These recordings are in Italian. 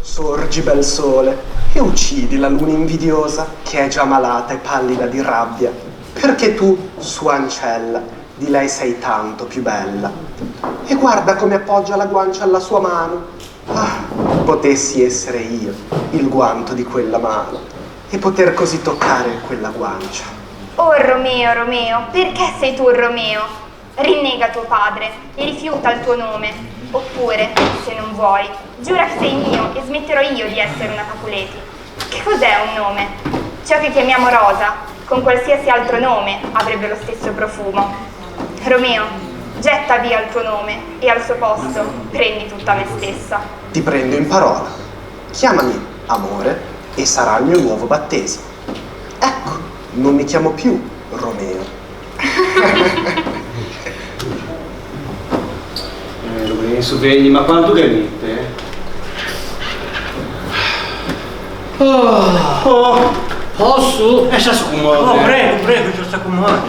Sorgi bel sole e uccidi la luna invidiosa che è già malata e pallida di rabbia, perché tu, sua ancella, di lei sei tanto più bella. E guarda come appoggia la guancia alla sua mano. Ah, potessi essere io il guanto di quella mano e poter così toccare quella guancia. Oh Romeo, Romeo, perché sei tu Romeo? Rinnega tuo padre e rifiuta il tuo nome. Oppure, se non vuoi, giura che sei mio e smetterò io di essere una Capuleti. Che cos'è un nome? Ciò che chiamiamo rosa, con qualsiasi altro nome, avrebbe lo stesso profumo. Romeo, getta via il tuo nome e al suo posto prendi tutta me stessa. Ti prendo in parola. Chiamami amore e sarà il mio nuovo battesimo. Ecco, non mi chiamo più Romeo. Lo svegli, ma quanto granite? Posso? Lascia scomode. Oh, prego, ci sta comando.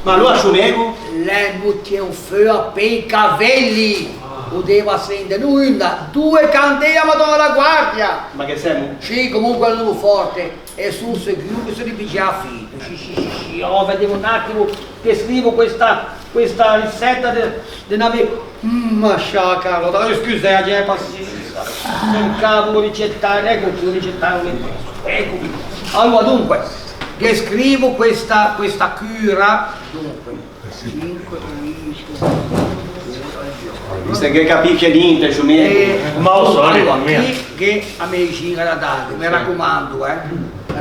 Ma lui ha suo nego? Lei buttia un feu a pei cavelli. Poteva accendere una, 2 candele, ma dove la guardia. Ma che siamo? Sì, comunque è un forte. E sul sicuro che si ripigia a filo. Sì. Oh, vedevo un attimo che scrivo questa ricetta di nave. Ma sciacca, scusa, c'è pazienza. Non cavolo ricettare, ecco tu ricettare un testo. Ecco. Allora dunque, che scrivo questa cura. Dunque, 5, 15. Visto che capisce niente su me. Ma lo so, allora, che a medicina da dare, mi raccomando,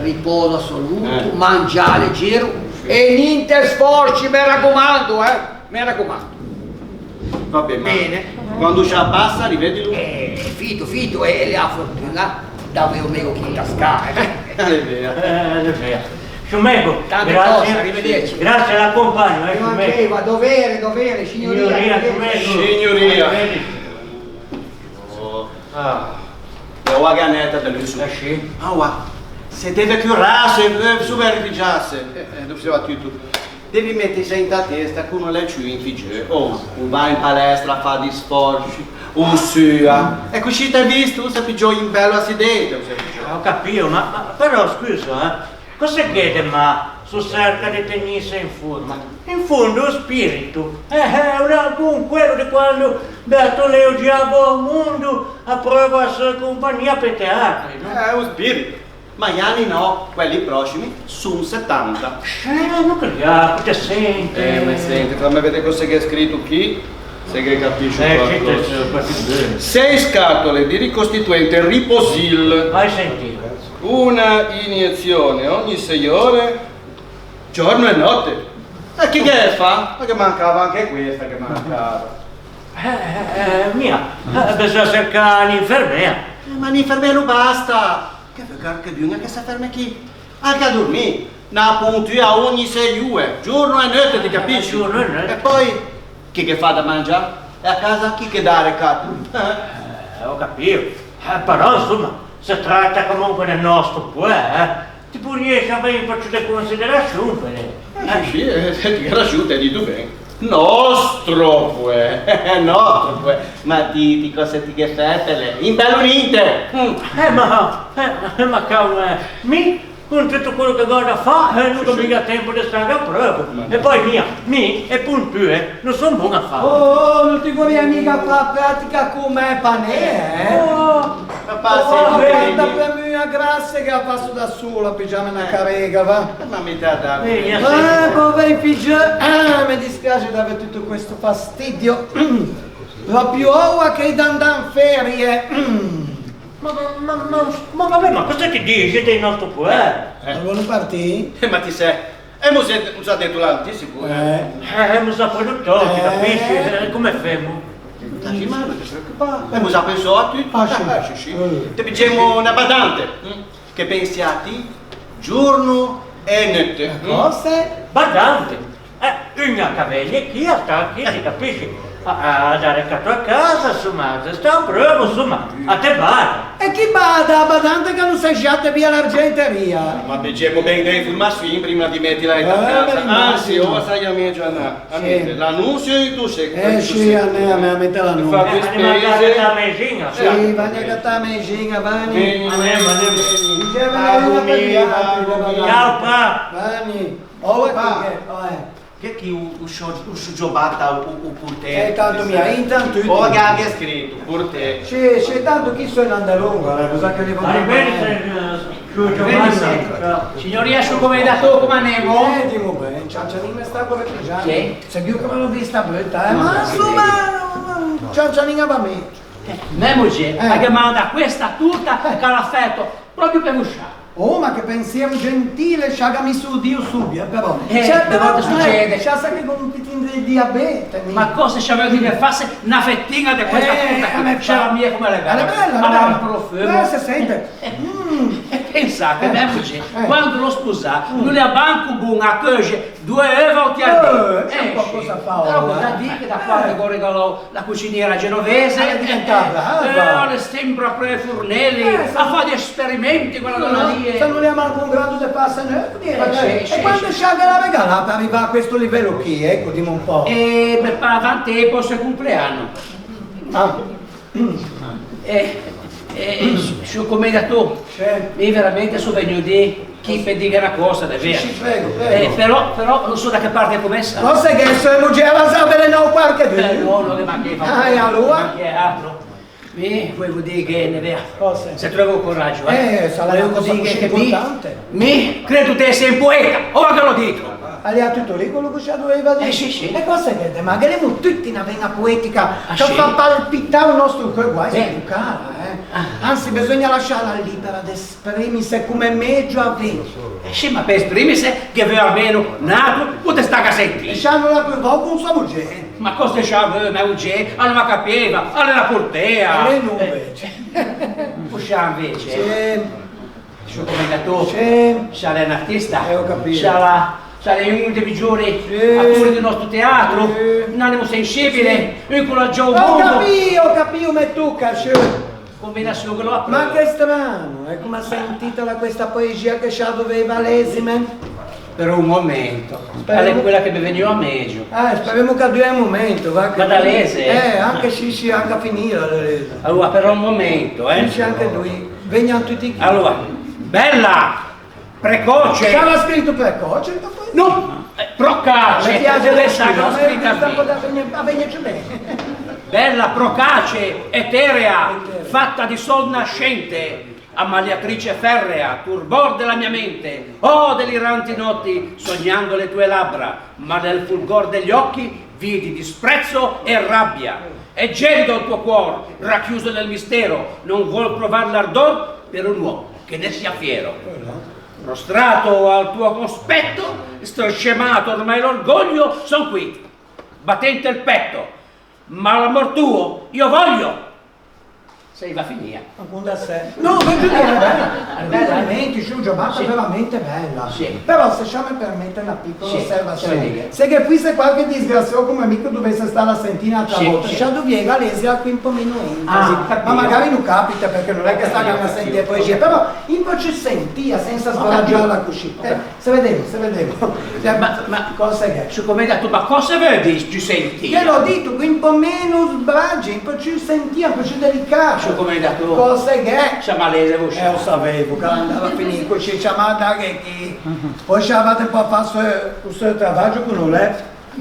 riposo assoluto, mangiare leggero e niente sforzi, mi raccomando, mi raccomando. Va bene. Bene. Quando ce la passa, rivedilo. Fito, e le ha fortuna da me mego chi tascare. È vero. Sciumego, Tante grazie, cose, arrivederci. Grazie alla compagno, Mi Sciumego. mancheva, dovere, signoria. Signoria. È una ganetta da lui su. Sì. Se deve curarsi, su verificarsi. Dove tutto. Devi mettersi in testa che uno le ciù in figge. O va in palestra a fare di sforzi, o sua. E così ti hai visto, se pigiò in bello acidente. Ho capito, ma però scusa, cosa chiede ma su cerca di tenersi in forma? In fondo lo spirito è con quello di quando Beato Leo Giabo al mondo a prova a sua compagnia per teatri, no? È un spirito. Ma gli anni no, quelli prossimi sono 70. Non capiamo, ti senti? Ma senti, fammi vedere cosa che è scritto qui, se che capisci qualcosa. 6 scatole di ricostituente Riposil. Hai sentito? Una iniezione ogni 6 ore, giorno e notte. E chi che fa? Ma che mancava anche questa che mancava. Bisogna cercare un'infermiera. Ma l'infermiera non basta. Che carca di una che si ferma qui? Anche a dormire. Una puntua ogni 6 ore, giorno e notte, ti capisci? Giorno e notte. E poi, chi che fa da mangiare? E a casa chi che dà recato? Ho capito. Però insomma, si tratta comunque del nostro ti pure riesci a avere un po' di considerazione per lei. Sì, ti racciute di tu bene. Nostro ma ti cosa ti che fai per lei? In bello niente! Ma calma, con tutto quello che guarda fa, non mica tempo di stare a prova. E poi mi e punto non sono buono a fare. Oh, non ti vuoi mica fare pratica come panè, Papà, guarda per me una grazia che la passo da sola, pigiama una carega, va? Ma mi dà da... Poveri pigiama, mi dispiace di avere tutto questo fastidio. La più ora che danno ferie. Ma vabbè, ma cosa ti dici del nostro Non vuole partire? Ma ti sei... non sa detto l'anticipo. Ma sa produttori, capisci? Come famo? Lasci male, non ti preoccupare. Ma sa pensato a tutto. Sì. Ti pigliamo una badante. Che pensi a te? Giorno e notte. Cosa? Badante. Una caviglia, chi sta, chi si capisci? già recato a casa, insomma, sta proprio, insomma, a te bada. E chi bada? Badante che non sei sciatte via l'argenteria. Ma leggiamo bene dei film prima di metterla in casa. Anzi, ora sai a me già a mettere l'annunzio e tu sei. Sì, a me mette l'annunzio. Fa che Andiamo a spese. la mesina, Sì, vai a cattare mencinga, vai. Ciao, pa. Vani. Oh, Che uscio giobata o purte? tanto mi hai intanto io. O che ha scritto, purte. Sì, tanto chi sono in Andalunga, cosa che devo Vai bene, Signor riesco come da tu, come andiamo? Dimo bene, Ciancianin sta come pigiama. Sì. Se più come l'ho vista brutta, ma insomma, Ciancianin va me. Mia moglie ha chiamato questa tutta che l'affetto proprio per uscire. Oh, ma che pensiero gentile, sciagami su Dio subito, però. Certe volte succede. C'ha sempre con un pitino di diabete. Ma cosa ci aveva di che farsi una fettina di questa tutta? C'è la mia come le È bella, ma ha un bella. profumo. Si sente. E pensa che mia moglie, quando l'ho sposata, non le ha banco buono a cose 2 euro che ha c'è un po' cosa fa Però ora, da dire che da quando che regalò la cuciniera genovese, È diventata, le sembra pre fornelli, a fare gli esperimenti quella donna lì. Se non le ha manco un grado di passa sì, e quando sciaga la regala per arrivare a questo livello qui, ecco, dimmi un po'. E per avanti il suo compleanno. Ah, Su come da tu, io veramente so venuto di chi per dire una cosa, è vero. prego. Però non so da che parte è commessa. Cosa che se moglie la sapere no qualche No, non le manchi Ah, e allora? Che altro? Volevo dire che ne vero. Cosa? Se trovo coraggio, sarà una cosa dire così che importante. mi credo te sei un poeta, ora che lo dico. Allora tutto lì quello che ci doveva dire. Sì. E cosa che te? Ma che abbiamo tutti una vena poetica che sì? fa palpitare il nostro cuore, guai, Beh. educare, Anzi, bisogna lasciarla libera ad esprimersi come meglio avviene. Sì, ma per esprimersi che aveva almeno nato, potete stare a sentire. Lasciandola per voi con sua moglie. Ma cosa diciamo, mia moglie? Allora capiva, allora portea. E non invece. Usciamo invece. Sì. Su come da tu. Sì. Sarà un artista. Ho capito. Sarà uno dei migliori Sì. attori del nostro teatro. Sì. Un animo sensibile, un coraggio Ho capito, me tu cascio. Combinazione che lo ha Ma che strano, è come si intitola questa poesia che ci doveva l'esime? per un momento. Speriamo- È quella che mi veniva a meglio. Speriamo che duri un momento, va? Ma da lese? Anche sì, anche a finire la lese. Allora, per un momento, Sì, anche lui. Veniamo tutti qui. Allora, bella, precoce. C'era scritto precoce, dopo. No, procace. Mi piace le adesso, l'ho scritta qui. a venirci bene. Bella, procace, eterea, fatta di sol nascente, ammaliatrice ferrea, turbor della mia mente, oh deliranti notti, sognando le tue labbra, ma nel fulgor degli occhi vidi disprezzo e rabbia. È gelido il tuo cuore, racchiuso nel mistero, non vuol provar l'ardor per un uomo che ne sia fiero. Prostrato al tuo cospetto, strascemato ormai l'orgoglio, son qui, battente il petto, ma l'amor tuo io voglio. Sei va finire. Appunto a sé. No, voglio dire, è bella. Veramente, su giocata Sì. veramente bella. Sì. Però se mi permette una piccola Sì, osservazione. sì. Se che qui se qualche disgraziato come amico dovesse stare a sentire un'altra Sì, volta, sì. ci doviera lesi qui un po' meno enfasi. Ah, Ma capito. magari non capita perché non è che sta a sentire poesie, però un po' ci sentia senza scoraggiarla così. Se vedevo. Ma cosa è che? su come hai detto, ma cosa vedi ci senti? Gliel'ho detto, un po' meno sbraggi, un po' più sentia, un po' più delicato. Su come hai detto, Cosa è che? malese voce. Lo sapevo che andava a finire così, chiamata che poi ci avete un po' fatto questo lavoro che non è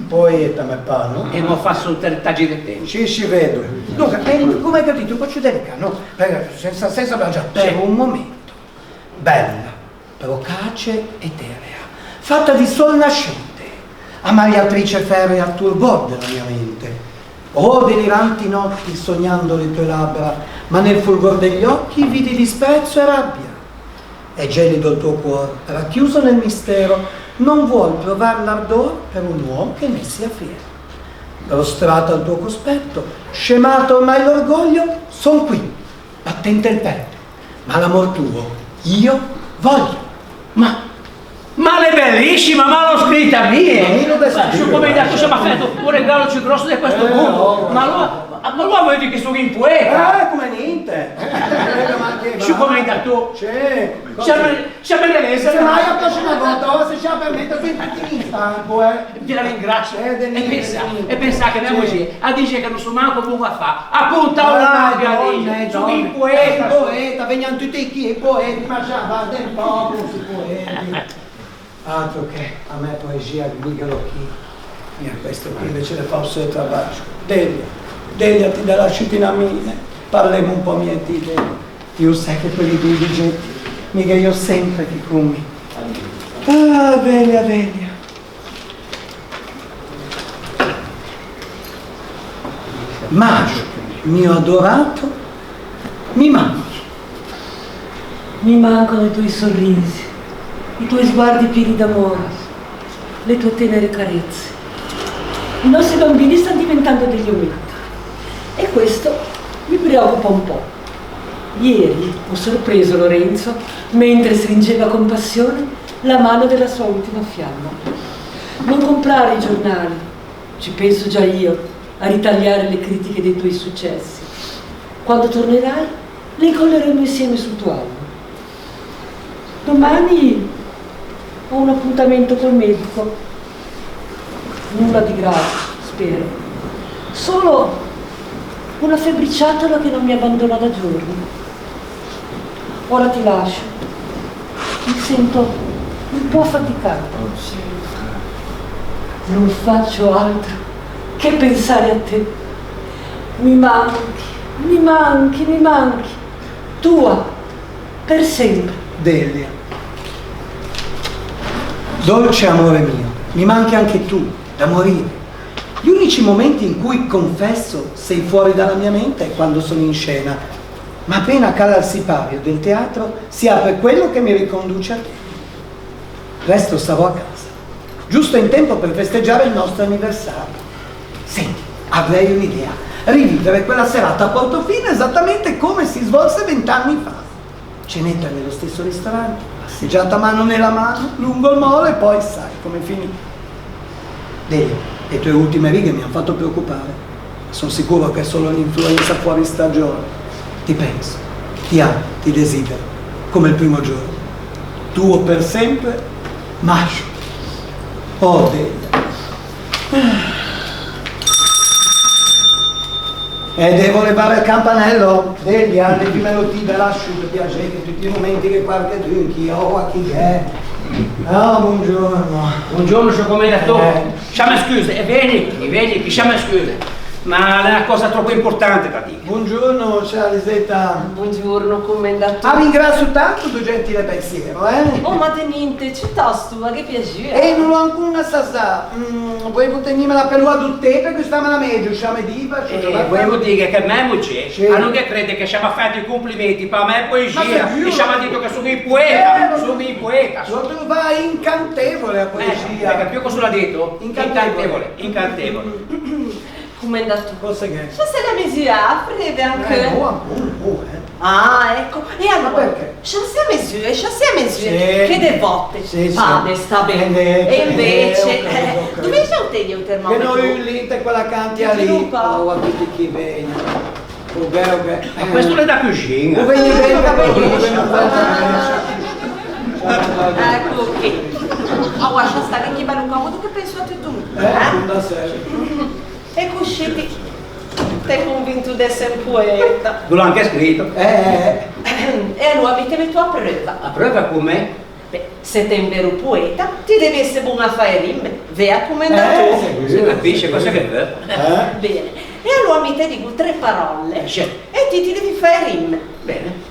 poeta, mi pare, no? E non fa soltanto di tempo. Ci vedo. Dunque, come hai capito, un po' più delicato, no? Senza plagiare, per un momento. Bella, procace, eterea, fatta di sol nascente, ammaliatrice ferrea al turbor della mia mente. Oh deliranti notti sognando le tue labbra, ma nel fulgor degli occhi vidi disprezzo e rabbia. È gelido il tuo cuore, racchiuso nel mistero, non vuol provar l'ardor per un uomo che ne sia fiero. Prostrato al tuo cospetto, scemato ormai l'orgoglio, son qui, battente il petto, ma l'amor tuo io voglio. Ma è bellissima, ma l'ho scritto vita mia! Nino del Su come dato ci ha fatto un regalo più grosso di questo mondo! Ma lo vedi che sono in poeta! Come niente! Su come dato! C'è! C'è Maria-Lesa! Se mai la prossima volta, se ci permette, sentiti in stampo, Ti la ringrazio! niente. E pensa che mia moglie a dice che non so manco buono a fa! Appunto una rabbia! Su in poeta! Poeta, vengono tutti chi i poeti, ma già va del popolo, si poeti. Altro che a me poesia di Miguel chi, e a questo qui invece le forze del travaglio. Delia ti dà cittadina mia, parliamo un po' niente di te. Io sai che quelli due digetti, mica io sempre ti come. Ah, Delia. Maggio, mio adorato, mi manchi. Mi mancano i tuoi sorrisi, i tuoi sguardi pieni d'amore, le tue tenere carezze. I nostri bambini stanno diventando degli ometti e questo mi preoccupa un po'. Ieri ho sorpreso Lorenzo mentre stringeva con passione la mano della sua ultima fiamma. Non comprare i giornali, ci penso già io a ritagliare le critiche dei tuoi successi. Quando tornerai le incolleremo insieme sul tuo album. Domani ho un appuntamento col medico. Nulla di grave, spero. Solo una febbriciatola che non mi abbandona da giorni. Ora ti lascio. Mi sento un po' affaticata. Non faccio altro che pensare a te. Mi manchi. Tua, per sempre. Delia. Dolce amore mio, mi manchi anche tu, da morire. Gli unici momenti in cui confesso sei fuori dalla mia mente è quando sono in scena, ma appena cala il sipario del teatro si apre quello che mi riconduce a te. Resto starò a casa, giusto in tempo per festeggiare il nostro anniversario. Senti, avrei un'idea, rivivere quella serata a Portofino esattamente come si svolse 20 anni fa. Cenetta nello stesso ristorante, passeggiata mano nella mano, lungo il molo e poi sai come finì. Delia, le tue ultime righe mi hanno fatto preoccupare. Sono sicuro che è solo un'influenza fuori stagione. Ti penso, ti amo, ti desidero, come il primo giorno. Tuo per sempre, Maggio. Oh Delia. E devo levare il campanello? Delia, levimelo ti ve lascio per piacere in tutti i momenti che qualche drinchi, a chi è. Ah, buongiorno. Buongiorno, sono come datore. Sciama scusa, e vedi, sciama scusa. Ma è una cosa troppo importante da dire. Buongiorno, ciao Lisetta. Buongiorno, commendatore. Ah, vi ringrazio tanto tuo gentile pensiero, Oh, ma te niente, ci tua, che piacere. E non l'ho ancora assaggiato. Vuoi tenere la pelua di te perché stiamo a meglio, sciame diva. Volevo dire che me moglie, Sì. a non che crede che ci ha fatto i complimenti, per me è poesia, Ma e ci ha detto che sono un poeta, Lo trova incantevole la poesia. Capito cosa l'ha detto? Incantevole. Incantevole. Commendatore. Cosa che? C'è se la misura, prende anche. Ah, ecco. E Ma allora, perché? chassez a mesure, Sì. che devote. Sì, sì. Vade, sta bene. E invece, dove c'è un tegno il Che termometro? noi lì, te quella canti a lì. Luca. Oh, a tutti chi viene. Oh, vero che. Ma questo è da cucina. Dove viene bene? Ecco qui. Ah, guarda, sta che bello comodo che penso a te tu. Non da sé. E cosci sei convinto di essere un poeta. Tu l'ho anche scritto. E allora mi messo a prova. La prova come? Beh, se sei un vero poeta, ti devi essere buona a fare rime. Vea come datore. Si capisce cosa che è? Bene. E allora mi te dico 3 parole. Sì. E ti devi fare rime. Bene.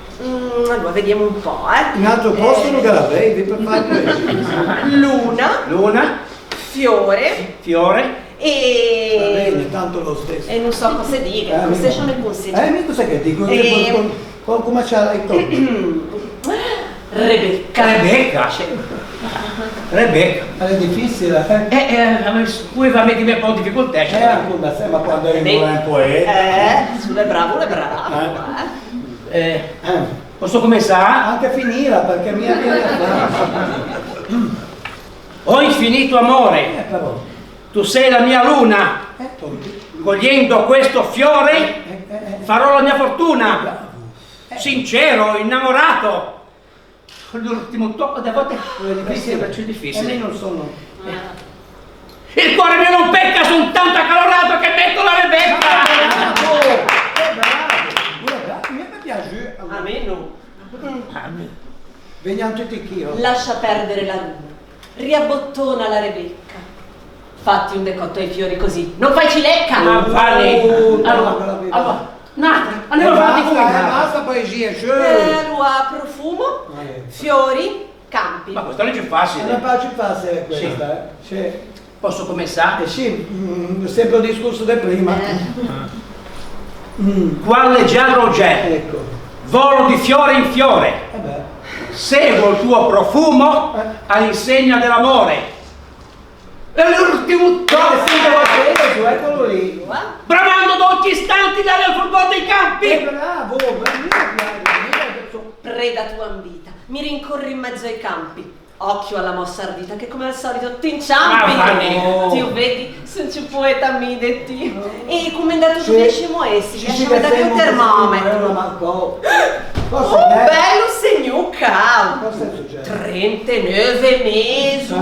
Allora vediamo un po', In altro posto non gravevi per fare poesia. Luna, fiore Fiore. Va e... bene, tanto lo stesso. E non so cosa dire, queste sono le consiglie. Mi cosa che dico? E- Come c'ha ecco. Rebecca. Rebecca. È difficile, Poi va a mettere un po' di difficoltà. appunto, ma quando eri un poeta. Sulle bravo, le bravo. Posso cominciare? Anche finirla perché mi viene a fare. Ho infinito amore. Però. Tu sei la mia luna. Cogliendo questo fiore farò la mia fortuna. Sincero, innamorato. Con l'ultimo tocco delle volte è difficile. Non sono. Il cuore mio non pecca, sono tanto accalorato che metto la rebecca. Bravo. Mi piace. A me no. Veniamo tutti qui. Lascia perdere la luna, riabbottona la rebecca. Fatti un decotto ai fiori così, non fai cilecca! Allora, Nata, andiamo avanti qui. Basta poesia, Lua, profumo, fiori, campi. Ma questa legge è facile. È una pace facile questa, Sì. Posso cominciare? Sì, sempre il discorso di prima. Qual leggiadro oggetto? Ecco. Volo di fiore in fiore. Seguo il tuo profumo all'insegna dell'amore. E l'ultimo tocco. Eccolo lì. Bramando dolci istanti dalle fulgor dei campi. Bravo, Preda tua ambita, mi rincorri in mezzo ai campi. Occhio alla mossa ardita che come al solito ti inciampi. Ti vedi, se ci poeta mi detti. E come è andato tu riescimo essi, lasciami da che un termometro. Oh, bello segnuca! Cosa è successo? 39 mesi!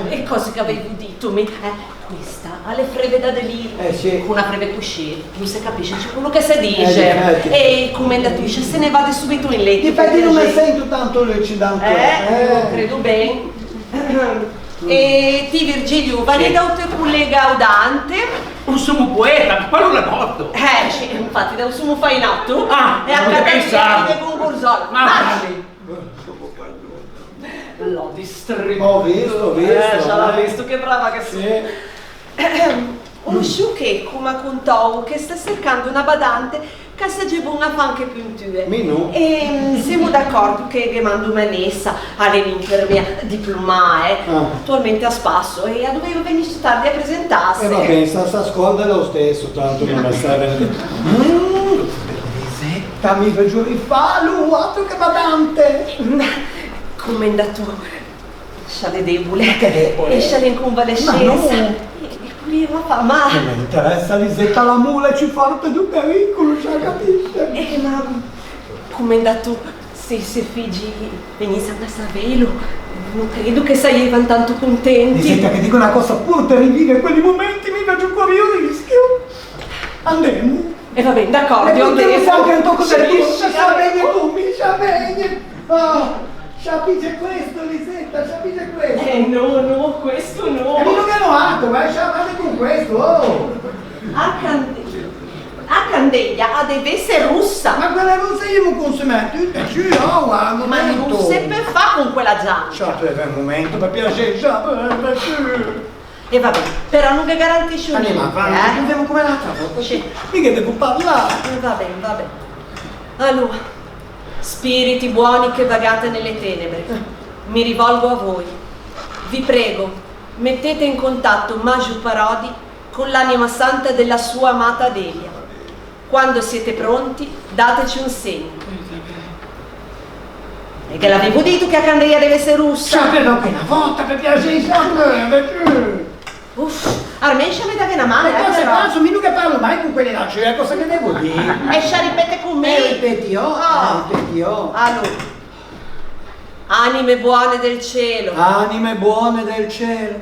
E cose che avevo detto mi... questa ha le freve da delirio. Sì. Una freve così, non si capisce, c'è quello che si dice. E come andato se ne vada subito in letto. Difatti non mi sento tanto lucidante. Credo bene. E ti Virgilio, vale da un tuo collega Audante? Un sumo poeta, quello l'è morto. Sì, infatti da un sumo fainato. Ah, e a pensavo. di Gongorzolo. L'ho distribuito. Ho visto. L'ha visto, che brava che sei. Un sciucche come contò che sta cercando una badante che si una fanche più tue. Minu. E siamo d'accordo che mando una nessa all'infermia diplomae attualmente a spasso e dovevo venire tardi a presentarsi. E va bene, sta scorda lo stesso, tanto non mi serve. Lisetta, mi faccio rifalo, altro che badante. Commendatore, sciale debole. Che debole? E sciale in convalescenza. Ma non mi interessa Lisetta, la mula ci forte di un pericolo, già capisce? Ma commendatore, se figli venisse a Savelo, non credo che sarebbero tanto contenti. Lisetta, che dico una cosa, pur per rivivere quegli momenti mi faccio un cuore, io rischio. Andiamo. E va bene, d'accordo. E poi anche un tocco del gusto, sa bene tu, mi sa bene. Capisce questo, Lisetta, capisce questo? No, questo no. E uno che non altro, vai sciamate con questo, A Candeglia deve essere russa. Ma quella russa io mi consumate, guarda, ma non si può fare con quella gialla. Sciate per un momento, per piacere, E va bene, però non che garantisce un niente. Andiamo come l'altra volta. Mica devo parlare. Va bene. Allora. Spiriti buoni che vagate nelle tenebre, mi rivolgo a voi. Vi prego, mettete in contatto Maju Parodi con l'anima santa della sua amata Delia. Quando siete pronti, dateci un segno. E che l'avevo detto che a Candeglia deve essere russa. Sapevo che una volta per piacere, Almeno mi dà che una mano. Ma cosa faccio? Mi non che parlo mai con quelli là, cioè cosa che devo dire? E scia ripete con me. Ripeti, Allora. Anime buone del cielo. Anime buone del cielo.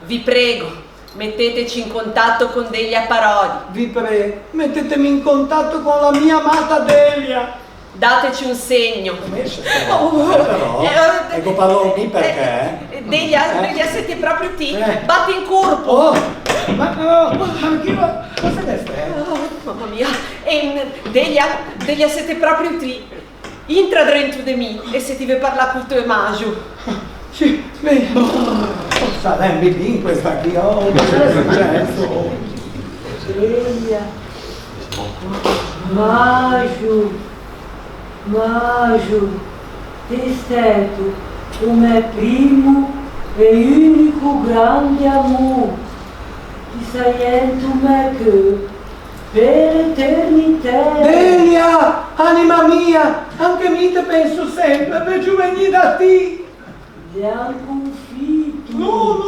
Vi prego, metteteci in contatto con Delia Parodi. Vi prego, mettetemi in contatto con la mia amata Delia. Dateci un segno. Ecco parlo qui perché? Delia siete proprio ti. Batti in corpo. Cosa destra? Mamma mia. Delia siete proprio ti. Intra dentro di me e se ti vuoi parlare con tuo Maju. Sì, bene. Sarebbe in questa qui. Cosa è successo? Delia. Maju, ti stato o meu primo e unico grande amor, ti saiento me che per eternità. Delia, anima mia, anche mi te penso sempre per giovanile da te. Bianco fito. No.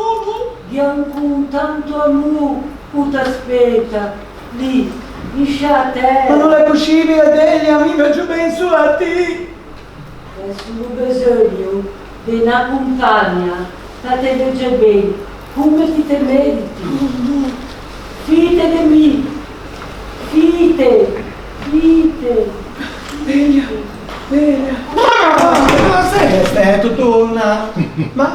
Bianco tanto amore, che t'aspetta, lì, in Ma terra. non è possibile, Delia, mica ci penso a te. È solo bisogno di una compagna, da te legge bene, come ti te meriti. Fite di me, fite. Delia. Ma sei tutto una... Ma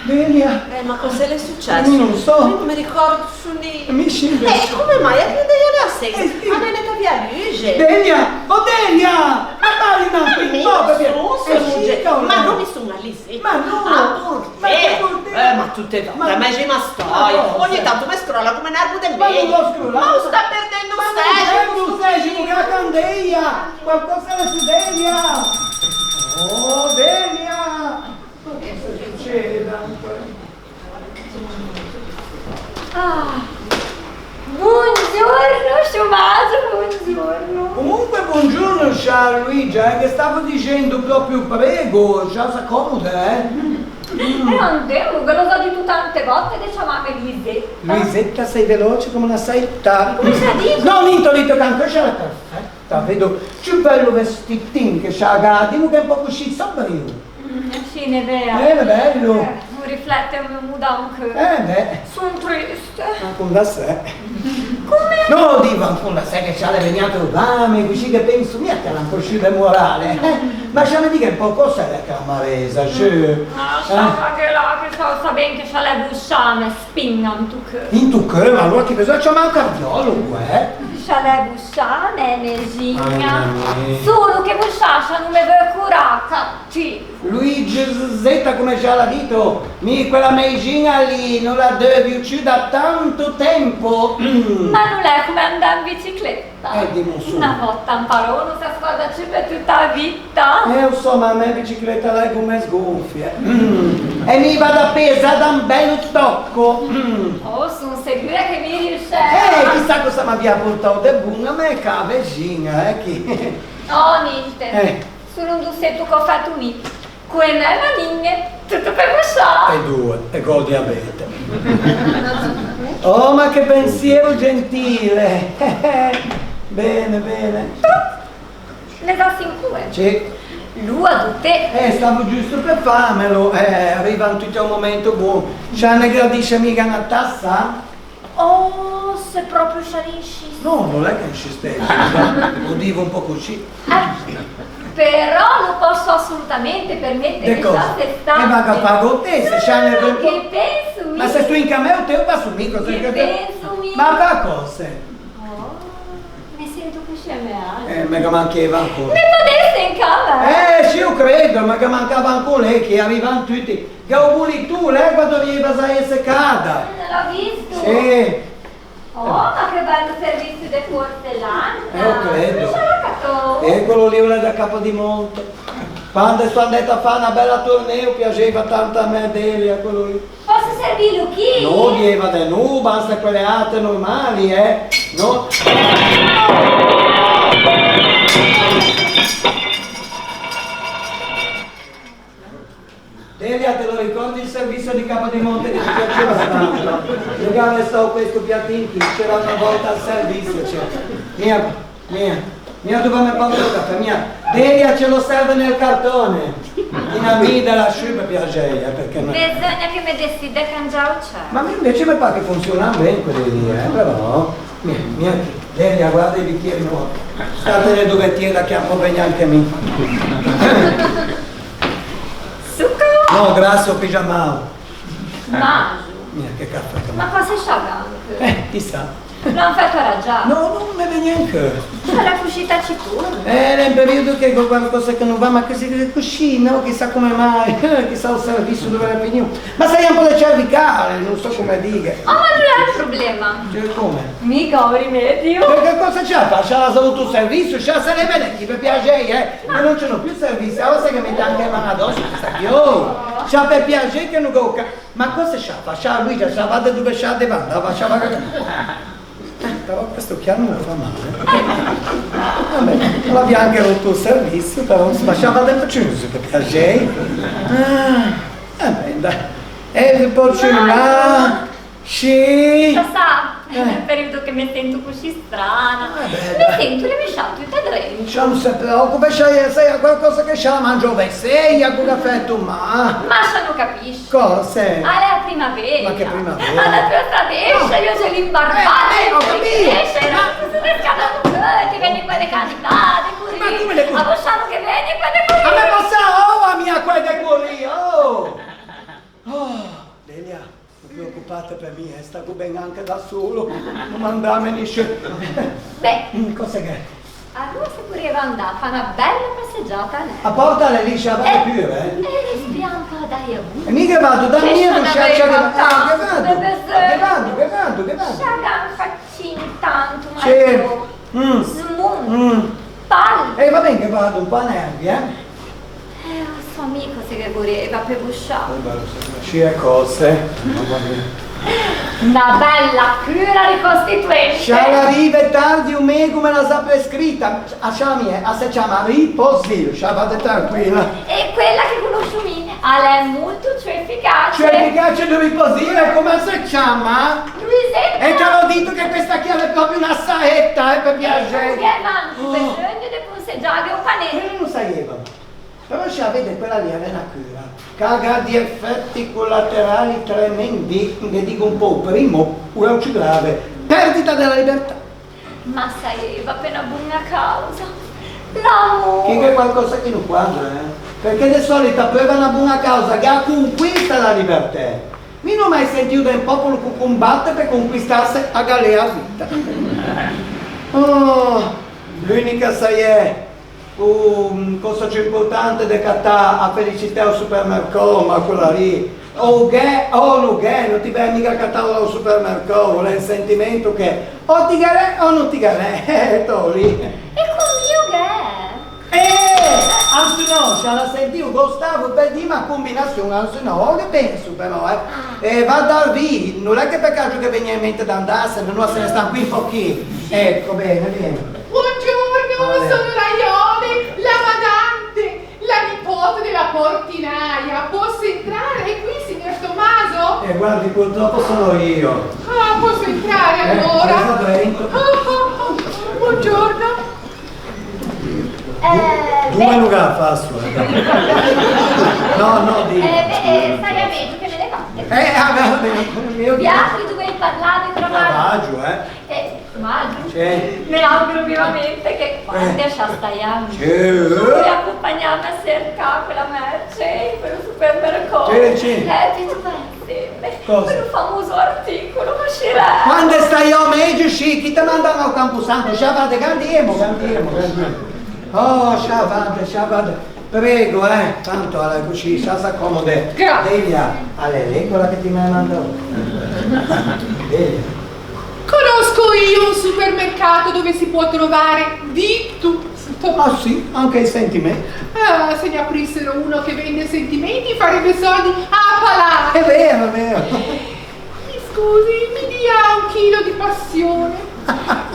Delia... Ma cosa le è successo? Non so. Non mi ricordo su lì. Mi scende. Come mai? A che degli sei? A me ne da via luce. Delia! Oh Delia! Ma parli Ma non mi sono lì. Ma no! Ma tutte da me ci ma storia. Ogni tanto mi scrolla come nervo del Ma non meglio. l'ho scrollato. Ma sta perdendo un un stegio, che la candeia! Qualcosa è su Delia! Oh Delia! Ma cosa succede? Buongiorno, Tommaso, buongiorno. Comunque buongiorno Charles Luigia, che stavo dicendo proprio prego, già si accomoda, Non devo, ve lo so di tu tante volte che chiamami Luisetta. Luisetta, sei veloce come una saetta. Come si dice? No, niente, canto, c'è la perfetta, vedo più bello vestitin che c'ha Gatimo che è un po' così sobrio. Sì, ne è vero. È bello. Non riflette il mio mood anche. Beh, Sono triste. con da sé. Come? No, dico con da sé che c'ha le vegnate urbane, così che penso, mia che l'ha un po' sciuta morale. Ma c'è di che un po' cosa è la camaresa, cioè. Lascia che là, che so bene che c'ha le busciane, spingano tu che. In tu che, ma allora che cosa c'è un cardiologo, C'ha le busciane, Nesigna. Mamma mia. Solo che busciascia non mi vuoi curare, cattivo. Luigi Zeta come già l'ha detto, quella meigina lì non la devi più da tanto tempo. Ma non è come andare in bicicletta. Dimmi su. Una volta imparò, non si scorda più per tutta la vita. Lo so, ma a me bicicletta lei come sgonfia. E mi vado appesa da un bello tocco. Oh, sono sicura che mi riuscirà. Chissà cosa mi abbia portato de buono a me ca vicina, chi? Oh, niente. Solo un dussetto che ho fatto unito. Quella è la linea, tutto per lasciare. E due, e col diabete. Oh, ma che pensiero gentile. Bene. Ne da 5. Sì. Lui a tutte. Stavo giusto per farmelo, arriva tutti a un momento buono. C'ha ne gradisce mica una tassa? Oh, se proprio sciarisci. No, non è che non ci stai, lo dico un po' così. Però non posso assolutamente permettere che cosa? sia stante. Ma che pago te, se c'ha ne Che penso mi. Ma se tu in camera te passo mica. Che penso mi. Ma fa cose? Oh, mi sento che scemare. Ma che manchava ancora. Mi potesse in camera? Sì, io credo, ma che mancava ancora lei, che arrivano tutti. Che ho voluto tu, lei quando viene a essere cada. Non l'ho visto. Sì. Oh, ma che bello servizio di portellana. Io credo. Dove l'ha fatto? Eccolo lì, uno da Capodimonte. Quando sono andata a fare una bella torneo, piaceva tanto a me Delia, quello lì. Posso servirlo chi? No, dieva da no, basta quelle altre normali, No. Delia, te lo ricordi il servizio di Capodimonte che ti piaceva tanto? Regale sto questo piattino, c'era una volta al servizio, Mia, dove mi porta il caffè? Delia ce lo serve nel cartone. In amida la sciupa piacere, perché no? Bisogna che mi decida cangiare c'è. Ma invece mi pare che funziona bene quelli lì, però. Delia, guarda i bicchieri nuovi. Statene dove tiene che accompagna anche me. Succo? No, grasso pigiamao. Mangio. Che caffè che Ma cosa sciagante? chissà. Non fatto già. No, non me ne neanche. C'è la cuscita cittadina. Nel periodo che con qualcosa che non va, ma così, no? Chissà come mai, chissà il servizio dove la finito. Ma sei un po' da cervicale, non so come dire. Oh, ma non è un problema. Cioè, come? Mica un rimedio. Perché cosa c'ha? C'ha la salute un servizio, c'ha se ne vede chi per piacere, Ma non c'hanno più servizio, ora sai che mette anche mano addosso, questa qui, c'ha per piacere che non go. Ma cosa c'ha? C'ha lui, c'ha vada dove c'ha di banda, c'ha però questo chiaro non fa male. Vabbè, non abbiamo anche rotto il servizio, però ma c'ha vada per chiuso, per piacere. E poi c'è là, sì. Lo sa, è un periodo che mi sento così strana. Mi sento rimesciato in dentro. Non si preoccupa, sai qualcosa che c'ha mangio veseglia, con caffè tu ma non capisci. cosa? Ah, è la primavera. Ma che primavera? Alla tua stradescia, io ce l'imbarbata. Ho capito. Ti vieni quelle candidate, così. Ma come le a Bosciano che vieni quelle così. A me passa la mia quella lì, Delia, non preoccupate per me, sta bene anche da solo, non mandarmi Beh, cos'è che? allora si poteva andare a fare una bella passeggiata a lei. A porta le lisce a vado più, E spianca dai a E mica vado da mia, non c'è che vado. Sciagan faccini tanto, ma Sì. smun, palle. E va bene che vado un po' a nervi, Lo suo amico se che voleva per uscire. Scie cose. Una bella cura ricostituente. C'ha la rive tardi un me come la sa scritta. A se chiama riposil, vado tranquilla. E quella che conosco me, è molto più efficace. Cioè efficace di riposire come si chiama? Luisetta. E te l'ho detto che questa chiave è proprio una saetta, per piacere. Ma non bisogno di posseggiare un panetto. Non sapeva. Però vede quella lì è una cura. Caga di effetti collaterali tremendi, ne dico un po', primo, una più grave, perdita della libertà. Ma saeva per una buona causa. L'amore. Che è qualcosa che non quadra, Perché di solito per una buona causa che conquista la libertà. Mi non ho mai sentito del popolo che combatte per conquistarsi a galera vita. L'unica sai è cosa più importante di cattare a felicità al supermercato, ma quella lì. Non ti vai mica a cattare al supermercato, è il sentimento che o ti gare o non ti gare, lì. E con io che Anzi no, ce la sentivo, Gustavo per dire una combinazione, anzi no, che penso però, va da lì, non è che per caso che veniva in mente da andarsene, non se ne stanno qui un pochino. Ecco, bene, vieni. Buongiorno, sono Raiole, la badante, la nipote della portinaia. Posso entrare? È qui, signor Tommaso? Guardi, purtroppo sono io. Ah, posso entrare allora? Buongiorno. Due lugar faço. No, dico. stai a me, tu che me ne fate? Mio Beatrice, tu vuoi parlare tra Maggio, Maggio? Sì. Mi auguro vivamente che quando stai a me, Sì. tu puoi accompagnarmi a cercare quella merce in quello supermercato. Sì. Che tu fai insieme. Cosa? Quello famoso articolo, ma c'era. Quando stai io meglio, sì, chi te manda al Camposanto? Sciavate, candiamo. Oh, sciavate. Prego, tanto alla così, sa accomode. Grazie. Delia, lei quella che ti mi ha mandato. Delia. Conosco io un supermercato dove si può trovare di tutto. Ah sì, anche i sentimenti. Ah, se ne aprissero uno che vende sentimenti farebbe soldi a palate. È vero. Mi scusi, mi dia un chilo di passione.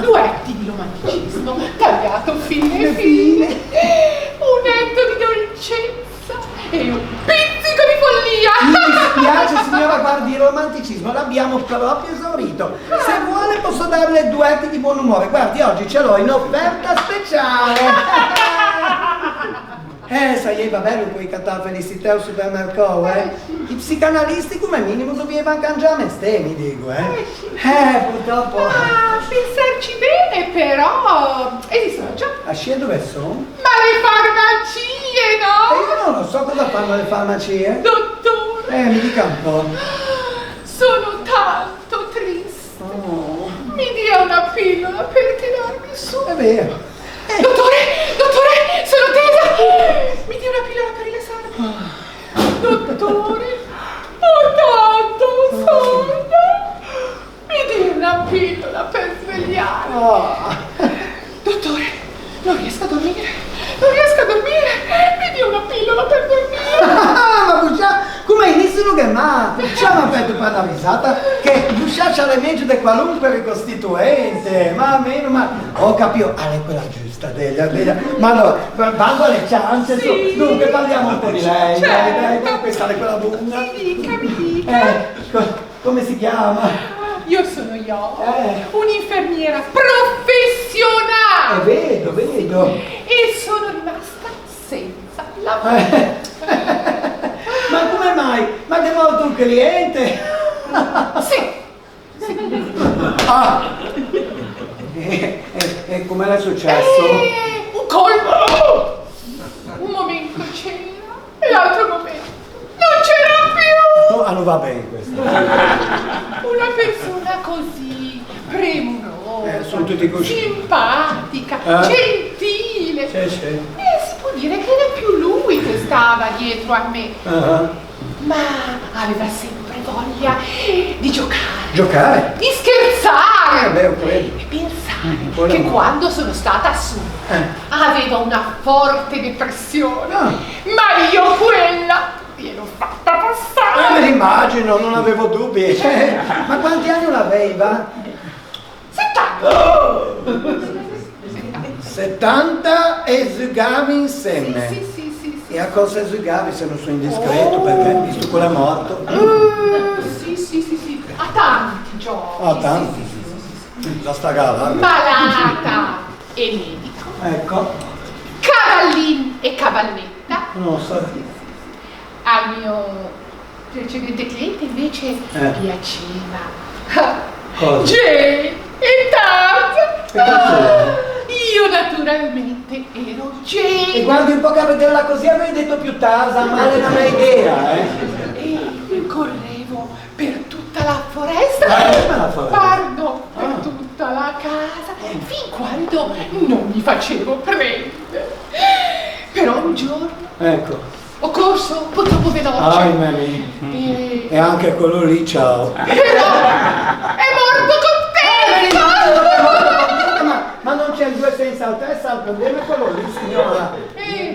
2 etti di romanticismo, tagliato fine, un etto di dolcezza e un pizzico di follia. Mi dispiace signora, guardi, il romanticismo l'abbiamo proprio esaurito. Se vuole posso darle 2 etti di buon umore. Guardi, oggi ce l'ho in offerta speciale. Sai, va bene, puoi cattare felicità al supermercato, I psicanalisti come minimo dovevano cangiare me ste, mi dico, purtroppo. Ah, pensarci bene, però esistono già. A scia dove sono? Ma le farmacie, no? Io non lo so cosa fanno le farmacie. Dottore, Mi dica un po'. sono tanto triste. Mi dia una pillola per tirarmi su. È vero. Dottore, sono tesa! Mi dia una pillola per rilassarmi. Dottore, ho tanto sonno. Mi dia una pillola per svegliare. Dottore, non riesco a dormire. Mi dia una pillola per dormire. Ma come nessuno che ma diciamo per una risata che Giusciaccia le meglio di qualunque ricostituente, ma almeno, ma ho capito, è quella giusta, Delia, ma allora, vado alle chance, Sì. dunque parliamo un po' di lei, Certo. dai, questa è quella buona. Mi dica. Come si chiama? Io sono un'infermiera professionale. Vedo. E sono rimasta senza lavoro. Ma come mai? Ma che morto un cliente? Sì. E come è successo? Un colpo. Un momento c'era e l'altro momento non c'era più. Non va bene questo. Una persona così premurosa, sono tutti così. simpatica, gentile. Sì. E si può dire che era più lui che stava dietro a me. Ma aveva sempre voglia di giocare. Giocare? Di scherzare. Ho credo. E pensare che quando sono stata su aveva una forte depressione. Ma io quella gliel'ho fatta passare. Me l'immagino, non avevo dubbi. Ma quanti anni l'aveva? 70 e zugavi insieme. Sì. E a cosa zugavi se non sono indiscreto? Perché visto quello è morto? Sì. A tanti giochi. Tanti. La sta gara. Malata e medico. Ecco. Cavallin e cavalletta. Non so. Al mio precedente cliente invece piaceva Cosa? Jane e Tarzan. cazzo? Io naturalmente ero Jane. E guardi un po' che a vederla così avrei detto più Tarzan, male non è idea, E correvo per tutta la foresta. Pardon, per tutta la casa, fin quando non mi facevo prendere. Però un giorno Ecco. ho corso un po' troppo veloce. E anche quello lì, ciao. Però è morto contento! Ma non c'è due senza al testa, il problema è quello lì, signora.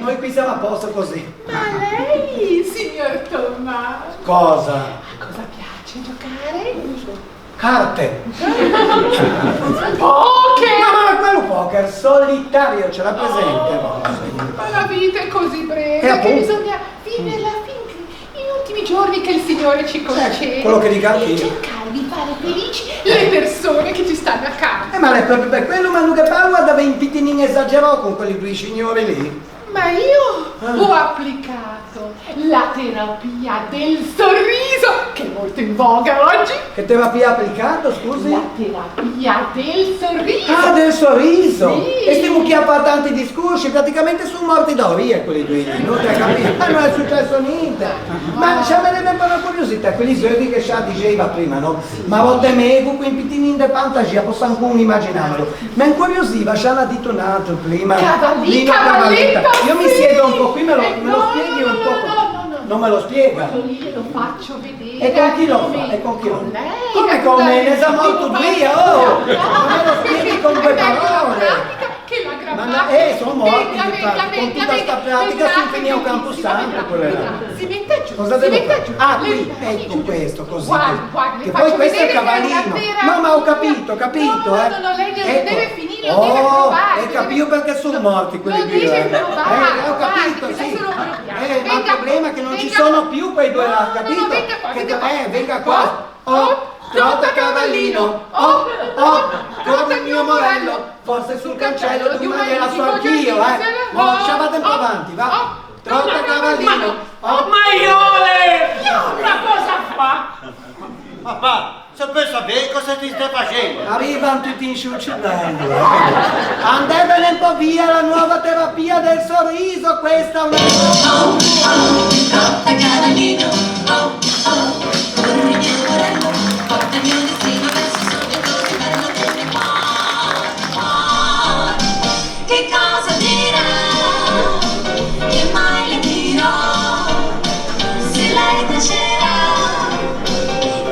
Noi qui siamo a posto così. Ma lei, signor Tommaso, Cosa? a cosa piace giocare? Carte. Poker! Ma quello poker solitario, ce l'ha presente? Ma la vita è così breve che appunto. bisogna viverla finché gli ultimi giorni che il Signore ci concede. quello che dica anch'io. E cercare di fare felici le persone che ci stanno accanto. Ma è proprio per quello, ma che parla da 20 tinin esagerò con quelli due signori lì. Ma io ho applicato la terapia del sorriso, che è molto in voga oggi. Che terapia ha applicato, scusi? La terapia del sorriso. Ah, del sorriso! Sì. E stiamo chi ha fatto tanti discorsi, praticamente sono morti da via quelli due lì, non ti hai capito? Ma non è successo niente! Ma c'averebbe un po' una curiosità, quelli soldi che Scià diceva prima, no? Ma a volte me, con quei pittini di fantasia, posso anche immaginarlo. Ma incuriosiva, Scià l'ha detto un altro prima. Cavalletta! Io mi siedo un po' qui, me lo spieghi un po'? Non me lo spiega? Lo faccio vedere. E con chi lo fa? E con chi lo Con lei. Come con me? Ne sa molto via, oh! Non me lo spieghi con due parole! Che la Ma sono morti di pratica, con tutta sta pratica si finì un camposanto quelle là. Si mette giù. Cosa devo fare? Ah, qui, ecco questo, così. Guardi, Che poi questo è il cavallino. No, ma ho capito, No, lei deve finire, lo deve Oh, provare. e capivo perché sono morti quelli Lo due. deve provare, Ho capito, guardi, sì. adesso lo proviamo. Ma il problema è che non ci sono più quei due là, capito? Venga qua. Oh, trotta cavallino, oh, come il mio morello, forse sul cancello di una gliela so anch'io, Oh, sciavate un po' avanti, va. Trotta cavallino, oh. Maiole! Ma cosa fa? Papà, se per sapere cosa ti stai facendo? Arrivano tutti in sul cervello. Andatevene un po' via, la nuova terapia del sorriso, questa è una... Trotta cavallino, corri mio morello, porta il mio destino verso il sole così bello come qua. Che cosa dirà? Che mai le dirò? Se lei piacerà,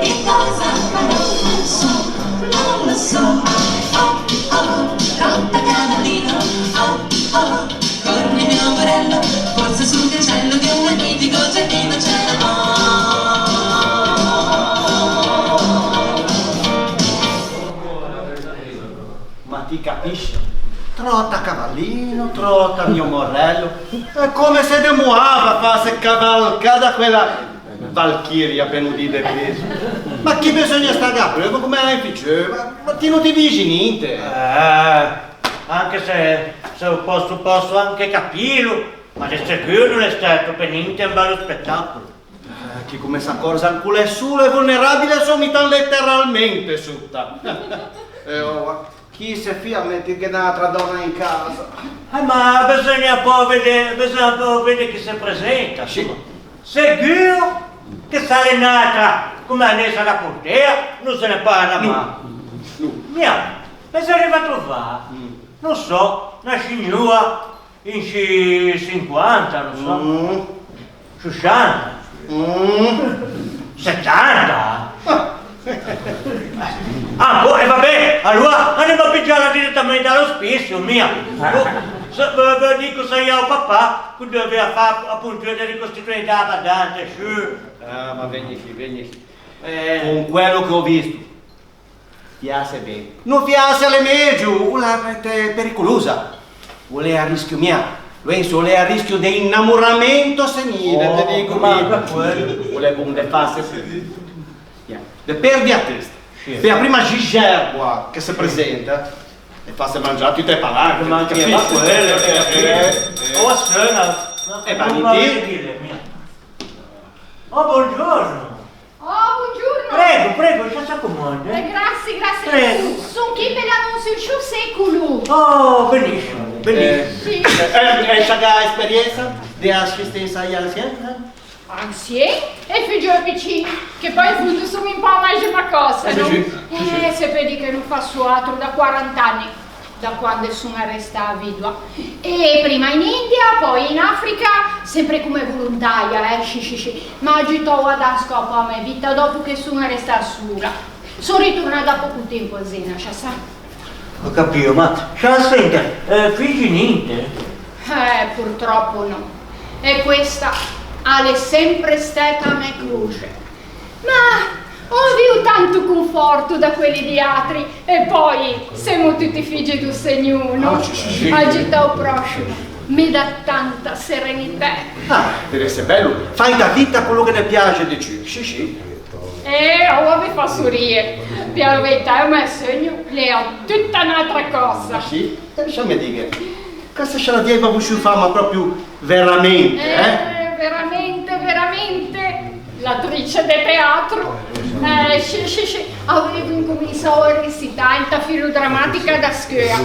che cosa farò? Non lo so. Trotta cavallino, corri mio morello, forse sul cancello di un magnifico giardino c'è l'amore. ti capisci? Trotta cavallino, trotta mio morello. È come se de muava fosse cavalcata quella Valchiria per non dire peso. Ma che bisogna stare a prova come hai faceva? Ma ti non ti dici niente? Anche se posso anche capirlo, ma di sicuro non è stato per niente un bello spettacolo. Chi come sa cosa ancora è solo e vulnerabile sommità letteralmente sutta. Chi si fia metti che un'altra donna in casa? Ma bisogna un po' vedere chi si presenta. Sì. Sicuro che sarà nata come Anessa la Portea, non se ne parla mai. Mia, bisogna trovare, non so, una signora in 50, non so, 60, 70. E vabbè, allora andiamo a pigiarla direttamente all'ospizio, mia. Dico se io papà che doveva fare appunto le ricostituzioni da badante, su. Ma vieni. Con quello che ho visto, fiasse bene. Non fiasse alle meglio, una è pericolosa. Vuole a rischio mia. Penso è a rischio di innamoramento senile, ti dico mio. Vuole come farsi. Perdi a testa. Per la prima Gigère qua che si presenta e fa se mangiare tutte le palanche. Ma anche ma quelle a strana. Oh, buongiorno. Prego, già si accomodi. Grazie. Prego. Sono qui per l'annuncio il suo secolo. Oh, benissimo. Sì. Hai già esperienza di assistenza agli anziani? Anziani e figlio piccini, che poi appunto sono un po' mai una cosa, no? Se vedi che non faccio altro da 40 anni, da quando sono arrestata vidua. E prima in India, poi in Africa, sempre come volontaria, sì. Ma agitò ad scopo a me vita dopo che sono arrestata sola. Sono ritornata da poco tempo a Zena, sa? Ho capito, ma senta, figli niente? Purtroppo no. E questa è sempre stata me croce. Ma ho avuto tanto conforto da quelli di altri e poi siamo tutti figli di un Signore. Agitò prossimo, mi dà tanta serenità. Deve essere bello. Fai da vita quello che ne piace di più. Sì. Mi fa sorridere. Per la verità, ma segno, le ho tutta un'altra cosa. Sì? Lasciami dire. Questa ce la dieva uscire ma proprio veramente, veramente l'attrice di teatro. Sì. Avevo incominciato a recitare in filodrammatica da scuola,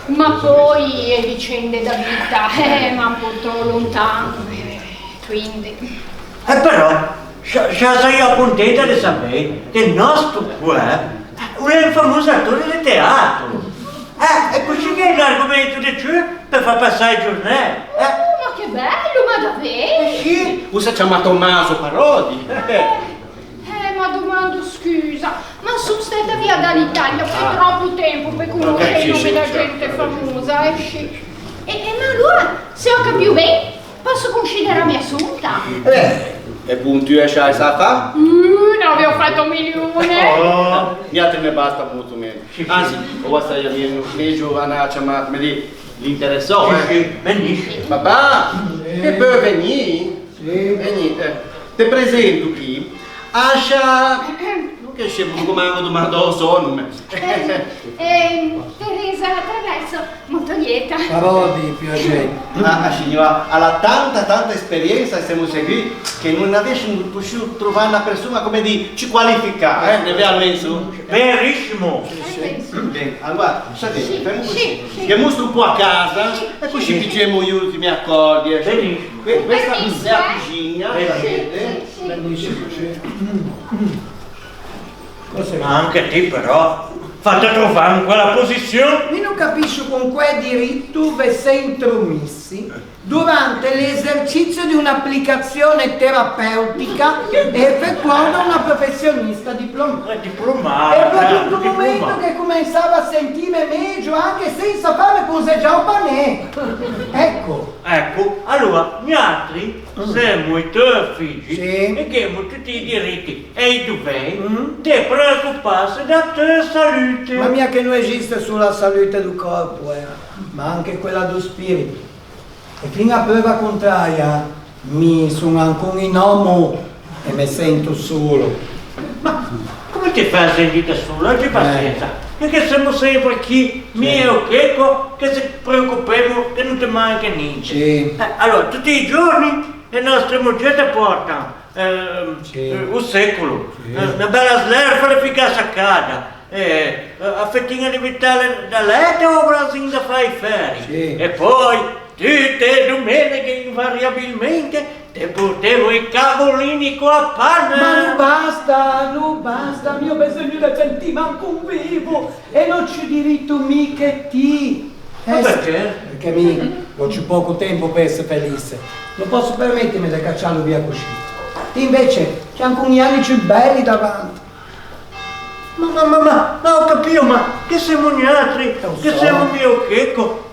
ma poi le vicende da vita mi hanno portato lontano, quindi. Però, sei contenta di sapere che il nostro qua è un famoso attore di teatro. E così che è l'argomento di più per far passare il giornale. Ma che bello, ma davvero? Sì, usa chiama Tommaso Parodi. Ma domando scusa, ma sono stata via dall'Italia per troppo tempo per conoscere il nome da gente famosa, ma allora, se ho capito bene, posso considerarmi assunta? E punti esce a Sata? Ne avevo fatto 1.000.000. Niente ne basta molto meno. Anzi, ho stare a mio figlio a chiamare, come gli interessò. Benissimo. Papà, che puoi venire? Venite. Ti presento qui. Ascia, non che scemo un comando domandò sono. Teresa Attraverso, molto lieta. Parodi, piacere. Signora, ha tanta esperienza e siamo seguiti che non avessimo potuto trovare una persona come di ci qualifica, ne vedi almeno? Verissimo. Bene, allora, sapete, facciamo così. Che mostro un po' a casa e così facciamo gli ultimi accordi. Benissimo. Questa è la cucina, vedete? Ma anche te però, fate trovare in quella posizione. Io non capisco con quale diritto vi sei intromessi durante l'esercizio di un'applicazione terapeutica effettuata da una professionista diplomata. E proprio in un momento che cominciava a sentire meglio anche senza fare poseggiare un panè. Ecco. Ecco, allora, noi altri siamo i tuoi figli e abbiamo tutti i diritti e i doveri di preoccuparsi della tua salute. Ma mia che non esiste sulla salute del corpo, ma anche quella dello spirito. E fino a prova contraria mi sono ancora in uomo e mi sento solo. Ma come ti fai a sentire solo? Oggi pazienza. Perché siamo sempre qui, mio Checco, che ci preoccupiamo che non ti manca niente. Allora, tutti i giorni le nostre moglie portano un secolo, una bella slerfa efficace a casa, a fettina di vitale da letto o brasino da fare i ferri. E poi tutte le domeniche invariabilmente te portevo i cavolini qua a panna! Ma non basta, mio bisogno di sentire manco un vivo e non c'è diritto mica ti. Ma perché? Perché ho poco tempo per essere felice, non posso permettermi di cacciarlo via così. Invece c'è alcuni anni più belli davanti. Ma ho capito, ma che siamo noi altri, che siamo mio Checco,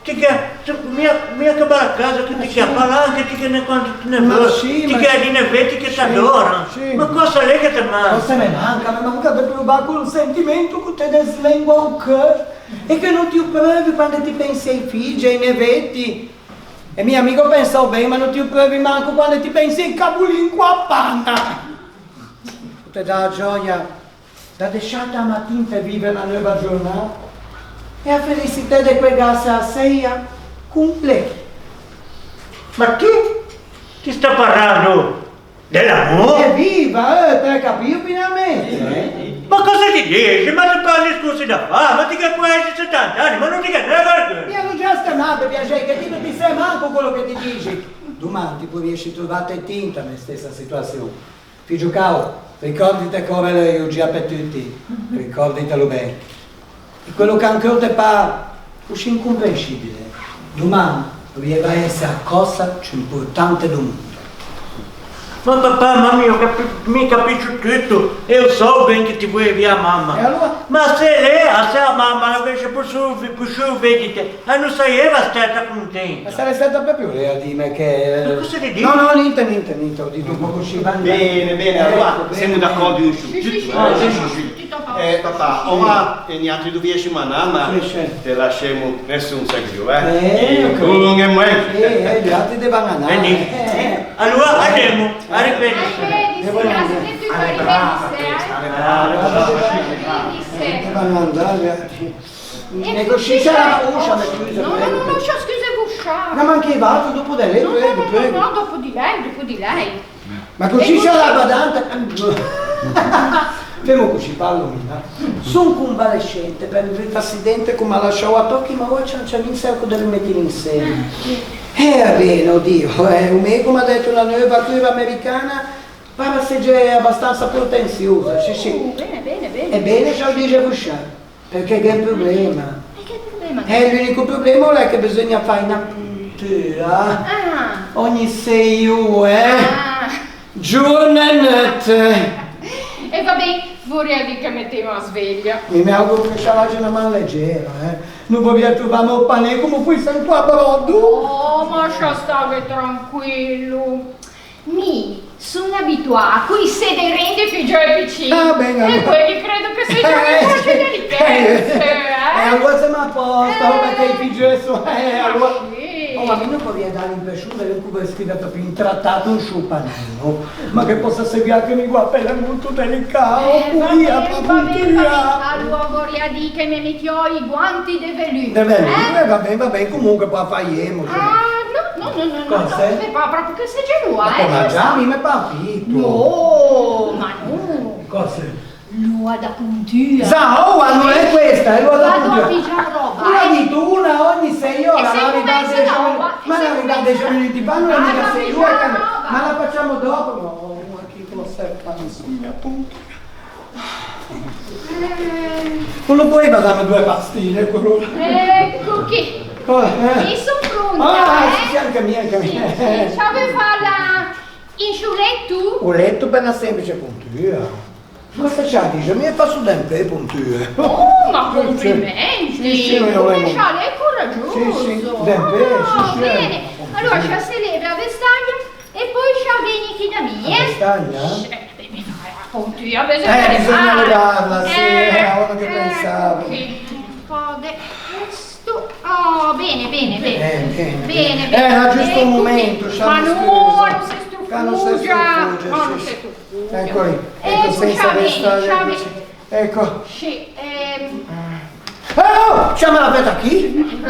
mia che va a casa che ti chiama palanca, ti chiede quanto te ne vuoi, ti chiede i nevetti che ti adorano, ma cosa lei che ti manca? Cosa mi manca per provare quel sentimento che ti deslengua il cuore e che non ti provi quando ti pensi ai figli, ai nevetti. E mio amico pensò bene, ma non ti provi manco quando ti pensi ai cavolini qua a panna. Ti dà la gioia da lasciare la mattina per vivere una nuova giornata e la felicità di piegarsi a seia con lei. Ma tu ti sta parlando dell'amore? Evviva, te l'hai capito finalmente? Ma cosa ti dici? Ma ti parli scusi da fare, ma ti che puoi essere 70 anni, ma non ti che ne mi hanno già stanato, piacere, che ti non ti sai manco quello che ti dici. Domani ti puoi riesci a trovare tinta nella stessa situazione. Figlio caro, ricordate come io già per tutti, ricordatelo bene. E quello che ancora ti pare così incomprensibile, domani doveva essere la cosa più importante del mondo. Ma papà, mamma, io mi capisco tutto, io so bene che ti vuoi via mamma. E allora? Ma se la mamma l'avesse potuto vedere, non sarebbe stata contenta. Ma sarebbe stata proprio lei a dire che... Ma cosa ti dici? No, niente, ho detto un po' così. Bene, allora siamo d'accordo su tutto. Papà, ora gli altri 2 settimane, ma te lasciamo nessun segreto, non è mai. Gli altri devono andare. Allora andiamo, arrivederci. Devono andare. Negociare la uscia, No, scusa, usciare. No, ma anche vado dopo di lei, prego. No, dopo di lei. Ma così c'è la badante. Vemo così parlo, sono convalescente per il accidente come ha lasciato a tocchi, ma ora c'è un cerco di rimettere insieme. Bene, oddio, un me come ha detto la nuova curva americana, pare essere abbastanza pretenziosa, sì. Bene. Ebbene, ce lo dice Busciare, perché che è il problema? Che problema? L'unico problema è che bisogna fare una puntura ogni 6 ore, giorno e notte. E vabbè, vorrei dire che mettevo a sveglia. Mi auguro che ce l'hai una mano leggera, Non vogliamo trovare un pane come qui siamo qua a brodo. Oh, ma stare tranquillo. Sono abituata a cui sederenti e figlioli piccini. E quelli credo che sia già un po' delicate. Allora siamo a posto, perché i figlioli sono... ma a me non vorrei dare l'impressione che tu hai scritto in trattato un suo panino, ma che possa servire anche mi guarda, è molto delicato. Allora vorrei dire che mi mettiò i guanti di veluto. Va bene, comunque poi faiamo. No, proprio che sei gelua, Ma già mi è partito. No, ma no. Cosa? L'ua da puntura. Zaoa, non è questa, è l'ua da puntura. Vado a pigiare roba. Una di tu, una ogni 6 ore. Ma la verità dei giorni fanno una mica 6 ore, ma la facciamo dopo. No, ma chi lo serve appunto. Non lo puoi darmi 2 pastiglie, quello. Ecco che. Mi sono pronta, sì, anche mia, anche mia. Sì, sape farla in sciuletto? Ho letto per una semplice puntura. Cosa c'ha, dice? Mi faccio sempre punture. Oh, ma complimenti! Sì, Come c'ha, lei è coraggioso! Sì, sempre, sì. Bene, allora ci celebra vestaglia e poi ci vieni chi da mia. Vestaglia? Devi fare la puntura, bisogna Bisogna fare. levarla, sì, è quello che pensavo. Un po' di questo. Oh, bene. Bene. Era giusto un momento, ma non sei strufugia. Non sei strufugia. Ecco lì, ecco senza vestaglia. Ecco. Sì, Oh, chiama la peta chi?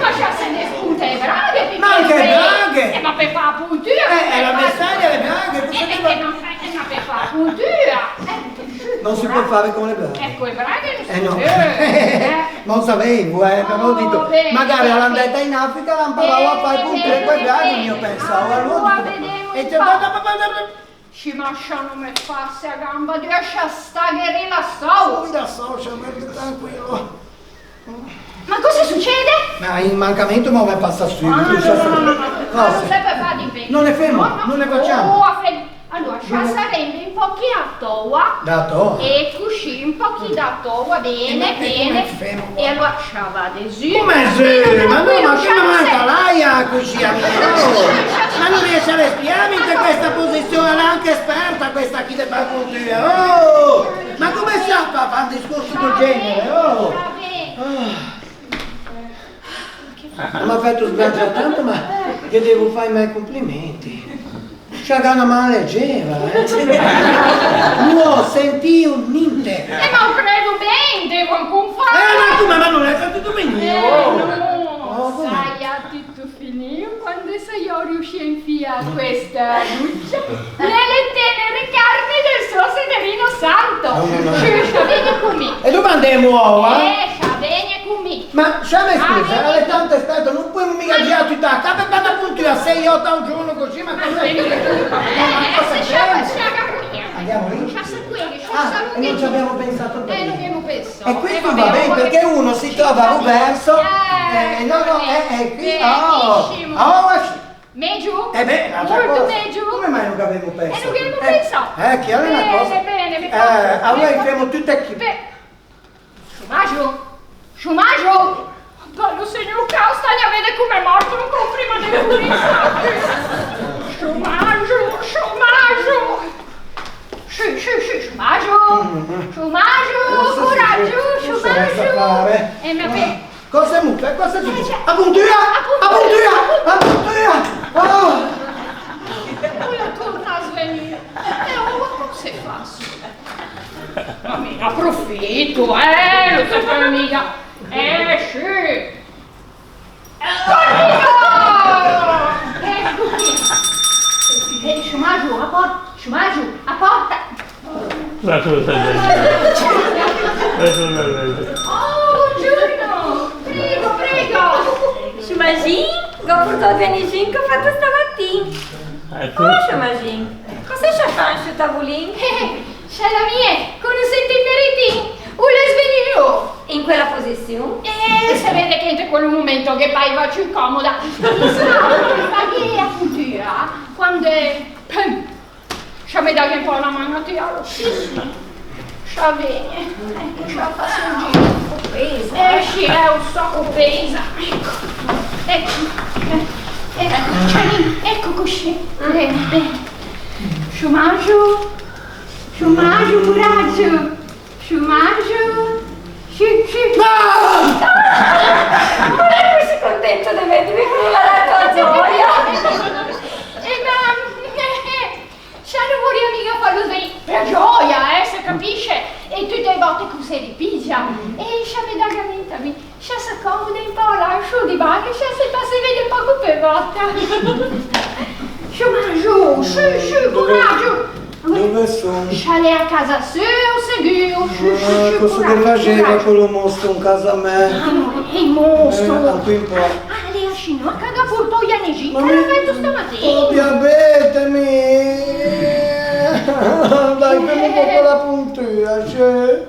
ma già se ne spunta le braghe. Ma anche le braghe? Ma per fare la puntura. La vestaglia, le braghe. Ma per fare la puntura. Non si può fare con le braghe. Ecco, le braghe No. Non sapevo, però ho detto, magari all'andata in Africa l'imparavo a fare punture con le braghe, io pensavo. Allora dico, ci lasciano me farsi a gamba, lascia stare che rilassavo. Tranquillo. Ma cosa succede? Ma il mancamento ma mi passa su. Non si può fare di bene. Non ne fermo, non ne facciamo. Allora, ci sarebbe un po' a toa. Da toa? E cuscì un po' da toa, bene. E allora ci vado su. Come se? Ma no, ma che mi manca l'aia così a me? Ma non riesce a respirare in questa posizione, è anche esperta questa chi deve fare puntura. Oh! Ma come si fa a fare un discorso del genere? Oh! Mi ha fatto sbracciare tanto, ma che devo fare i miei complimenti. C'ha una mano leggera, No, senti un niente. Ma credo bene, devo ancora fare. Ma non l'hai sentito benissimo. No, sai a tutto finire quando sei io riuscì a infiare questa luce nelle tenere carni del suo Sederino Santo. Sciavegna con me. E dove andiamo uova? Sciavegna con me. Ma sciame scusa, è tanto esperto, non puoi mica girare tutta la capa e vada appunto a 6-8 a un giorno così, ma cosa andiamo lì? E non ci abbiamo pensato bene. Non abbiamo pensato. E questo va bene perché uno si trova a verso. È qui. Meglio? Molto meglio? Come mai non abbiamo pensato? Non abbiamo pensato. Chiaro è una cosa. Bene. Allora faremo tutte qui. Sciumaggio! Bello signor Castagna, vede com'è morto un po' prima del Sciumaggio! Sciumaggio! Coraggio! Sciumaggio! Cosa è muta? Cosa dice? Appuntura! Oh! Ora torna a svenire. Come si fa? Ma mi approfitto, lo sapevo mica. Sì! Ecco qui! Sciumaggio, a porta! Oh, buongiorno! Prego! Sciumagin, ho portato i nigin che ho fatto stamattina. Oh, Sciumagin, cosa ci fai sul tavolino? C'è la mia, conoscete i peritin? Sveglio! In quella posizione? Si vede che in quel momento che vai faccio comoda. Ma che appunto quando ci mi dai un po' la mano a tirare? Sì. Ci viene. Ecco, ci faccio un giro. Pesa. Sì, è un sacco pesa. Ecco così. Bene. Sciumaggio, coraggio. Sciumaggio. Non è così contento di vedermi con la gioia. C'è non volevo mica farlo sveglio per gioia, si capisce? E tutte le volte che si ripigia. E c'è medagamente, c'è si comoda un po' lascio di bagno, c'è si vede poco per volta. Sciumaggio, coraggio. Dove sono? C'è a casa sua, sicuro. Cosa che faceva quello mostro in casa a me? Il mostro. Anche un po'. Lei a scino, a caga portò gli anegi, che l'ha fatto stamattina. Oh, diabetemi! Dai, fermo un po' la puntura, c'è.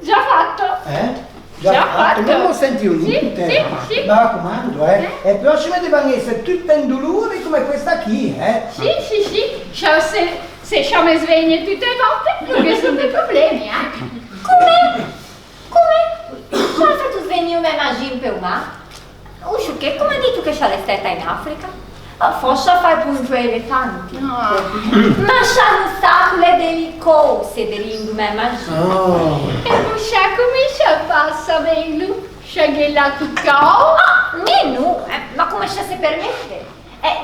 Già fatto. Già fatto, non lo senti niente. Sì. Mi raccomando, E le prossime devono essere tutte in dolore come questa qui, Sì. Ciao, se ci mi svegli tutte le volte, non che sono dei problemi, Come? Ciao, se tu svegli un immagine per me? Uscio che come hai detto che c'è l'esteta in Africa? Forse fai punto elefanti. Ma c'è un sacco delle cose dell'indume immagine. E non sa come ci passa bello? Sceglie tutto? No, ma come ci si permette?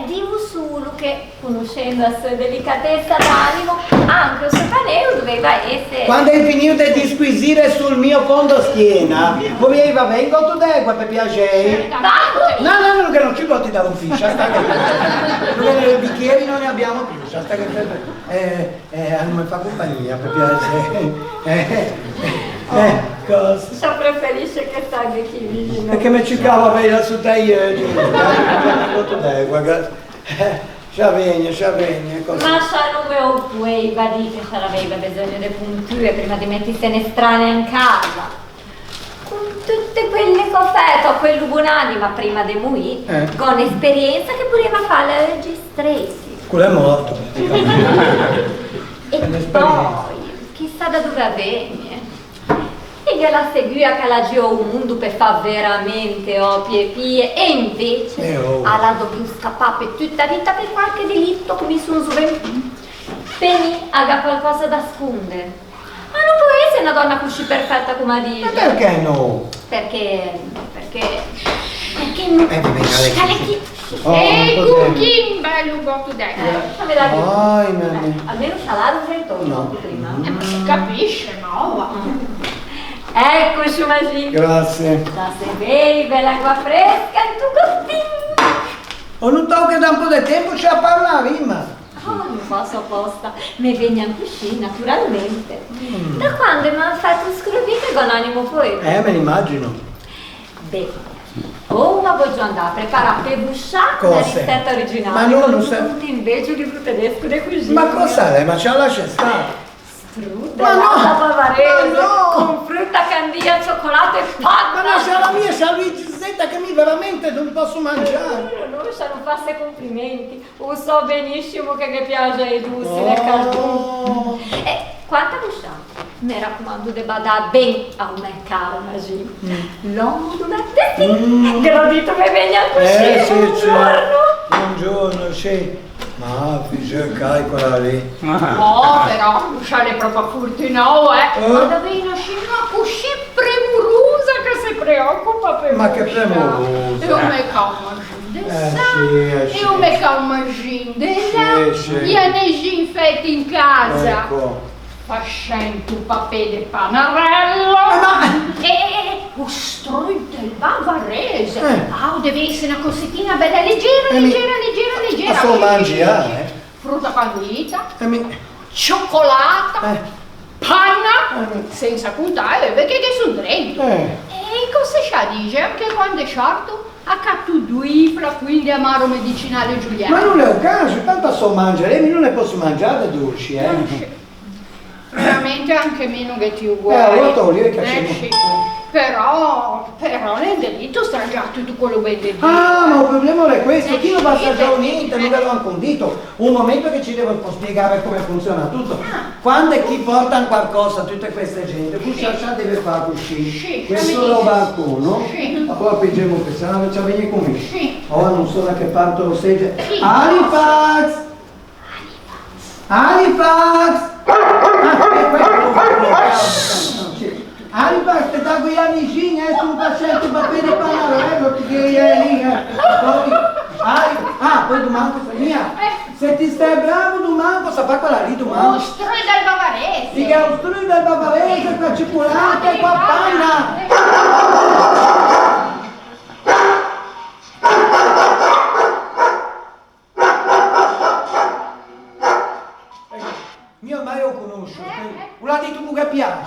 Dico solo che, conoscendo la sua delicatezza d'animo, anche il suo paneo doveva essere... Quando hai finito di squisire sul mio fondo schiena, voleva vengo tu d'acqua per piacere? No, che non ci posso dare un fiscio, i bicchieri non ne abbiamo più, sta che non mi fa compagnia per piacere. Cosa? Ci preferisce che stai di chi vicino. Perché mi ci cava bene su te ieri, Già vieni, così. Ma se non me puoi dire che aveva bisogno di punture prima di mettersene strana in casa. Con tutte quelle che ho fatto a quel buonanima prima di morire, con esperienza che poteva fare la registresi. Quello è morto. E poi, chissà da dove viene. E che la seguia che la giro un mondo per fare veramente pie e invece alla dovuto scappare per tutta la vita per qualche delitto che mi sono sovventuto. Penny ha qualcosa da nascondere. Ma non può essere una donna così perfetta come dice. Ma perché no? Perché non... Ehi, Cooking, bello botto Almeno salato freddo, no. Prima. Ma si capisce, no? Ecco, Sciumagì. Grazie. Da se bevi bella acqua fresca e tu così. Ho notato che da un po' di tempo c'è a parlare, ma. Non posso apposta, mi viene anche uscire naturalmente. Da quando mi hanno fatto scrivere con animo poeta? Me l'immagino. Beh, ora voglio andare a preparare per busciare la ricetta originale. Ma non lo sai. Invece di tedesco di cucina. Ma cosa è? Ma ce la lascia stare? Strudellata bavarese, con frutta, candia, cioccolato e panna. Ma no, c'è la mia, c'è la Luigizetta che mi veramente non posso mangiare. Non faccia complimenti. So benissimo che piace ai dulci, le caldune. Quanta busciata? Mi raccomando, debba andare ben a un caro Magì. L'uomo domani, gradito che venga a cucire. Buongiorno, sì. Ma figlia quella lì. No, però, c'è proprio fortunato, Ma da bene una così premurosa che si preoccupa per ma che premurosa? E un immagine viene infetti in casa. Ecco. Facendo un papè di panarello e un strudel bavarese. Deve essere una cosettina bella leggera. Ma solo mangi, Frutta condita, cioccolata, panna, senza contare perché che sono dentro. E cosa ci dice? Anche quando è sciarto? A cattu due fra quindi amaro medicinale Giuliano. Ma non è un caso, tanto so mangiare, non ne posso mangiare dolci, Veramente anche meno che ti uguali. Lo togli, che però nel delitto sta già tutto quello ben detto. Ma il problema è questo, chi non va a assaggiare niente, non ve l'ho condito. Un momento che ci devo un po' spiegare come funziona tutto. Quando è chi porta qualcosa a tutte queste gente, Cusciaccia deve fare così. Questo lo balcone, ma poi appoggiamo che se no ci viene con me. Ora non so da che parte lo segge. Halifax! Halifax, ti dà quegli amici, tu paziente papà di panarello, ti chiedi poi domani mia. Se ti stai bravo domani, cosa fa quella lì domani? Lo strudel bavarese. Sì, che è lo strudel bavarese, con cioccolata e con panna. Io ormai lo conosco, l'ha detto che piace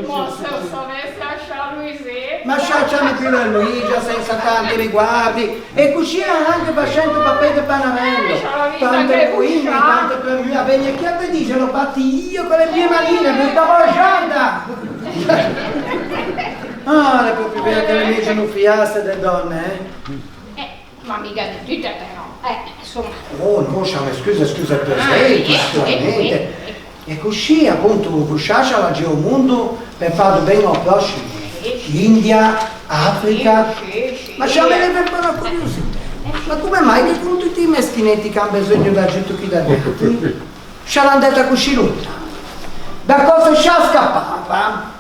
Ma se lo sapesse lasciare Luisetta. Ma lasciami più la Luigia senza tanti riguardi e cucina anche facendo papà di panarello. Tante quindi, tante per me, vieni chi te dice, l'ho fatti io con le mie manine, mi stavo lasciando. Ah, è proprio vero che le mie sono fiaste delle donne, Ma mica di tutte però, insomma. Oh no, scusa per lei, sicuramente. E così appunto usciamo la geomondo per fare bene al prossimo. India, Africa. Ma c'è per una curiosità. Ma come mai che con tutti i meschinetti che hanno bisogno di aiuto qui da dentro? Ce l'hanno detta così lontano. Da cosa ci ha scappata?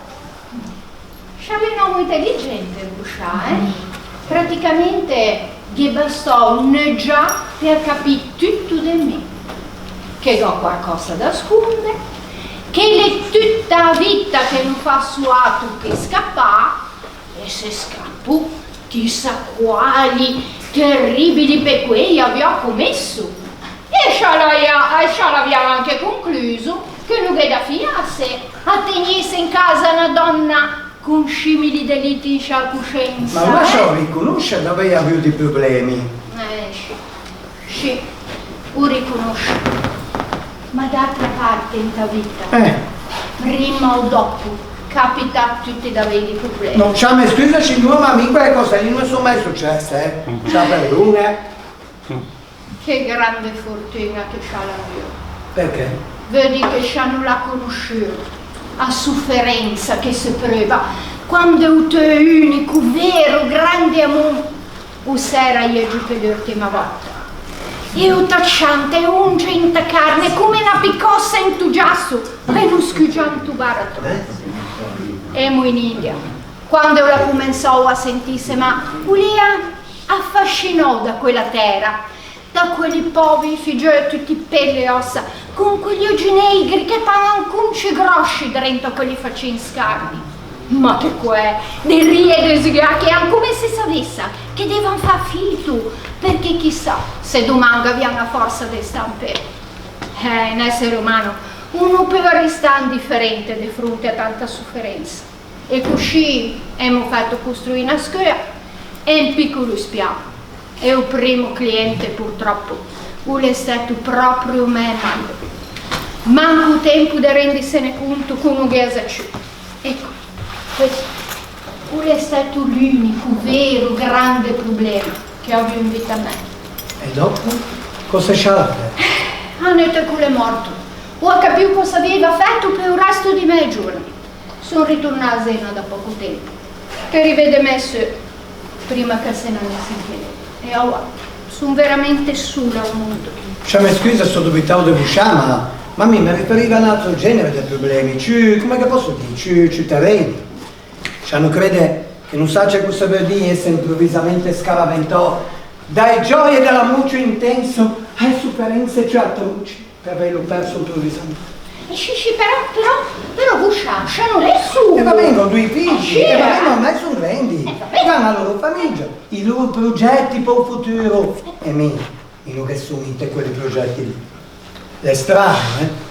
C'è un uomo intelligente, Buscià, Praticamente gli bastò un già per capire tutto di me. Che ho qualcosa da nascondere, che è tutta la vita che non fa suato che scappare, e se scappo chissà quali terribili pecuei avrò commesso. E ce l'abbiamo anche concluso che non è da fiarsi a tenere in casa una donna con simili delitti in coscienza. Ma lascia riconoscere dove hai avuto i problemi. Sì, lo riconosco. Ma d'altra parte in ta vita, prima o dopo, capita a tutti di avere i problemi. Non c'ha mai scusa signora, ma a me quelle cose lì non sono mai successe, C'ha perdone. Che grande fortuna che c'ha la mia. Perché? Vedi che c'hanno la conosciuta, a sofferenza che si prova, quando è un unico, vero, grande amore, o sera io giù per l'ultima volta. Io tacciante, unge in ta carne, come una piccossa in tu giasso, e lo schiugianto barato. E mo in India, quando la comenzò a sentirsi, ma Ulia affascinò da quella terra, da quelli poveri figlioli tutti pelle e ossa, con quegli occhi negri che pagano cunci grossi dentro quelli facini scarni. Ma che qua ne ride che anche come se sapesse che devono far figlio, perché chissà se domani viene a forza di stampere. In essere umano uno può restare indifferente di fronte a tanta sofferenza. E così abbiamo fatto costruire una scuola e un piccolo spiano. E il primo cliente purtroppo è stato proprio me. Manco tempo di rendersene conto con un ghiaccio. Ecco, questo è stato l'unico vero grande problema che ho in vita a me. E dopo? Cosa c'ha? Annetta è morto. Ho capito cosa aveva fatto per il resto di me giorni. Sono ritornata a Zena da poco tempo, che rivede me su, prima che se ne andasse in piedi. E sono veramente sola al mondo. Mi scusa, sto dubitando di uscire, ma mi riferiva a un altro genere di problemi. Come che posso dire? Ci terreni. Non crede che non sa cosa vuol dire essere improvvisamente scaraventò dai gioie dell'amore intenso alle sofferenze atroci per averlo perso improvvisamente. Sì, però Buscià, non è su. E va bene, con due figli, e va bene, ormai sono grandi. Vanno alla loro famiglia, i loro progetti per il futuro. E me, non che sono in te quei progetti lì. È strano,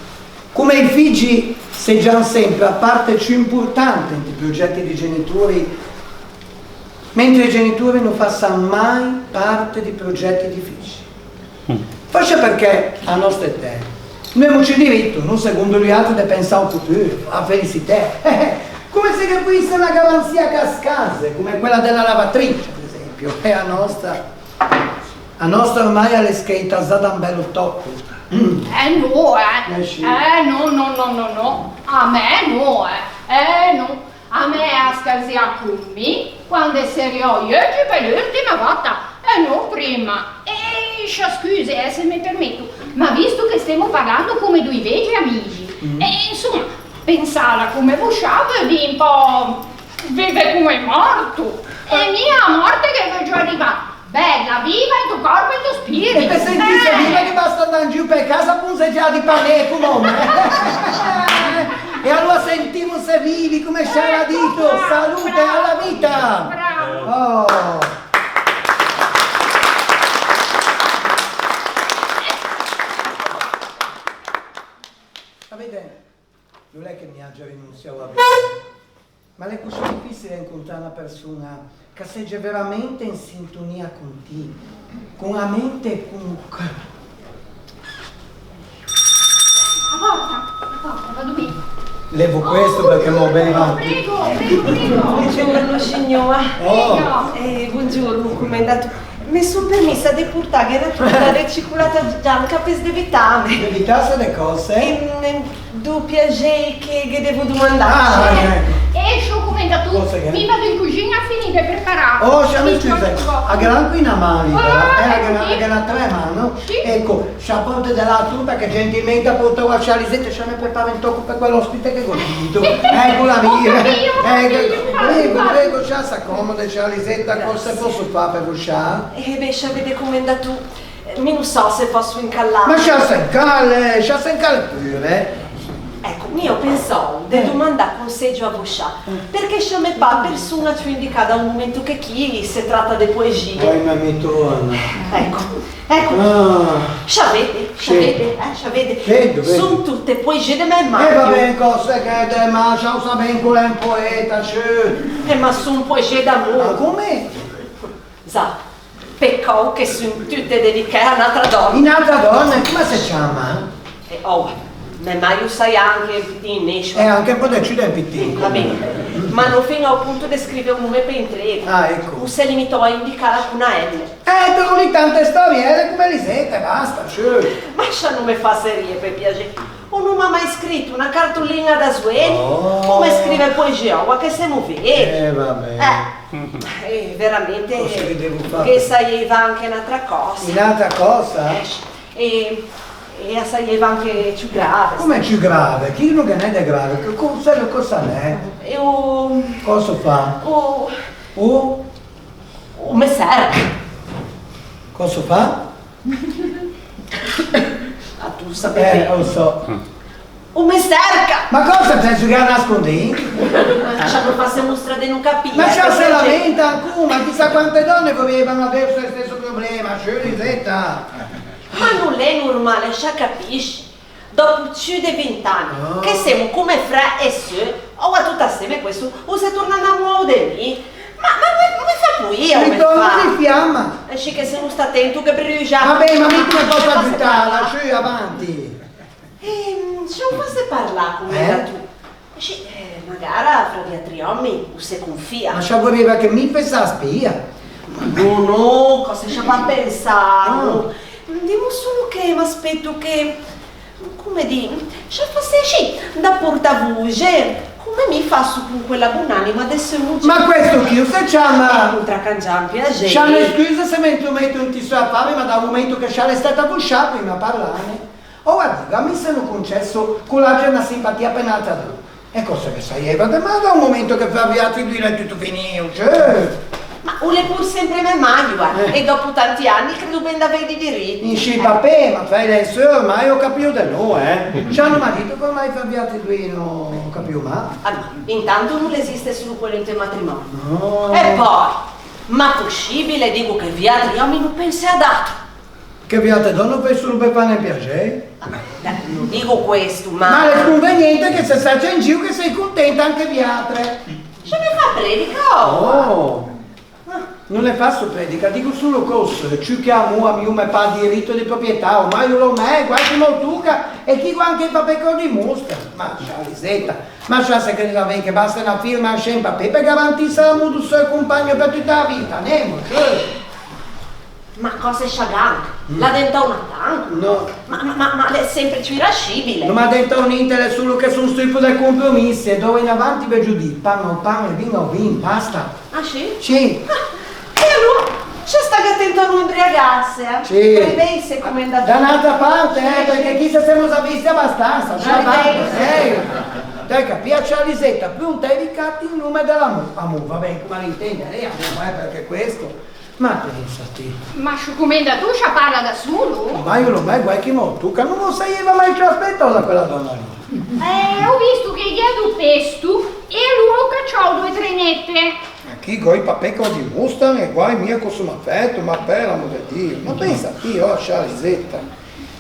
Come i figli seggiano sempre la parte più importante nei progetti dei genitori, mentre i genitori non fanno mai parte dei progetti dei figli. Forse perché a nostra età noi abbiamo il diritto, non secondo gli altri, di pensare al futuro, alla felicità. Come se capisce una garanzia cascase, come quella della lavatrice, per esempio. E a nostra ormai alle skate usata un bello tocco. No. A me no, no. A me a scasia con me, quando serio io per l'ultima volta, e non prima. E scusi, se mi permetto, ma visto che stiamo parlando come due vecchi amici, e insomma, pensare come Buscià di un po' vive come morto. E mia morte che voglio arrivare. Bella, viva in tuo corpo e in tuo spirito! E per sentirsi viva che basta andare giù per casa a punzeggiare di pane con nome! E allora sentiamo se vivi come c'era dito! Salute alla vita! Bravo! Oh. Sapete, non è che mi ha già rinunziato a vita, ma è così difficile incontrare una persona che segge veramente in sintonia con te, con la mente e con il cuore. La porta, vado bene. Levo questo perché mo ben avanti. Prego. Buongiorno signora. Oh. Buongiorno, commendato. Mi sono permessa di portare la recicolata bianca per svitare. Evitarsi le cose? Do piacere che devo domandare. Esce, commendato. Mi vado in cucina a finire di preparare. Oh, mi scusa, a gran qui una mano, a gran tre mano. Ecco, ci apporta della tuta che gentilmente porta la Charlisetta e ci ne prepara un tocco per quell'ospite che condivido. Ecco la mia. Prego, ci s'accomoda Charlisetta, cosa posso fare per uscire? Beh, avete commendato. Mi non so se posso incallare. Ma ci si incalla pure. Ecco, io pensavo di domandare consiglio a voi, perché se mi fa persona ci indica un momento che chi si tratta di poesia. Poi mi torna. Ecco. Sciavete. Vedo. Sono tutte poesie di me Mario. Va bene, cose che te ma ciao sa ben con un poeta, ma sono poesie d'amore. Ma come? Sa, peccato che sono tutte dedicate a un'altra donna. Un'altra donna? Come si chiama? Ma Mario sai anche il pittinesco. Anche un po' del ciudo è pittino. Va bene, ma non fino al punto di scrivere un nome per intrigo. Ecco. Non si limitò a indicare una L. Tu di tante storielle come le siete, basta, Ma non mi fa serie per piacere. O non mi ha mai scritto una cartolina da sueni, come scrive poesia, che siamo veri. Vabbè. Veramente, Cosa che devo fare? che sapeva anche un'altra cosa. Un'altra cosa? E sapeva anche più grave. Come più grave? Chi non è da grave? Cosa è? Cosa fa? Mi serve. Cosa fa? Tu sapevi? Lo so. Mi cerca! Ma cosa penso che nascondi? Lasciamo fare mostra di non capire. Ma ciò se lamenta ancora, ma chissà quante donne volevano avere lo stesso problema, Lisetta. Ma non è normale, ci capisci? Dopo più di 20 anni, che siamo come fra e su, o a tutta assieme questo, o se tornano a nuovo di me. Ma come fa qui? Ritorno di fiamma. Esci che se non sta attento che brucia. Vabbè, ma mi come posso aiutarla, su avanti. Se non fosse parlare come tu, magari fra gli altri uomini si confia. Ma ci voleva che mi pensa spia. No, cosa ci fa pensare? Dico solo che mi aspetto che, come dire, se fosse sì, da portavoce, come mi faccio con quella buonanima adesso non c'è. Ma questo chi se chiama? Un tracangian piacere. C'ha scusa se mi metto un tiso a fare, ma da un momento che c'è stata busciata prima a parlare. Guarda, mi sono concesso con l'altra una simpatia penata da. E cosa che sai, Eva? Ma da un momento che fa viaggi di è tutto finito, Ma le pur sempre me Mario, e dopo tanti anni credo ben di avere i diritti. In sci papè, ma fai le sue, ormai ho capito da noi, Ci hanno marito che ormai fa viaggi qui, non capivo mai. Intanto non esiste solo quello in te matrimonio. No. E poi, ma possibile, dico che viaggi io mi non pensi a dato. Che viaggi donne per solo per fare piacere? Non dico questo, ma... Ma è conveniente che se stai in giro che sei contenta anche viatre. Ce ne fa predica, Non le faccio predica, dico solo cose, ci chiamo a mio pa diritto di proprietà, ormai io lo me, qualche moltuca e chi anche il papà che dimostra. Ma Lisetta, ma c'è se che va che basta una firma a un papà per garantire la mutua suo compagno per tutta la vita, andiamo, Ma cosa è sciagante? La denta una tanca? No. Ma è sempre più irascibile. Non mi ha detto niente, solo che sono stupido dai compromessi e dove in avanti per giudì, pane, vino, basta. Ah sì? Sì. E allora, c'è sta che attento a non imbriagarsi, Sì. Prevese come da Da un'altra parte, perché chi se siamo visti abbastanza, Dai, capisci a Lisetta, punta e ricatti il nome della muva, vabbè, come l'intende lei, perché questo. Ma pensati. Ma sciocomenda tu ci parla da solo? Ma io non mai qualche modo, che non lo sapeva mai ci aspettava da quella donna lì. Ho visto che gli ha do pesto e lui cacciò 2 trenette. Chi coi papè che dimostrano e guai mia cosa mi ha fatto, ma per l'amore di Dio. Ma pensati, c'ha Lisetta.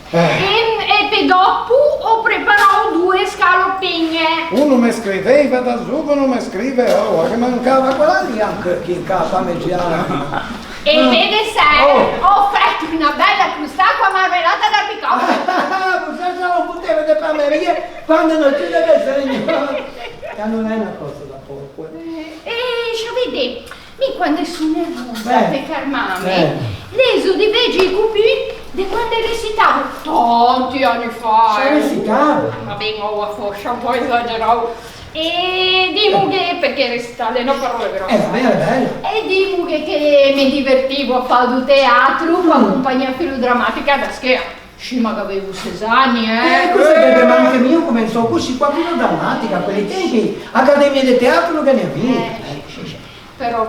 E per dopo ho preparato 2 scaloppine. Uno mi scriveva da su, uno mi scrive, che mancava quella lì anche chi in casa mediana. E vede se ho fatto una bella crostacqua marmellata da picotto. Non poteva di pamerie, quando non ci deve essere niente. E non è una cosa da poco. Vedi, mi quando sono nervosa per calmarmi, Beh. leso di vegi i cupi di quando recitavo tanti anni fa. Ci recitavo? Vabbè, ma forse un po' esageravo. E dimo che, perché recitare no parole però. Bene. E dimo che mi divertivo a fare do teatro con la compagnia filodrammatica da schiera. Sì, ma che avevo 6 anni, Questo è perché anche mio comenzò così qua filodrammatica, a quei tempi, accademia di teatro che ne ha vinto. Sì. Però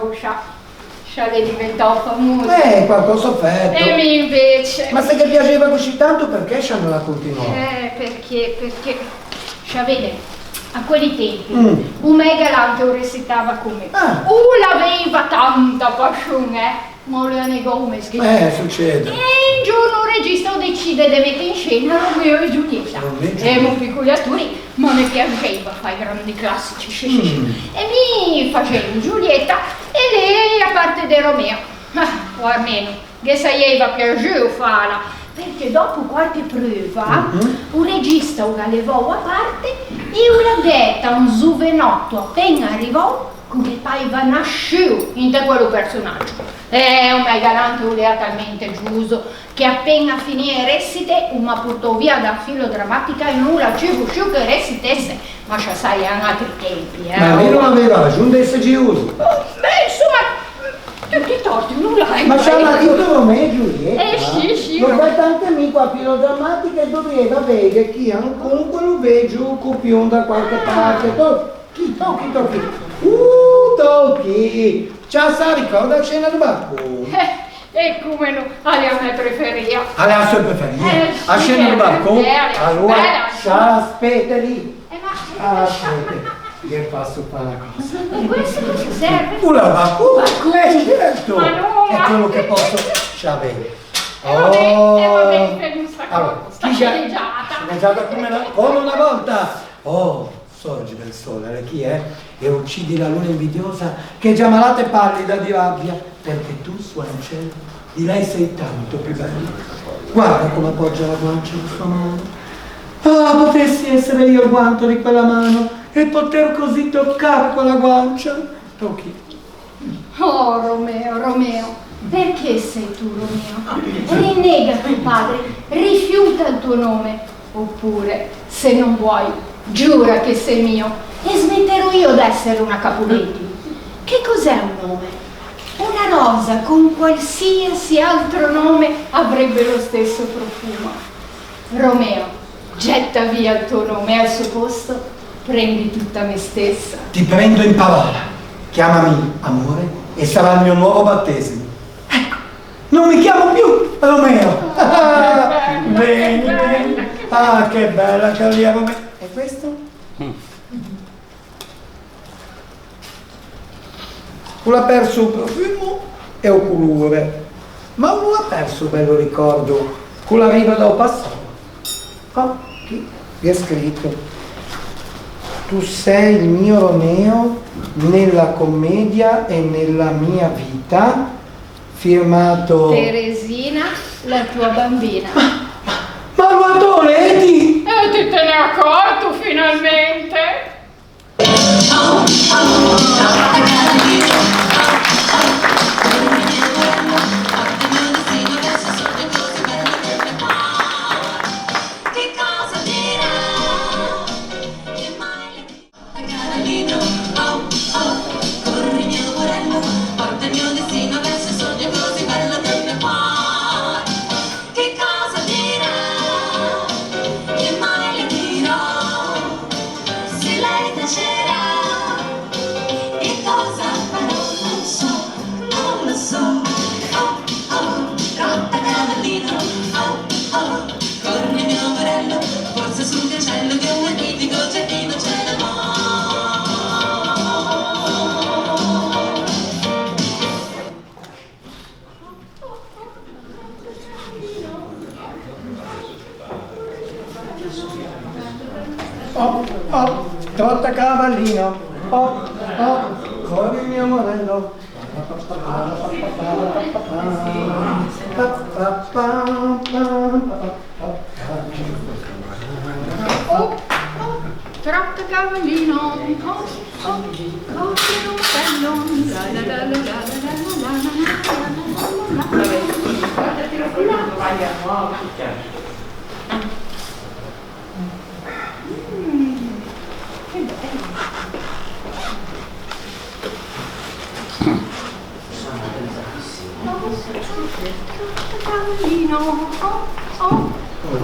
Sciale diventò famoso. Qualcosa ho fatto. E mi invece. Ma se che piaceva così tanto, perché non la continuò? Perché, vede, a quei tempi, un mega galante recitava come. L'aveva tanta passione, ma lo negò un mese. Succede. E un giorno un regista decide di mettere in scena Romeo e Giulietta. Erano piccoli attori, ma mi piaceva fare grandi classici. E mi facevo Giulietta e lei a parte di Romeo. O almeno, che sapeva piacere farla, perché dopo qualche prova, un regista la levò a parte e una detta, un zuvenotto appena arrivò, come paiva nasceu in te quello personaggio. Un mega galante voleva talmente giuso che appena finì le recite, una portò via da filodrammatica e non la ci più che recitesse, ma ci sai, erano altri tempi. Ma lei non aveva raggiunto essere giusto. Insomma, tutti i torti, non l'hai. Ma c'è una titolo Romeo e Giulietta. Sì. Lo fai anche me qua filodrammatica e doveva vedere chi comunque lo vedo copione da qualche parte. Chi tocchi. Tocchi! Già sa, ricorda la scena di barco? E come no, alle a me preferia. Alle a sue preferite? A scena di barco? Allora, aspetta lì. Aspetta, che faccio fare una cosa. E questo cosa serve? Una barco? Certo! Ma no, è quello che posso sapere. vabbè, per un sacco. Allora, sceneggiata come una volta. Sorgi del sole, chi è? E uccidi la luna invidiosa che è già malata e pallida di rabbia, perché tu, sua ancella, di lei sei tanto più bella. Guarda come appoggia la guancia in sua mano. Potessi essere io il guanto di quella mano e poter così toccare quella guancia. Tocchi. Oh, Romeo, perché sei tu, Romeo? Rinnega tuo padre, rifiuta il tuo nome, oppure, se non vuoi, giura che sei mio e smetterò io d'essere una Capuletti. Che cos'è un nome? Una rosa con qualsiasi altro nome avrebbe lo stesso profumo. Romeo, getta via il tuo nome e al suo posto prendi tutta me stessa. Ti prendo in parola, chiamami amore e sarà il mio nuovo battesimo. Ecco, non mi chiamo più Romeo. Bene. Che bella carriera Romeo. E questo? Non ha perso il profumo e il colore, ma non ha perso il bello ricordo con la riva dal passato. Qui è scritto: tu sei il mio Romeo nella commedia e nella mia vita, firmato Teresina, la tua bambina. Ma lo adoreti! E ti te ne accorto finalmente? Che cosa dirà? Che mai le corri mio vorello, porta il mio destino verso il sogno così bello del mio cuore. Che cosa dirà? Che mai le dirò? Se lei tacerà, e cosa farò? Non lo so. Canta cavallino, corri il mio vorello, forse sul cancello di un magnifico giardino c'è l'amore. Trotta cavallino, corri il mio modello. Tratta cavallino, corri un bello, la la la la la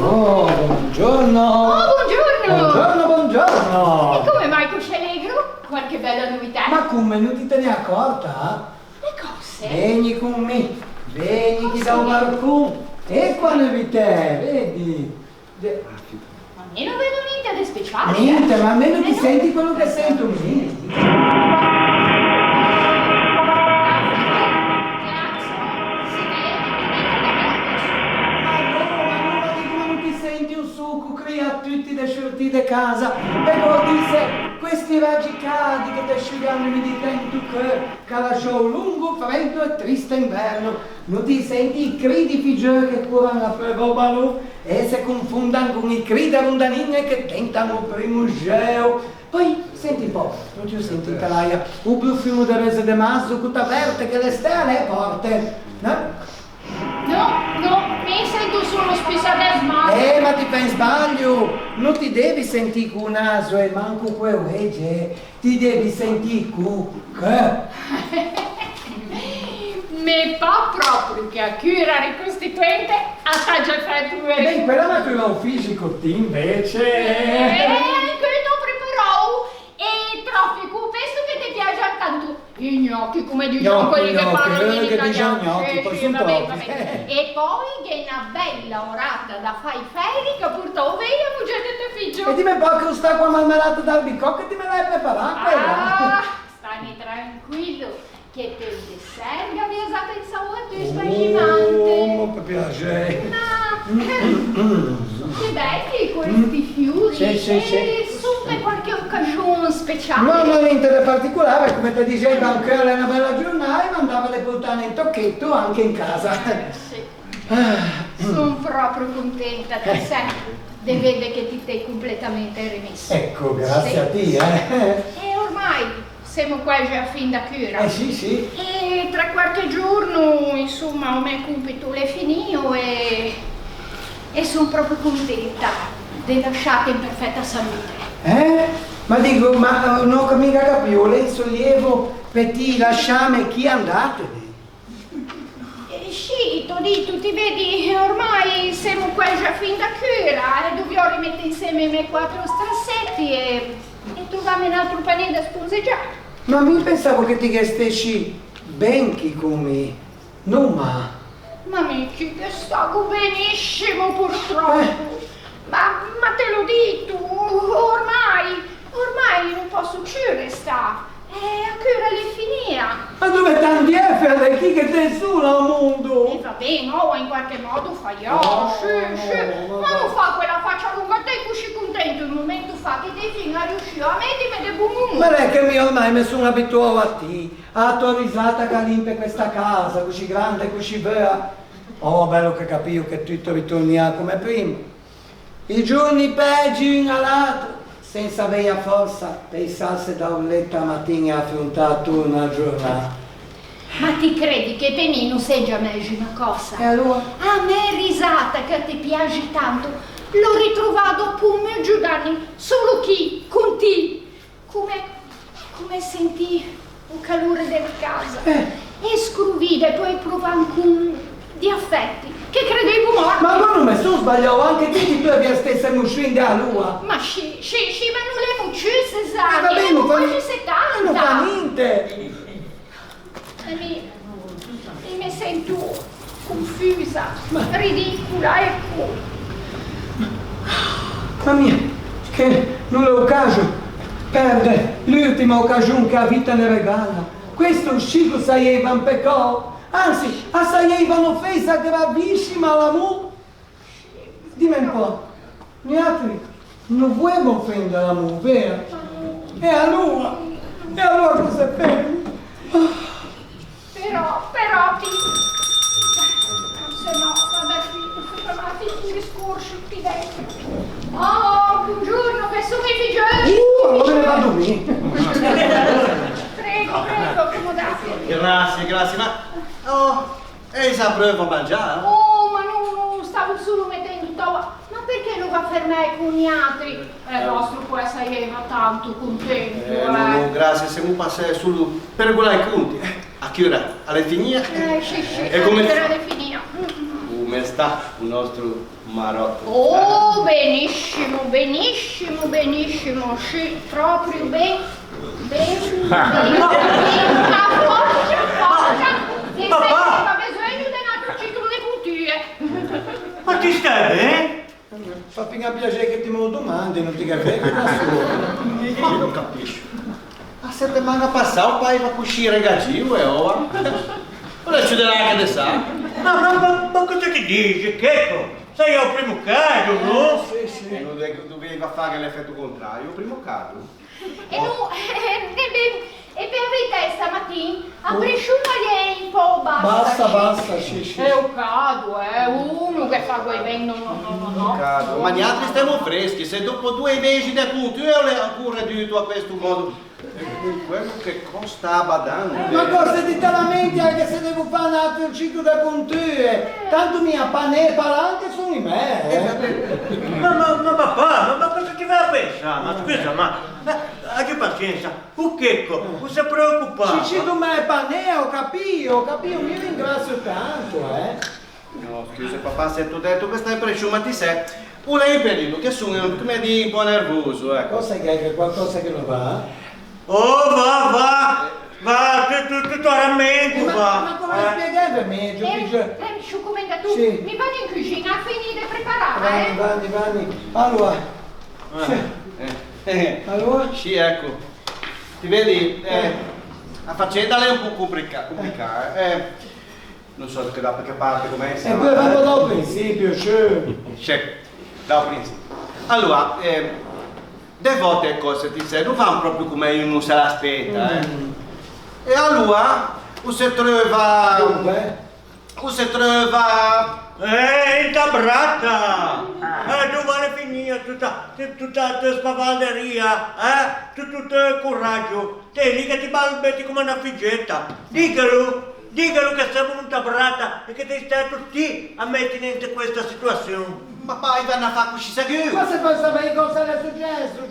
Oh, buongiorno! Oh, buongiorno! Buongiorno, buongiorno! E come mai così allegro? Qualche bella novità? Ma come, non ti te ne accorta? Le cose? Vieni con me, vieni che da un balcone. E qua novità, vedi? Ma io non vedo niente di speciale. Niente, ma almeno ti senti quello che sento me. A tutti da sciorti di casa, però dice questi raggi caldi che ti asciugano mi dicono che lasciò un lungo, freddo e triste inverno, non ti senti i cri di figlioli che curano la provano e si confondono con i cri da rondanine che tentano il primo geo. Poi senti un po', non ti senti in talaia, un profumo di rese di maso che ti avverte che le stelle porte, no? No, mi sento solo spesadesmato. Ma ti fai sbaglio, non ti devi sentire con un naso e manco quel legge, ti devi sentire con che? Mi fa proprio che a cura ricostituente assaggia effetto vero. Beh, quella natura un fisico ti invece. Credo preparò e traffico, penso che ti piace tanto. I gnocchi, come diciamo quelli che parlano in italiano. Gnocchi, poi sono vabbè. troppi. E poi che è una bella orata da fai ferri che portò via muggete te figlio. E dimmi un po' che sta qua marmellata d'albicocca e ti me l'hai preparata quella? Stai tranquillo che per il dessert abbiamo usato il sapore spagimante. Oh, per piacere. Che belli questi fiori. Sì. E su per qualche occasione speciale. No, niente di particolare, come ti diceva anche era una bella giornata e mandava le puttane in tocchetto anche in casa. Sì. Sono proprio contenta di sé. Di vedere che ti sei completamente rimesso. Ecco, grazie a te, E ormai siamo quasi a fin da cura. Sì. E tra qualche giorno, insomma, ho mio compito l'è finito e sono proprio contenta di lasciarti in perfetta salute. Ma dico, ma non ho mica capito, lei sollievo per ti lasciare chi andate? Sì, tu ti vedi, ormai siamo quasi a fin da cura e dobbiamo rimettere insieme i miei 4 strassetti e trovarmi un altro panino da sponseggiare. Ma mi pensavo che ti stessi benchi con me, non ma. Ma mici che stavo benissimo purtroppo. Ma te lo dico, ormai non posso più restare. A cura le finia. Ma dove tanti effere chi che te sola al mondo? E va bene, no, in qualche modo fai sì. Ma non fa quella faccia lunga a te così contento il momento fa che te fino a riuscire a mettermi del buon umore. Ma è che ormai mi sono abituato a te, a tua risata che riempie questa casa, così grande, così vera. Oh, bello che capisco che tutto ritornerà come prima. I giorni peggi inalati. Senza avere forza pensasse da un letto a mattina e affrontato una giornata. Ma ti credi che per me non sia già meglio una cosa? E allora? A me risata che ti piace tanto, l'ho ritrovato dopo un mezzo d'anni, solo chi, con te, come sentì un calore della casa. E scruvide, poi provavo di affetti, che credevo morti. Ma non mi sono sbagliato, anche te di tu abbiamo stessa muscinde a lua. Ma sì, ma non le mucce, Cesare, va bene, non quasi 70. Non fa niente. E mi sento confusa, ridicola, ecco. Ma mia, che non è occasione, perde l'ultima occasione che la vita ne regala. Questo uscito saeva un peccato. Anzi, assaieva un'offesa gravissima all'amore. Dimmi un po', noi altri non vogliamo offendere l'amore, vero? E allora cosa fai? Però, se no, vabbè, sono i discorsi qui dentro. Oh, buongiorno, che sono i figlioli! a dormire. Prego, accomodatevi. Grazie, ma... Oh, e sa prova a mangiare? Oh, ma non stavo solo mettendo tavola. Ma perché non va a fermare i cognati? Il nostro può essere tanto contento, No, grazie, siamo passati solo per regolare i conti. A che ora? Alle finire? Sì, E come... alle finire. Come sta il nostro marotto? Oh, benissimo, sì, proprio ben. Forza, e se aveva bisogno di un altro ciclo di punture. Ma ti stai bene? Fa finire a piacere che ti me lo domandi, non ti capisco da solo. Io non capisco. La settimana passata pai va a uscire gaggio e ora? Ora ci deve anche di sa. Ma cosa ti dici, Checco? Sei al primo caso, no? Sì. E non doveva fare l'effetto contrario, primo caso. E per vedere stamattina ha preso un po' Basta, sì. È un cado, uno che fa quei ben, no. Ma gli altri stiamo freschi, se dopo 2 mesi di appunto io le ancora ridotto a questo modo, quello che costa badando. Ma cosa ti te lamenti anche se devo fare un altro ciclo di punture? Tanto mia pane e palanche sono in me. Ma papà, ma cosa ti vai a pensare? Ma scusa, ma hai pazienza, un Checco, non si preoccupa. Se tu me pane, ho capito, mi ringrazio tanto, No, scusa papà, se tu hai detto che stai preso, ma ti sei. Una è periodo che sono come di un po' nervoso, ecco. Cosa che hai qualcosa che non va? Oh, va, tutto rammento, va. Ma come spiegare per me, Su come da tu, Sì. mi vado in cucina a finire di preparare. Vanni. Allora. Allora? Sì, ecco. Ti vedi? La faccenda è un po' complicata. Non so da che parte come E poi vado dal principio, dal principio. Allora, de volte cose ti sei, non fanno proprio come uno se l'aspetta, E allora, si trova... Intabrata! Dove finire tutta spavalderia, tutto il coraggio. Te lì che ti balbetti come una figgetta. Dicalo che siamo intabrata e che ti stai tutti a mettere in questa situazione. Ma poi vanno a fare così sicuro. Ma se poi sapere cosa è successo,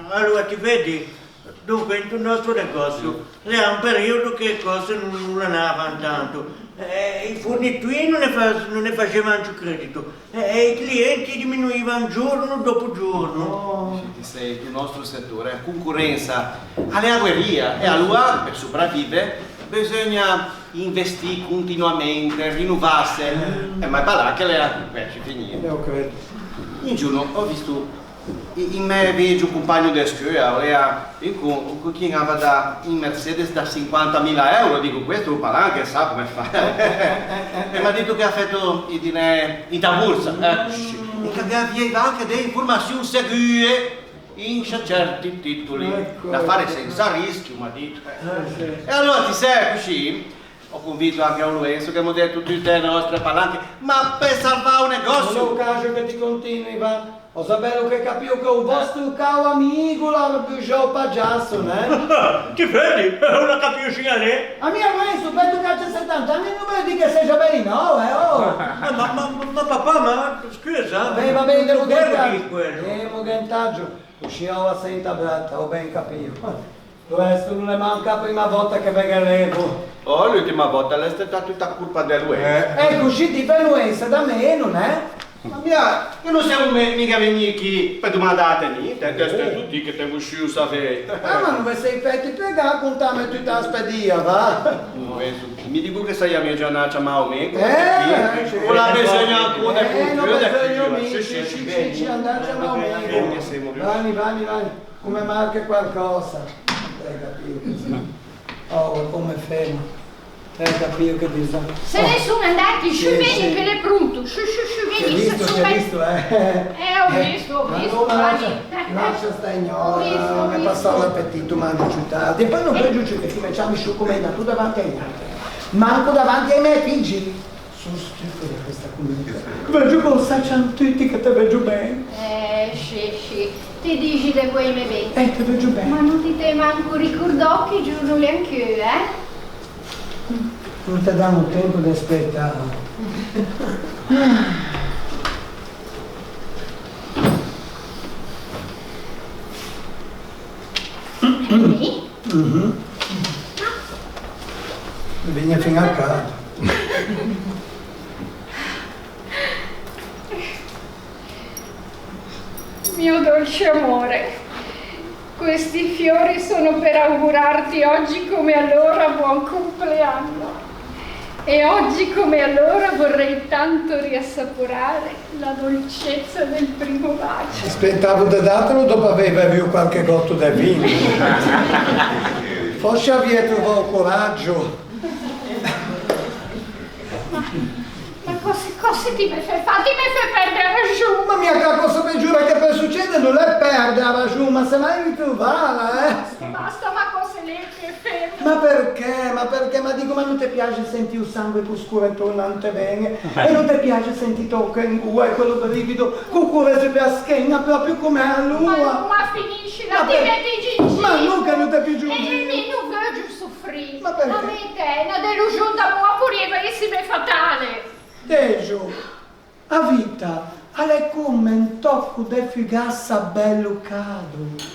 Allora ti vedi? Dunque in nostro negozio è un periodo che cose non andavano tanto. I fornitori non ne facevano più credito. I clienti diminuivano giorno dopo giorno. Sei il nostro settore, concorrenza alle guerriglia e allora per sopravvivere bisogna investire continuamente, rinnovarsi. Ma è là che le ci finire. Un giorno ho visto in me vedo un compagno di scuola, con chi aveva da in Mercedes da 50.000 euro, dico questo è un palanche, sa come fa. E mi ha detto che ha fatto il dinero in borsa, e che aveva anche delle informazioni sicure in certi titoli, da fare senza rischio, mi ha detto. E allora ti sei così? Ho convinto anche a un Lorenzo che abbiamo detto tutte le nostre palanche, ma per salvare un negozio! Non è un caso che ti continui, va? Ho saputo che capivo che il vostro caro amico l'ha bugiato pagiasso, né? Ti vedi? Una capisci lì? A mia Lorenzo, penso che c'è 70 anni, non vuol dire che sei già bene, no, Ma papà, ma scusa? Va bene, devo quello. ghettaggio. Usciamo a senta brata, ho ben capito. Questo non le manca la prima volta che vengo. Oh, l'ultima volta l'è stata tutta colpa del Lorenzo. Ecco, usciti per Lorenzo da me, non è? Ma mia, che non siamo mica venuti qui per domandare niente, è tutti che te uscito sapere. Ma non vi sei fatti piegare, contame tutta la spedia, va? Mi dico che sei a mia giornata, ma o me. O la bisogna ancora non bisogna sì, andate a me. Vanni, come manca qualcosa. Hai capito? Oh, come fermo. Hai capito che bisogna. Se ne sono andati, su vieni che l'è pronto, su, vieni, su. Hai visto, Ho visto, lascia sta ignora, mi è passato l'appetito, mangio più tardi. E poi non puoi giudicare che ti facciamo su come tu davanti agli altri. Manco davanti ai miei figli. Sono stufo di questa comunità. Vedo con sa tutti che te vedo bene. Sì, ti dici di quei me vedi. Ti vedo bene. Ma non ti te manco ricordò che giorno le anche, Non ti danno tempo di aspettare. Vieni fino a casa. Mio dolce amore, questi fiori sono per augurarti oggi come allora buon compleanno. E oggi come allora vorrei tanto riassaporare la dolcezza del primo bacio. Aspettavo di dartelo dopo aver bevuto qualche gotto di vino. Forse avrei trovato coraggio. Ma cosa ti mi fai fare? Ti mi fai perdere la ragione? Ma mia, che cosa peggiore che per succedere non è perdere la ragione, ma se mai ritrovarla, Basta, ma cosa lei che ferma? Ma perché? Ma dico, ma non ti piace sentire il sangue più scuro intorno a te bene? E non ti piace sentire tocca in cuore quello brivido, con cuore per la schiena, proprio come a lui? Ma finisci la ti metti giù. Ma non che non ti più giù. E nemmeno vedo soffrire. Ma perché? La mente è una delusione d'amore purissima e fatale. Dejo, a vita, è come un tocco di figassa bello cado.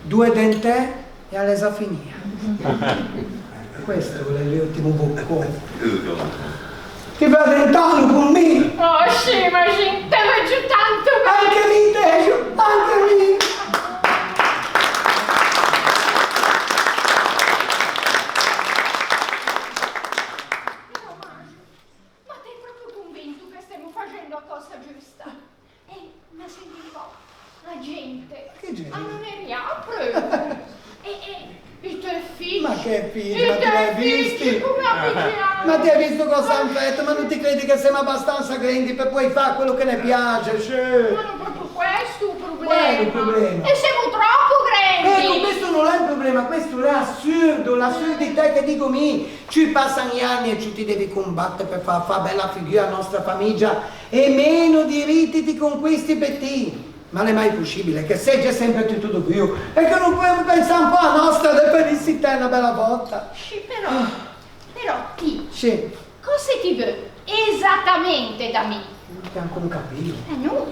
2 dentè e all'esa finia. Questo è l'ultimo boccone. Ti va dentando con me? Oh sì, ma te vedo tanto bene. Anche lì, Dejo, anche lì. Ma sei proprio convinto che stiamo facendo la cosa giusta? Ma senti un po', la gente. Che gente? Non ne riapre. I tuoi figli. Ma che figli, I ma ti hai tuoi figli, visti? come appicciano? Ma ti hai visto cosa hanno fatto? Ma non ti credi che siamo abbastanza grandi per poi fare quello che ne piace? Sì. Ma non è proprio questo il problema. Qual è il problema? E siamo troppo grandi. Ecco, questo non è il problema, questo è assurdo, l'assurdità che dico mi. Ci passano gli anni e ci ti devi combattere per far bella figura alla nostra famiglia e meno diritti ti conquisti per te. Ma non è mai possibile che sia sempre tutto più e che non possiamo pensare un po' alla nostra felicità una bella volta. Sì, però ti. Sì. Cosa ti vuoi esattamente da me? Che ancora non capito. No.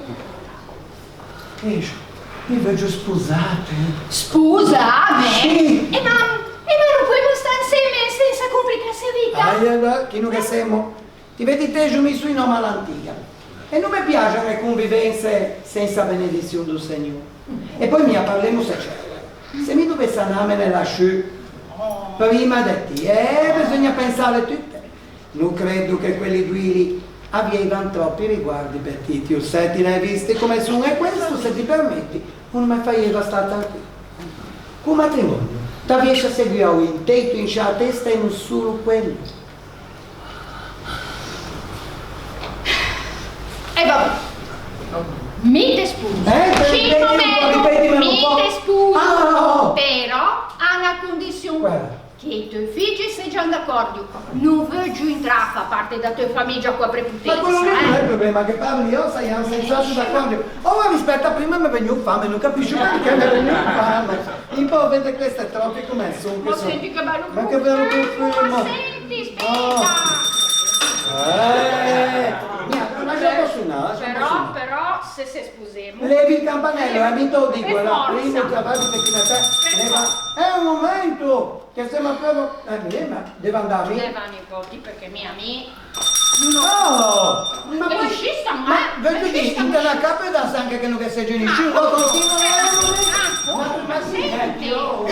Mi vedo sposate. Scusami? Sì. Ma non puoi stare insieme senza complicarsi la vita? Chi non che siamo? Ti vedi te giù mi sui nome all'antica. E non mi piace le convivenze senza benedizione del Signore. E poi mi parliamo se c'è. Se mi dovesse andare lassù, prima di te, bisogna pensare tutte. Non credo che quelli due lì avevano troppi riguardi per te. Io se ti ne hai visti come sono e questo, se ti permetti, non mi fai stare qui. Con matrimonio, ti riesci a seguire un tetto in la testa e non solo quello. E vabbè. Mi te spuso. Ripetimi un po'. Mi te spuso. Ah. Però a una condizione. Guarda. Che i tuoi figli siano d'accordo. Non voglio entrare a far parte della tua famiglia qua prepotenza. Ma quello lì non è il problema, che parli io, sei sensato d'accordo. Ora rispetto a prima mi veniva fame, non capisci perché mi veniva fame. In po' vede queste è troppo come sono. Ma senti che bello Ma che bello profumo. Ma senti, aspetta. Ma già posso andare? Però, se sposiamo. Levi il campanello, mi te lo dico, Per è la forza. prima traballo che ti mette. È un momento che stiamo proprio. Deve andare. Leva nipoti perché mia amica. No! Ma poi ci sta Ma vedo di intera capo e da anche che non che sei genisci, lo continuo ma sì, senti. Oh,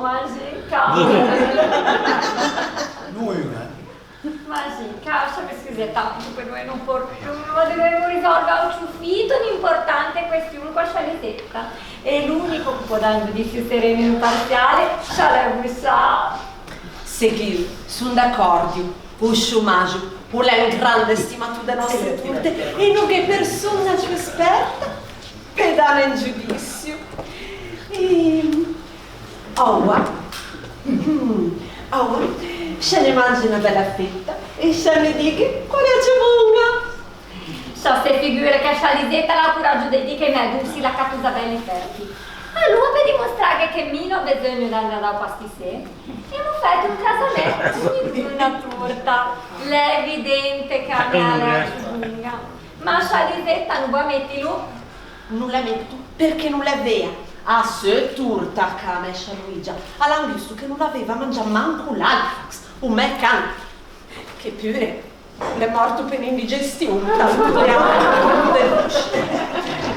ma sì, cavolo. Ma sì, cavolo, mi scusi tanto per noi non portiamo, ma dovremmo risolvere un ciuffito importante questione qua scialitetta. E l'unico che può dare un giudizio sereno e imparziale sarebbe sa. Seguir, sono d'accordo. O sciomaggio, o la grande stimatura delle nostre tutte e non che persona più esperta per dare un giudizio. Ora, se ne mangia una bella fetta E se ne dica qual è la Só se figura che a Chalisetta l'ha coraggio di dire che me dussi la catusa bella ferti. Allora per dimostrare che mi non ho bisogno di andare da pastisè, abbiamo fatto un casamento, una torta. È evidente che a me la lunga. Ma a Chalisetta non vuoi metterlo? Non la metto perché non la vea. A se torta che a me Luigia. All'hanno visto che non l'aveva mangiato manco l'Halifax, un meccanico. Che pure è morto per indigestione.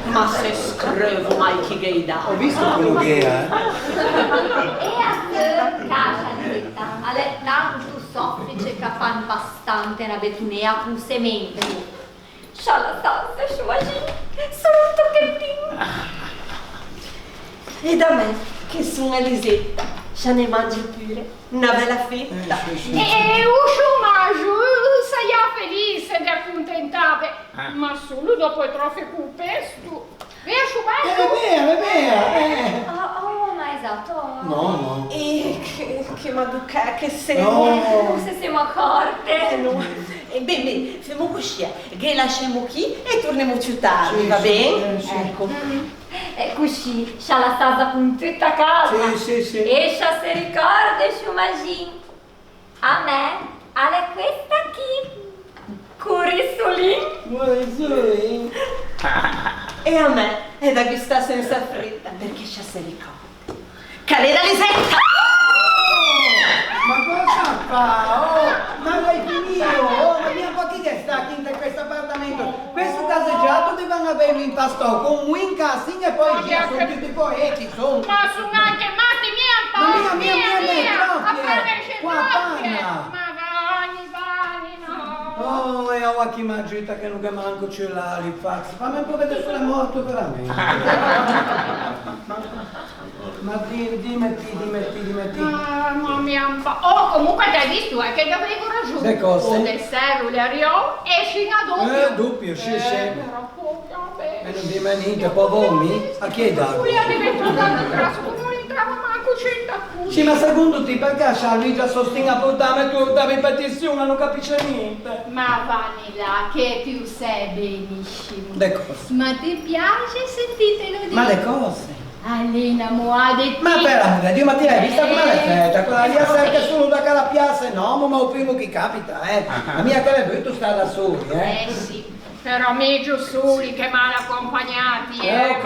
Ma se scrivo mai chi gay da. Ho visto quello che è. E a te, Chalisetta, alle tanto soffice che fanno bastante una betunea con semente. C'ha la salsa, sciogli, solo un tocchettino. E da me, che sono Elisetta, ce ne mangio pure una bella fetta. E usciumaggio, sei felice di accontentare, ma solo dopo il trofeo pesto. Via sciumaggio! È vero. Oh, ma esatto. No. E che maduca, che sei. Non se siamo accorte. No. E bene, facciamo così, che lasciamo qui e torniamo più tardi, va bene? Sì. Ecco. E così, c'ha la stasa con tutta casa. Sì. E c'ha se ricorda, sciumagin. A me, alle questa qui. Curisolin. E a me è da gustare senza fretta, perché c'è se ricorda. Caleda Lisetta! Ma cosa fa? Ma l'hai finito? Ma abbiamo pochi che sta qui in questo appartamento. Questo caseggiato devono averlo impastato con un casing e poi via, sono tutti poeti, sono. Ma sono anche matti Ma mia, troppie! qua panna. Ma vani, no! Oh, e ho chi mangiata che non manco ce l'ha l'Halifax. Fammi un po' vedere se è morto veramente. Ma dimmi. Mamma mia, oh, comunque ti hai visto che dovevo raggiungere. Che cosa? Un dessert, le ario e scina doppio. Doppio, sì. Però poi, vabbè. E non dimmi niente, poi vomi? A chi hai dato? Lui è diventato grasso, non entrava manco 100 Sì, ma secondo te perché Charlie già sostiene a portare torta ripetizione, non capisce niente? Ma vanni là, che più sei benissimo. Le cose. Ma ti piace? Sentitelo dire. Ma le cose? Alina Moade. Ma per amore di Dio, ma ti hai vista come l'è fatta? Quella lì sempre solo da quella piazza, no, ma il primo che capita, La mia cara è tu sta da soli, Sì. Però meglio soli che male accompagnati, credo.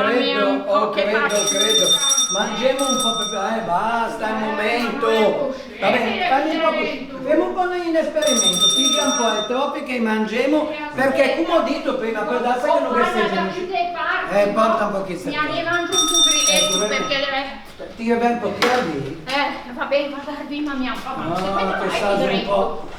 Mangiamo un po' per... basta, è il momento. Va bene, facciamo un po' in esperimento, piglia un po' le troppi che mangiamo, perché come ho detto prima, per darsi che non che sei porta un pochissimo. Mi mangio un po' grilletto perché ti che ben poterli? Va bene, guarda, ma mia mamma. Che sa un po'.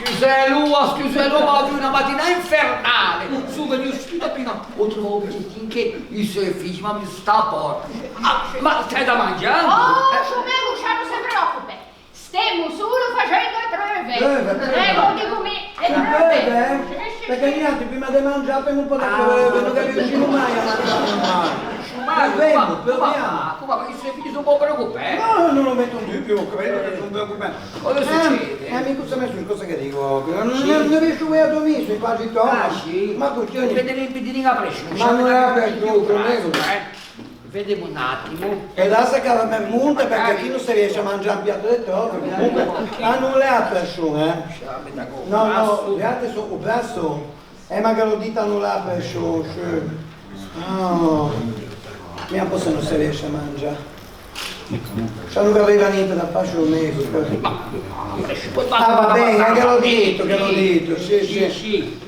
Scuselo, ma di una mattina infernale. Su, vedi, uscita appena ho trovato un pezzettino che il suo figlio ma mi sta a porta. Ma stai da mangiare? Non si preoccupi. Stiamo solo facendo le prove. Dico me, Perché gli altri prima di mangiare abbiamo un po' di prove, non riusciamo mai a mangiare. Proviamo. Ma i suoi figli sono un po' preoccupati. No, non lo metto in dubbio, credo che non preoccupare. Cosa succede? Amico, si è messo in cosa che dico? Non riesco mai a dormire, sei quasi sì? Ma questione... Vedere il pedino a pressione. Ma non è per tu, prego. Vediamo un attimo. E lascia che la monte perché qui non si riesce a mangiare un piatto di torta. Comunque, hanno le altre persone, No, le altre sono presso. Ma che lo dite hanno le altre persone. No. Mia se non si riesce a mangiare. Cioè non aveva niente da fare un mese. Va bene, che l'ho detto, sì.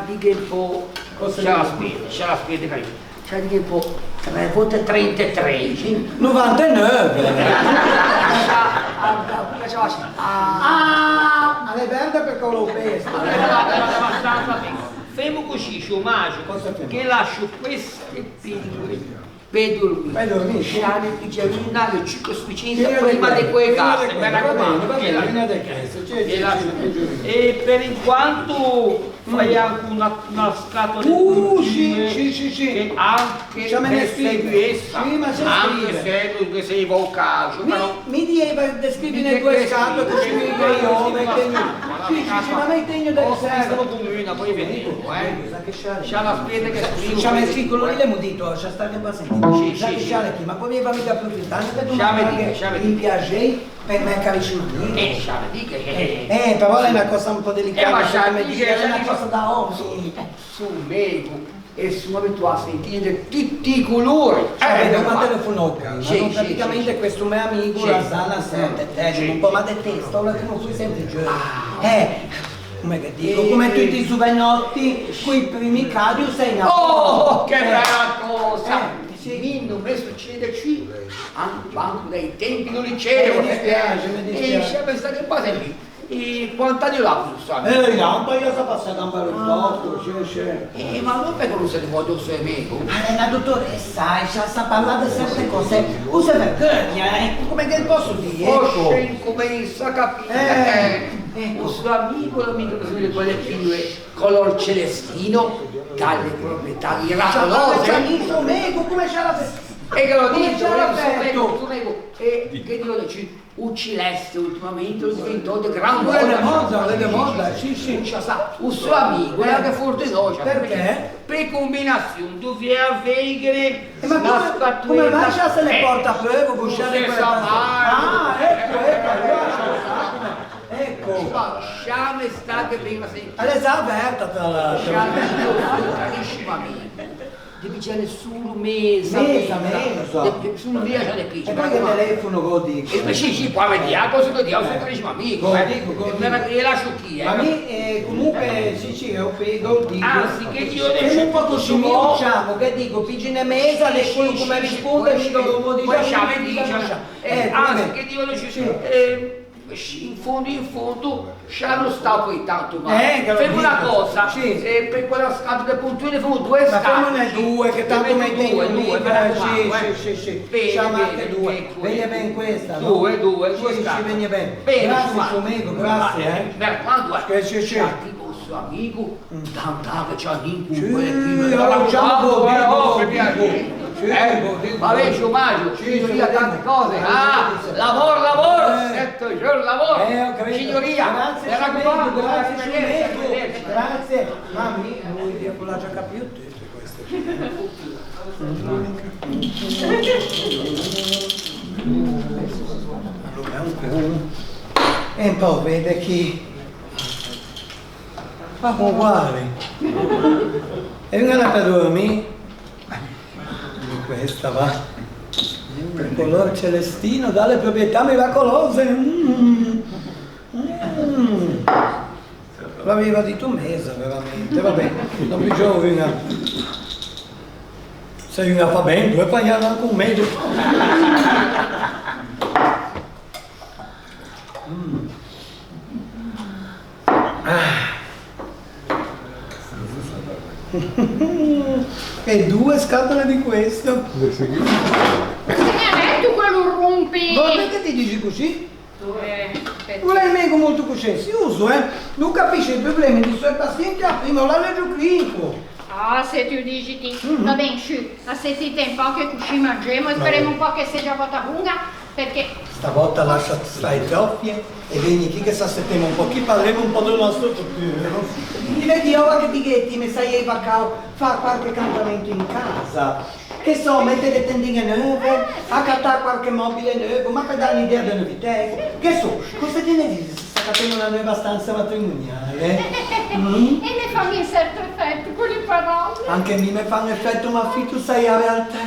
Dica un po'. C'è la spesa, carino. C'è un po'. 3 volte 33. 99. Alle verde perché l'ho preso. Fermo così, sciumaggio, che lascio queste pillole per dormire. Sciami il pigiamina, le 5 sufficienti prima di quei case, mi raccomando. E per in quanto fai anche una scatola di sì. che anche per seguiressa, anche se non sei vocato. Mi diei per descrivere due scatole così mi io ma mi tegno del servo. Poi vedi, c'ha la spesa che scrivo. C'ha messo il colore le mudito, c'ha stato un po' sentito. Ma poi mi va mica approfittare per tu mi piace per me carissimo. Però è una cosa un po' delicata. Ma è una cosa da uomo. Su medico e sono abituato a sentire tutti i colori. Ma telefono prima. Praticamente questo mio amico la sana sente un po' ma detesta, ora che non fui sempre in giro. Come che dico, come tutti i giovanotti, quei primi cadi sei nato. Oh, che bella cosa! Non mi succede qui, anche dai tempi del liceo. Mi dispiace. E sempre state un po' lì. E quanti anni là, sai? Un po' io so passare un bel poco, ma non perché non se ne vuole un suo amico? La dottoressa, sa parlare di certe cose, usa vergogna, come che posso dire? Comincia a capire. Un suo amico, l'amico di quelle pillole color celestino, dalle proprietà miracolose. Amico mio, come c'è la festa? E che lo dico, e che Dio dici, uccileste ultimamente, lo diventò di gran moda, sì. Un suo amico, è anche fortinosa. Perché? Per combinazione, tu vieni a vedere la scatoletta. Come mai se le porta a prego, busciare quella ecco. Lasciami stare prima se... È già aperta tra l'altro. Carissimo amico. Devi c'è nessuno mesa, nessuno riesce alle picce. E poi che telefono lo dico? Sì, poi vediamo cosa lo dico, sei carissimo amico. E lascio chi, Ma comunque sì, io dico. Anzi, che io adesso un po' così mi diciamo, che dico, pigine mesa, le quello come risponde, mi do un po' di anzi, che io adesso in fondo non sta poi tanto male. Fai una cosa, per quella scatola di puntuine fanno due scatole. Ma non è due, che tanto mi tengo sì. Facciamo anche due. Vieni bene questa, Due scatole. Vieni bene. Grazie, amico, grazie. Quando è? Suo amico, tanta che c'ha vabbè, sciumaggio, signoria, tante cose. Lavoro, 7 giorni lavoro. Signoria, mi raccomando, grazie. Mammi, lui con la giacca più queste. E un po' vede chi. Ma uguale. E non è andata a dormire? Questa va. Il colore celestino dalle proprietà miracolose. L'aveva detto mesa veramente, vabbè, non mi giovina. Se una fa bene, puoi pagare anche un medico. E 2 scatole di questo. Cosa mi ha detto quello rompi? Ma perché ti dici così? Non è mica molto coscienzioso, non capisce i problemi dei suoi pazienti a prima la legge clinico. Ah, se tu dici va bene, aspettite un po' che così mangiamo e speriamo un po' che sia già volta lunga, perché... Stavolta lascia stare le offie e vieni qui che sta settimana un po', chi parleremo un po' del nostro futuro. Ti vedi ora che dighetti, mi sai fare qualche cambiamento in casa. Che so, mettere le tendine nuove, accattare qualche mobile nuovo, ma per dare un'idea delle novità. Che so, cosa te ne dici? Sta facendo una nuova stanza matrimoniale. E ne fa un certo effetto con le parole. Anche a me mi fanno effetto, ma tu sai la realtà.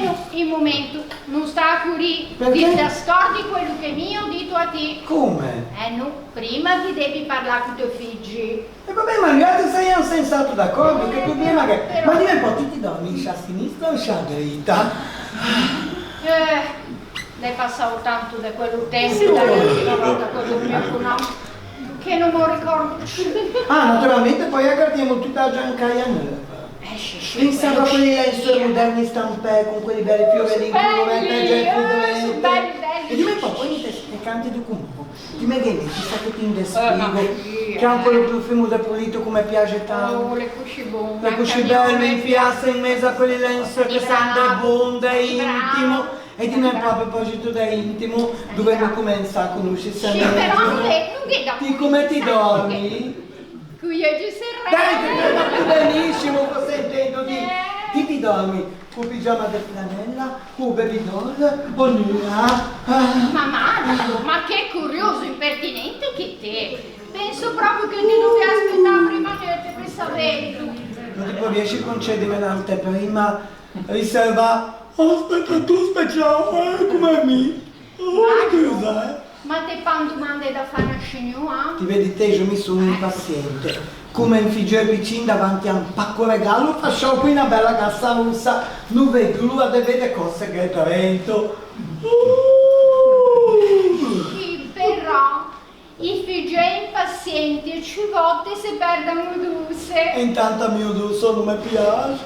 No, il momento non sta a curì. Ti ascolti quello che mio dito a te. Come? No, prima ti devi parlare con i tuoi figli. E vabbè, ma gli altri sei un sensato d'accordo, che problema che... Ma dimmi un po', tu ti dormi a sinistra o a dritta? Lei passato tanto da quello tempo, dall'ultima volta quello mio conosco, che non mi ricordo. Naturalmente poi aggardiamo tutta la giancaia nuova. Sì, Pensavo a quelli lenzuoli moderni stampè con quelli belli fiorellini e dimmi un po', poi ne canti tu comunque. Dimmi che ti sa che ti indespigo, che ha un po' il profumo da pulito come piace tanto. Le cusci buone. Le cusci belle in piazza in mezzo a quelli lenzuoli che sanno buono e intimo. E dimmi un po' a proposito da intimo, dove comincia a conoscersi Sì, però non è da come ti dormi? Qui oggi serrano. Dai, benissimo, sto sentendo ti dormi con pigiama di flanella, con baby doll, o nulla? Mamma, ma che curioso, impertinente che te. Penso proprio che ti dovevi aspettare prima che per sapere tu. Non ti può riesci a concedermi l'anteprima, riserva, aspetta tu speciale, come mi? Scusa, Ma te fanno domande da fare a scignua? Ti vedi te, io mi sono impaziente. Come un figlio vicino davanti a un pacco regalo, faccio qui una bella cassa russa, non vedo a vedere cose che è Trento. Sì, però i figli impazienti e ci volte si perdono duse. E intanto a mio duso non mi piace.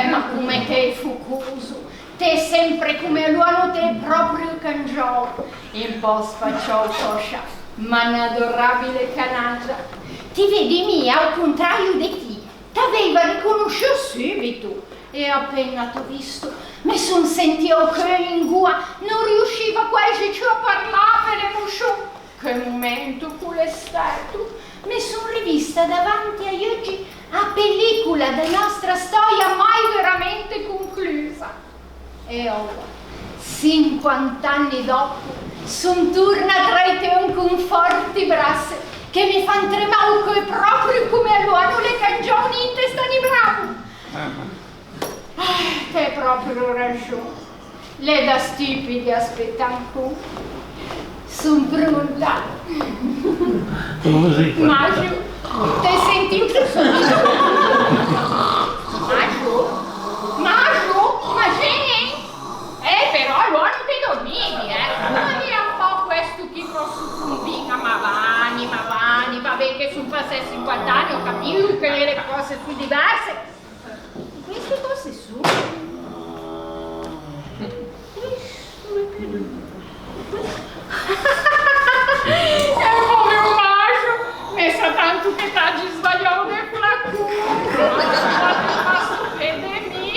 Ma come te fucuso? Te sempre come l'uomo te proprio cangiolo. Un po' spaccioccia, ma un'adorabile canaggia. Ti vedi mia al contrario di te, t'aveva riconosciuto subito e appena t'ho visto mi son sentito che in gua non riusciva quasi più a parlare per emozione. Che momento quello è stato, mi son rivista davanti agli occhi a pellicola della nostra storia mai veramente conclusa. E ora, 50 anni dopo, son torna tra i te con forti braccia che mi fanno tremare proprio come all'uomo le cangioni in testa di bravo. Te hai proprio ragione. Le da stupidi aspettano ancora. Sono pronta. Maggio, te senti un sorriso? Maggio, ma vieni? Però allora non ti dormivi, Ma via un po' questo che posso combina, ma vani, vabbè che sono passati 50 anni, ho capito che le cose sono diverse. Queste cose sono. E come un bacio, mi sa tanto che t'hai sbagliato del flacone. Ma vedemi.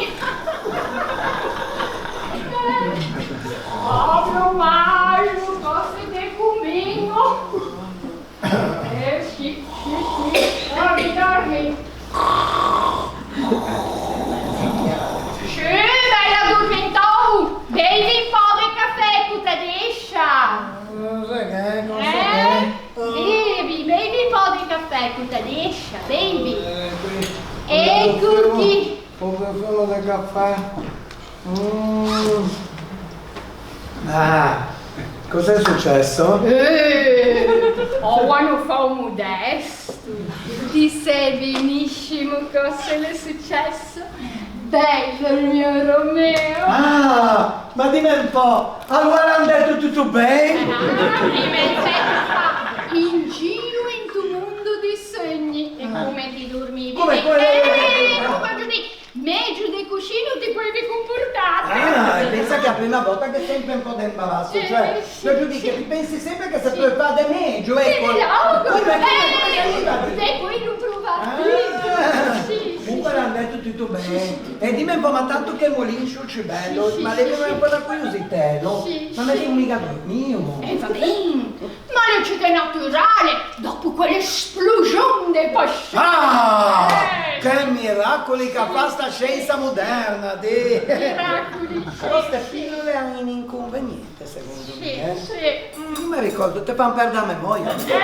Proprio Mario, cose di cumino. Sì, dormi. Sì, bella dormintò, bevi un po' di caffè, cutadescia. Non sai che, non so che. Bevi un po' di caffè, cutadescia, bevi. Eccoti. Un profumo del caffè. Ah, cos'è successo? Uomo fa un modesto. Ti sai benissimo cosa le è successo? Bello il mio Romeo. Ah, ma dimmi un po', allora hanno detto tutto bene? In giro in tuo mondo di sogni. E come ti dormivi? Come meglio del cuscino ti puoi comportare. Ah, pensa che è la prima volta che sempre un po' di imbarazzo, cioè, proprio di che ti pensi sempre che se puoi fare meglio, ecco. E poi non trovarti. Comunque l'hanno detto tutto bene. E dimmi un po', ma tanto che molino c'è bello, ma levami un po' da curiosità, no? Ma metti un mica mio. Va bene, ma le città naturale, dopo quell'esplosione di passione. Ah, che miracoli che fa sta scienza moderna, Miracoli. Queste pillole hanno un inconveniente, secondo me. Sì. Non mi ricordo, te fanno perdere la memoria. Sì, te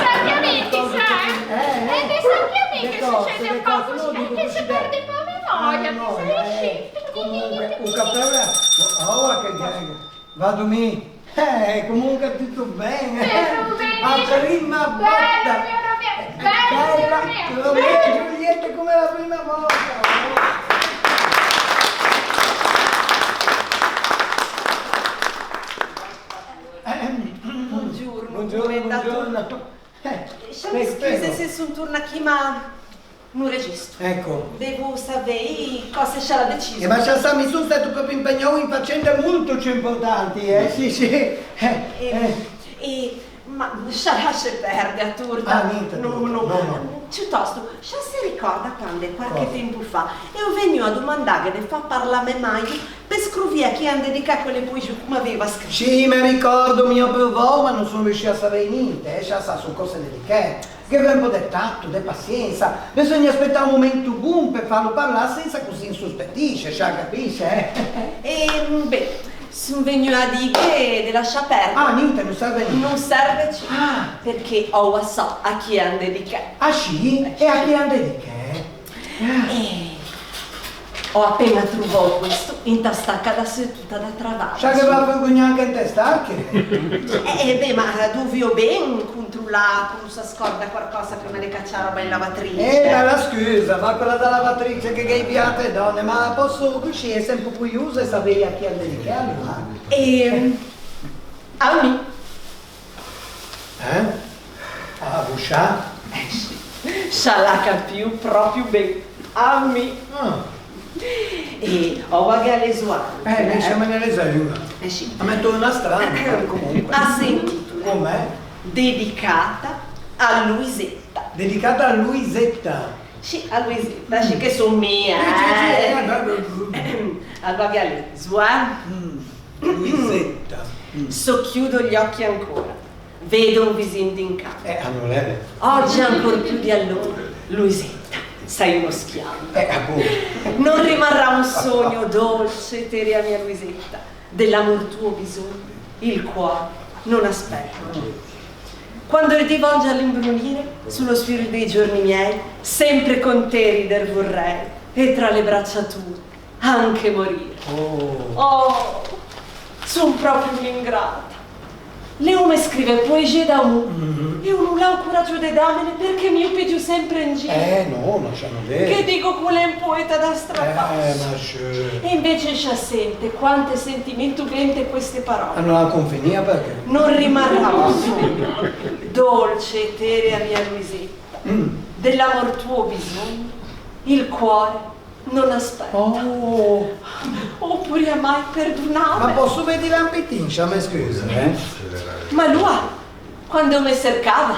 sappiamenti, sai? Te sappiamenti che succede un po' così, che si perde un po' memoria, sai? Comunque, un cappello, oh che gag, vado mi. Comunque tutto bene. A prima volta. Bella, Romeo e Giulietta come la prima volta. Buongiorno. Scusa se sono torna qui, ma non registro. Ecco. Devo sapere cosa c'è la decisione. Ma già mi sono stato proprio impegnato in faccende molto più importanti, sì. Ma lascia perdere a turda. Ah, niente. No. Piuttosto, già si ricorda quando qualche tempo fa io venivo a domandare che fa parlare mai per scrivere chi ha dedicato quelle poesie come aveva scritto. Sì, mi ricordo, mio provò, ma non sono riuscito a sapere niente, già sa, sono cose delicate. Che vuole un po' di tatto, di pazienza. Bisogna aspettare un momento buon per farlo parlare senza così insospettisce, già capisce, sono venuto a dire di lasciare perdere. Ah, niente, non serve niente. Non serve perché ho so a chi hanno dedicato. Ah sì? E a chi hanno dedicato? Ho appena trovato questo in tastacca da seduta da travaglio. Sa che va a vergognare anche in testacche? Ma dov'io ben controllare, non si scorda qualcosa prima di cacciare roba in lavatrice. Bella scusa, ma quella da lavatrice che gaibiate donne, ma posso uscire sempre curiosa e sapere a chi hanno dedicato? A me. A Buscià? Sì. Scialacca più proprio bene. A me. E ho pagato le sue. Ne siamo nelle zaina. Sì. A me torna strano, comunque. Ha sentito. Com'è? Dedicata a Luisetta. Dedicata a Luisetta? Sì, a Luisetta, sì, che sono mie. Al pagato le sue. Luisetta. Socchiudo gli occhi ancora. Vedo un visino d'incanto. Non è. Oggi ancora più di allora. Luisetta. Sei uno schiavo. Appunto. Non rimarrà un sogno dolce, teria mia Luisetta, dell'amor tuo bisogno, il cuore non aspetta. Quando ti volge all'imbrunire, sullo sfiro dei giorni miei, sempre con te rider vorrei, e tra le braccia tue anche morire. Son proprio un'ingrata. Leume scrive poesie d'amore. Io non ho il coraggio di darmene perché mi piglio sempre in giro. No, lasciamo vedere. Che dico quello è un poeta da strappare. Ma sì. E invece ci sente quante sentimento vente queste parole. Non la convenia perché? Non rimarrà un sogno, dolce, eterea mia Luisetta, dell'amor tuo bisogno, il cuore non aspetta. Oppure mai perdonare. Ma posso vedere lampettino, mi scusa, Ma lui, quando mi cercava,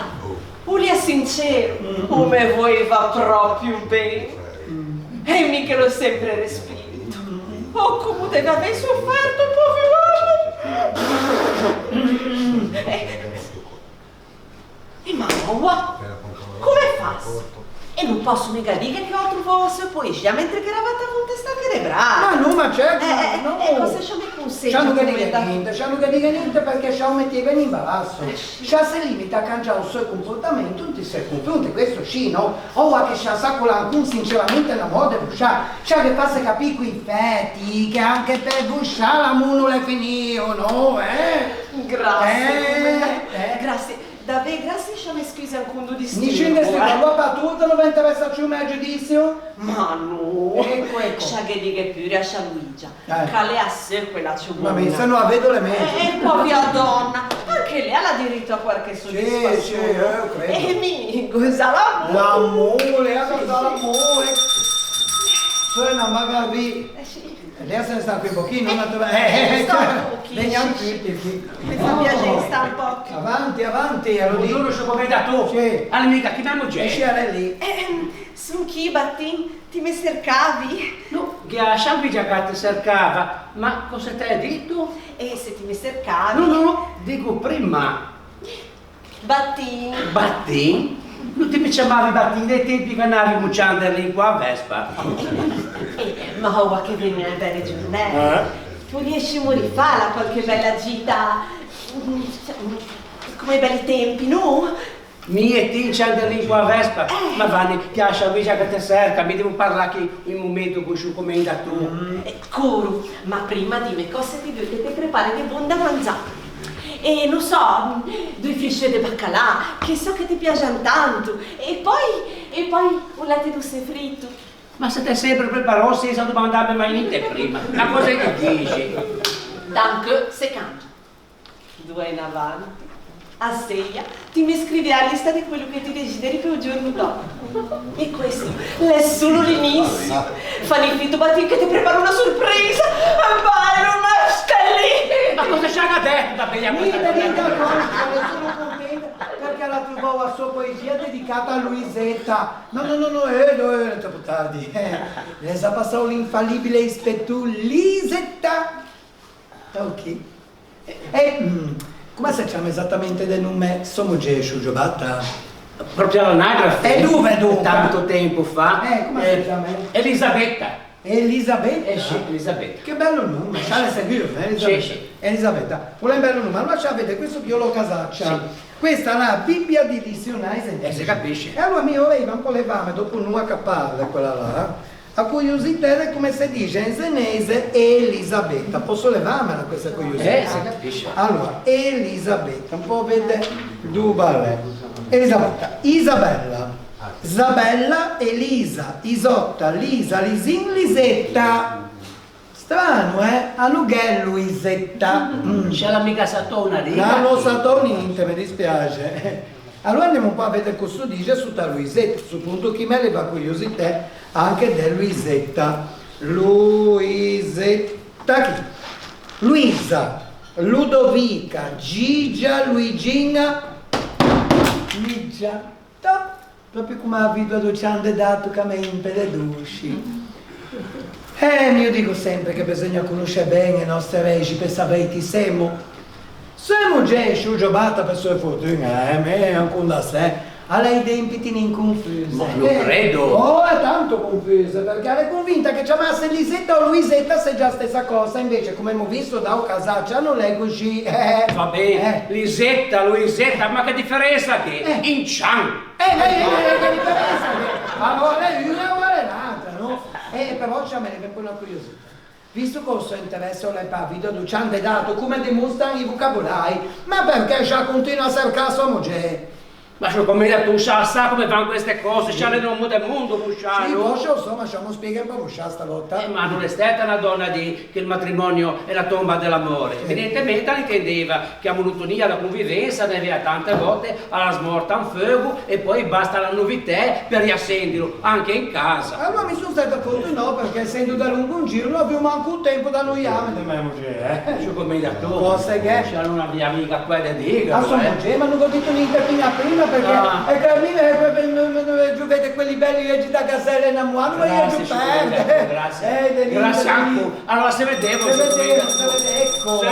lui è sincero, come voleva proprio bene. E mica l'ho sempre respinto. Oh, come deve aver sofferto, povero uomo! E mamma, come fa? E non posso mica dire che ho trovato la sua poesia mentre che eravate a contestare le braccia. Ma no, ma certo, no. Cosa ci ha messo un segno? C'hanno che dire niente perché ci metteva in imbarazzo. Ci si limita a cambiare il suo comportamento in tutti i confronti, questo sì, no? Ora che ci sa con alcun sinceramente una moda Buscià, c'è che passa a capire quei fetti, che anche per Buscià l'amore non è finito, no? Grazie. Grazie. Davvero, grazie, ci mi scusi ancora di mi scende la roba tutta, non vi interessa più un giudizio? Ma no! Ecco. C'è che dica pure a Luigia, che lei ha sé quella c'è buona. Ma se no la vedo le mezze. E povera donna, anche lei ha diritto a qualche soddisfazione. Sì, io credo. E mi goza l'amore. L'amore, l'amore. Suona magari. Adesso ne sta qui un pochino, ma veniamo tutti. Mi fa piacere, sta un po'. Avanti, ero lì. Buongiorno, sono commentato. Sì. All'amica, che abbiamo già? C'era lì. Su chi, Battin? Ti mi cercavi? No, che a San già che ti cercava. Ma cosa ti hai detto? E se ti mi cercavi? No, dico prima. Battin? Non ti mi chiamavi Battin dei tempi che andavi mucciando lì qua a Vespa. Ma ora che viene le belle giornate, tu riesci a rifare qualche bella gita, come i belli tempi, no? Mi e ti c'è lì qua a Vespa, ma vanni, ti lascia già che ti cerca, mi devo parlare che il momento che ci commenta tu. Coro, ma prima dimmi cosa ti vuoi che ti prepari di buon da mangiare. E non so, 2 fisce di baccalà, che so che ti piacciono tanto, e poi un latte d'osse fritto. Ma se te sempre preparato senza domandarmi mai niente prima, la cosa che dici? Danke, se cambia. 2 in avanti, a Seia ti mi scrivi la lista di quello che ti desideri per il giorno dopo. E questo è solo l'inizio. Fanno il finto battì che ti preparo una sorpresa. Bello, ma stai lì! Ma cosa c'ha detto da bella Mi dedica a conoscere, sono contenta perché la trovò la sua poesia dedicata a Luisetta. No, è troppo tardi. Le sa passò l'infallibile ispettù Lisetta. Ok. Come si chiama esattamente del nome? Sono Gesù Giovata. Proprio all'anagrafe. E dove dunque? Tanto tempo fa. Come si chiama? Elisabetta. Elisabetta? Sì, Elisabetta. Che bello nome, Charles Seguir, Elisabetta. Sì. Elisabetta, vuole un bello nome, allora avete questo viola casaccia. Sì. Questa è la Bibbia di Dizionario. Si capisce. E allora mi voleva un po' levare dopo una caparra quella là. A curiosità come si dice in senese Elisabetta. Posso levarmela questa curiosità? Si capisce. Allora, Elisabetta, un po' vede dubale. Elisabetta, Isabella. Isabella, Elisa, Isotta, Lisa, Lisin, Lisetta. Strano, a Lughe Luisetta. C'è l'amica Satona lì. Non sato niente, mi dispiace. Allora andiamo un po' a vedere cosa dice su ta Luisetta. Su punto chi me le va curiosità anche di Luisetta. Luisetta chi? Luisa, Ludovica, Gigia, Luigina, Ligia. Proprio come la vita docente dato che mi impededusci. Io dico sempre che bisogna conoscere bene le nostre regi per sapere chi siamo. Siamo già giocata per sue fortune, me ancora da sé. Ha lei dempiti in confuse. Ma lo credo. Oh, è tanto confuse, perché è convinta che chiamasse Lisetta o Luisetta se già stessa cosa, invece come abbiamo visto da Casaccia non è così. Va bene, Lisetta, Luisetta, ma che differenza che? In cian! Che differenza che? Allora è una uguale l'altra, no? Però c'è me ne un po' una curiosità. Visto che questo interesse alle video docente dato come dimostrano i vocabolari, ma perché già continua a cercare sua moglie? Ma se come tu sa come fanno queste cose, c'è le non del mondo, Busciano. Sì, poi insomma, ci spiega un po' Busciano stavolta. Ma non è stata una donna di che il matrimonio è la tomba dell'amore. Evidentemente intendeva che a monotonia la convivenza ne aveva tante volte alla smorta un fuoco e poi basta la novità per riaccenderlo anche in casa. Allora mi sono stato accorto no, perché essendo da lungo un giro non avevo manco un tempo da noiare di mia moglie, C'è come da tu. Cosa che? C'è una mia amica qua da dire. A sua moglie, ma non ho detto niente prima perché è che a me vede quelli belli leggi da casella in ammuano, ma io giù perde. Grazie. Grazie anche. Allora se vedevo. Ecco.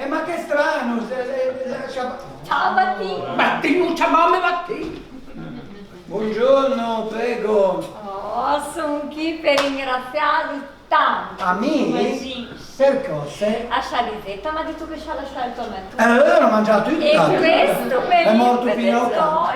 Ma che strano. Ciao Batti. Batti, ciao Batti. Buongiorno, prego. Oh, sono qui per ringraziarvi tanto. A me? Sì. Per cose? A Lisetta mi ha detto che ci ha lasciato me. Allora l'ho mangiato tutto. E questo per è morto Pinocchio.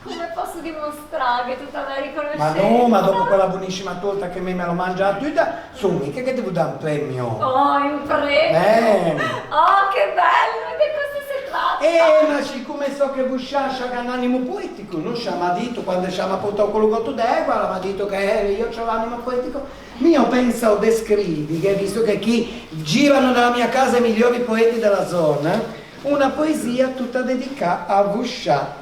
Come posso dimostrare che tutta la riconoscenza? Ma no, ma dopo quella buonissima torta che me l'ho mangiata tutta, sono mica che devo dare un premio. Oh, un premio! Oh, che bello! Di cosa si tratta? Ma siccome so che voi c'è un animo poetico, non ci ha detto quando ci ha portato quello gotto d'acqua, mi ha detto che io ho l'animo poetico. Io penso descrivi, che visto che chi girano nella mia casa i migliori poeti della zona, una poesia tutta dedicata a Vuscià.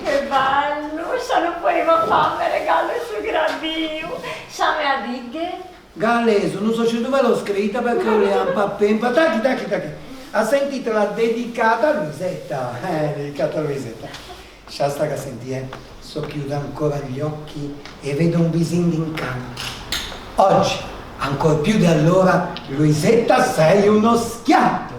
Che bello, se non poteva farmi regalo su gradino. Siamo a dighe? Galeso, non so se dove l'ho scritta perché le ha un papempa. Tacchi. Ha sentito la dedicata a Luisetta. Dedicata a Luisetta. Shasta che senti, so chiudo ancora gli occhi e vedo un visino d'incanto. Oggi, ancora più di allora, Luisetta sei uno schianto.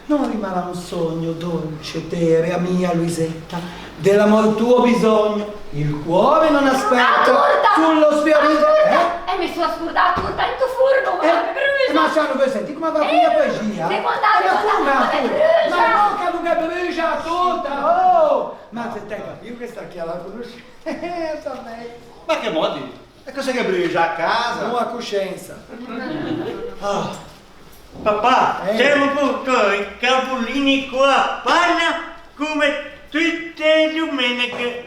Non rimarrà un sogno dolce, terea mia Luisetta, dell'amor tuo bisogno, il cuore non aspetta sullo sfiorito. Mi sono scordata tutta in tuo forno, ma sanno voi senti come va qui la poesia? Devo andare, ma non che brucia tutta, ma se te io che sta chi la conosci? Ma che modi? E cosa che brucia a casa? No, a coscienza. Papà, siamo portati i capolini qua a panna come tutte le domeniche.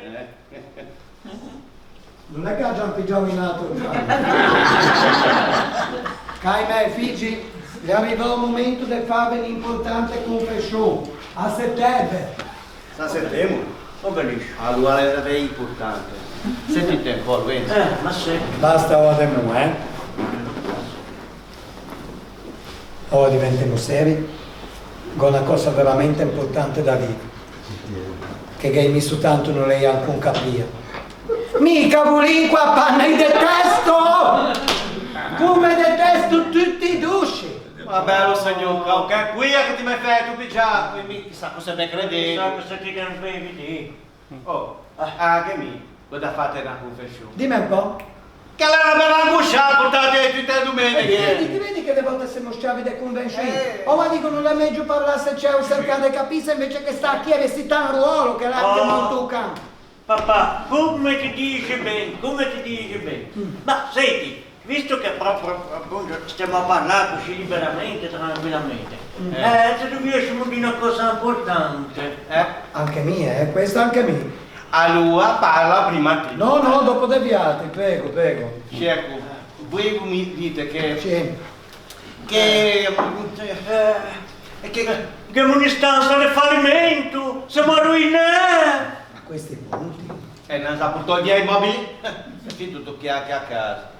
Non è che ha già un pigiama in nato. Cai me, figli, gli arriva il momento di fare un'importante confessione. A settembre. A settembre? Va benissimo. Allora è importante. Sentite un po', vedi? Ma sì. Basta ora di noi, Ora diventiamo seri con una cosa veramente importante da dire. Che hai messo tanto non lei alcun capire. Mica volin qua panna in detesto! Come detesto tutti i dusci! Vabbè, lo signor, ok? Qui è che ti mi fai tu pigiato, quindi chissà cosa ne credi. Chissà cosa ti che non bevi te. Oh, che mi? Cosa fate una confessione? Dimmi un po'. Che l'era per angosciare, portate tutte le domeniche. Ti vedi che le volte siamo schiavi dei convenzioni? O ma dicono la meglio parlasse c'è un cercare di capire invece che sta a chiedere si sta un ruolo che l'ha anche molto campo. Papà, come ti dice bene, Ma senti, visto che proprio appunto stiamo a parlare così liberamente, tranquillamente, se dovessimo dire una cosa importante, Anche mia, questa anche mia. Allora parla prima te. No, dopo deviate, prego. Ecco, voi mi dite che... Sì. Che non stanza di fallimento, siamo arruinati. A questi punti. Non sa portare via i mobili? Sì, tutto chiacchiere a casa.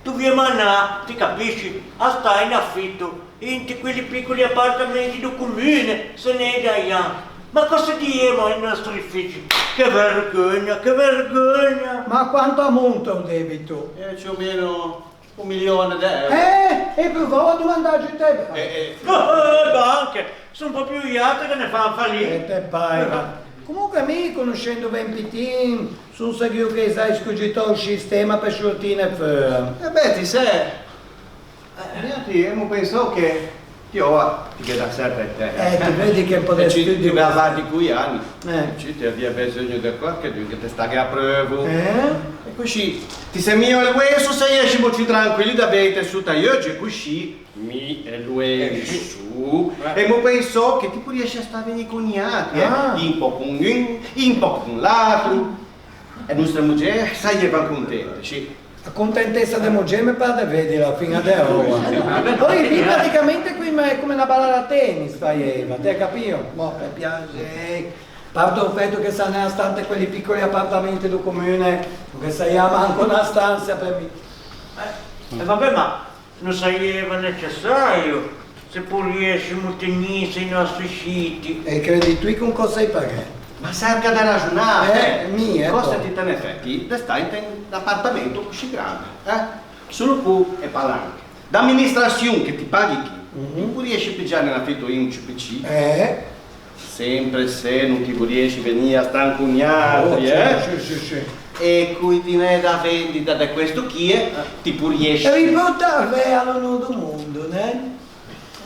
Dobbiamo andare, ti capisci, a stare in affitto in quei piccoli appartamenti del comune, se ne è da là. Ma cosa diciamo ai nostri figli? Che vergogna, che vergogna! Ma quanto ammonta un debito? Più o meno 1 milione di euro. E provavo a domandarci te. Banche, sono un po' più iate che ne fanno fallire. Te paira. Comunque a me, conoscendo ben Pitin, sono sicuro che sai scuggito il sistema per shortine fuori. Beh, ti sei. Io penso che io ti chiedo sempre te. Ti vedi che un po' di studio. Ti vai avanti quei anni. Ci ti abbia bisogno di qualcuno che ti sta a prova. E così ti sei mio e questo se esci molto tranquilli da bere su taglioggio così mi e lui su e mo penso che tipo riesci a stare bene con gli altri, un po' con uno, un po' con l'altro e nostra moglie sai che va contenta, sì. La contentezza del moglie mi pare vedere fino adesso. Poi lì praticamente qui è come una balla da tennis, Eva, te capito? Boh, mi piace. Parto il fatto che sta nella stanza quei piccoli appartamenti del comune, che sai manco una stanza per me. Vabbè, ma non sarebbe necessario se pur riuscissimo a tenere i nostri siti. E credi tu con cosa hai pagato? Ma cerca di ragionare, cosa poi. ti in effetti stai in un appartamento così grande, solo tu e palanche. D'amministrazione che ti paghi chi, tu riesci a pigiare nell'affitto in un CPC, sempre se non ti riesci a venire a stancugnarti, Sì. e qui ti ne da vendita da questo chi è, ti pur riesci. E riportare allo nudo mondo, né?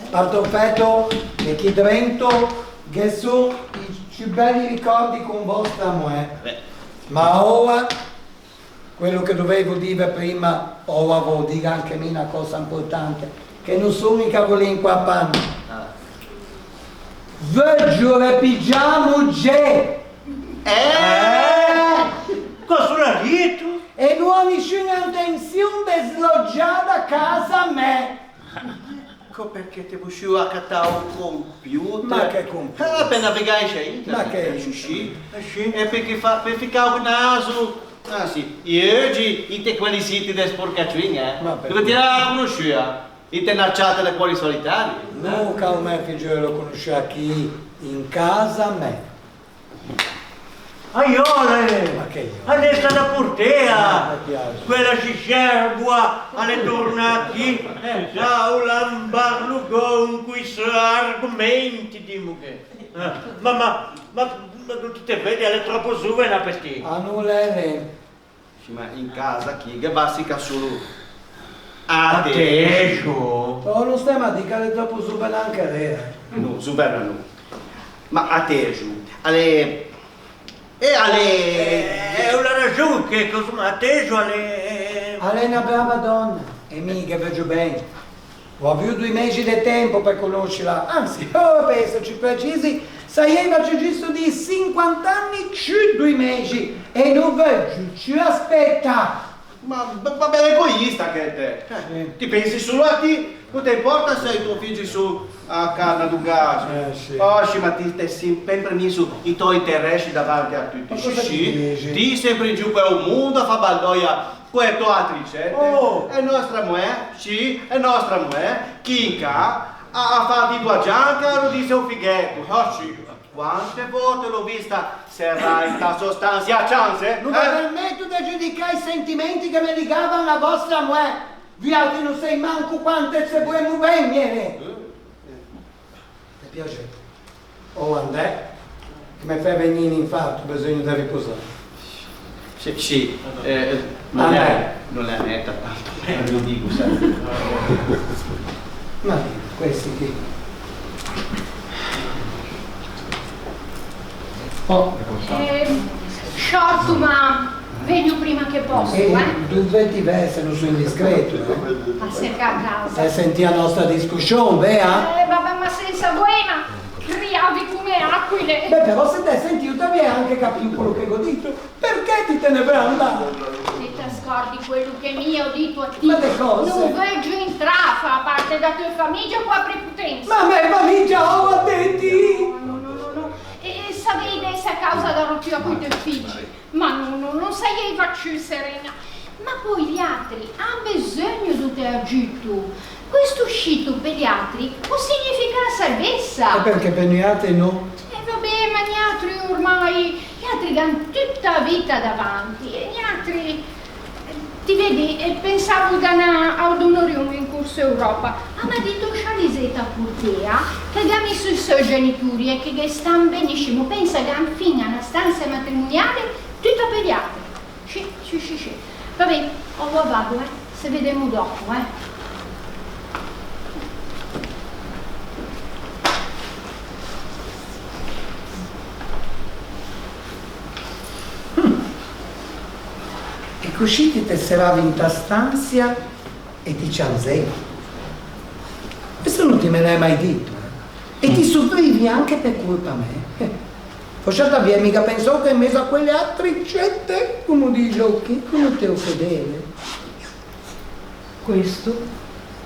Parto il fatto che chi divento che sono i più belli ricordi con vostra moglie. Ma ora, quello che dovevo dire prima, ora vuol dire anche a me una cosa importante, che non sono i cavolini qua a panno. Veggio le pigiamo già! Cosa l'ha detto? E non ho nessuna intenzione di sloggiare a casa a me! Ecco perché ti vuoi accattare un computer? Ma che computer? Per navigare c'è internet. Ma che? Sì. E perché per ficcare il naso. Ah sì, io oggi in te quali siti di sporcaccione, dove ti la conosciuta? In te nacciate le quali solitarie? No, che a me figlio lo conosce chi in casa a me. Aiole! Ma che io? Adesso da portea! Mi piace. Quella ci serva alle tornati, lambarlo con questi argomenti, dimo che. Ma tu ti vedi, è troppo giovane per te. Ah, non lei. Sì, ma in casa chi? Che basica solo a te. Oh, non stiamo a dire che è troppo giovane anche lei. No, giovane no. Ma a te giù. Alle... E alle... È una ragione che a te alle... Lei è una brava donna, e mica vedo bene. Ho avuto 2 mesi di tempo per conoscerla, anzi, per esserci precisi, saeva giusto di 50 anni, 2 mesi, e non vedo, ci aspetta. Ma va bene egoista che te. Ti pensi solo a te, non ti importa se i tuoi figli sono a casa di casa. Sì. Oh, sì, ma ti stai sempre messo i tuoi interessi davanti a tutti. Ma cosa dici? Ti sempre giù per il mondo a fare baldoia con le tue altre ricette. Oh. È nostra moè, sì, è nostra moè. Chinca a fare di tua gianca lo dice un fighetto. Oh, sì. Quante volte l'ho vista serrare in ta sostanza a chance? Non mi permetto di giudicare i sentimenti che mi legavano alla vostra moè. Vi altri non sei manco quante se vuoi venire. Ti piace? Oh, andè, che mi fai venire in infarto, bisogna di riposare. Sì, non è netta tanto, lo dico sempre. Ma questi qui. Oh. Sciorto, ma vengo prima che posso, Dove ti vesti, non sono indiscreto, a cercare a casa. Senti la nostra discussione, vea? Vabbè, ma senza voi, ma criavi come aquile. Beh, però se te hai sentito, mi hai anche capito quello che ho detto. Perché ti te ne vuoi andare? E te scordi quello che mi ho detto a te. Ma che cosa? Non veggio in trafa, a parte da tua famiglia qua prepotenza. Ma me famiglia ho attenti! No. E sapete se a causa da rottura con i tuoi figli. Ma non sei faccio serena. Ma poi gli altri hanno bisogno di te agito. Questo uscito per gli altri può significare salvezza. E perché per gli altri no? Vabbè, ma gli altri ormai, gli altri hanno tutta la vita davanti. E gli altri, ti vedi, pensavo ad un oriume in corso Europa. Ma detto Cialiseta Purtea, che ha messo i suoi genitori e che stanno benissimo. Pensa che hanno fine una stanza matrimoniale tutta per gli altri. Sì. Vabbè, vado, se vediamo dopo, E così ti tesseravi in ta stanza e ti cianzevi. Questo non ti me l'hai mai detto, E ti soffrivi anche per colpa me. Forse te mica pensavo che in mezzo a quelle altre ricette, come dice, ok, come te lo fedele. Questo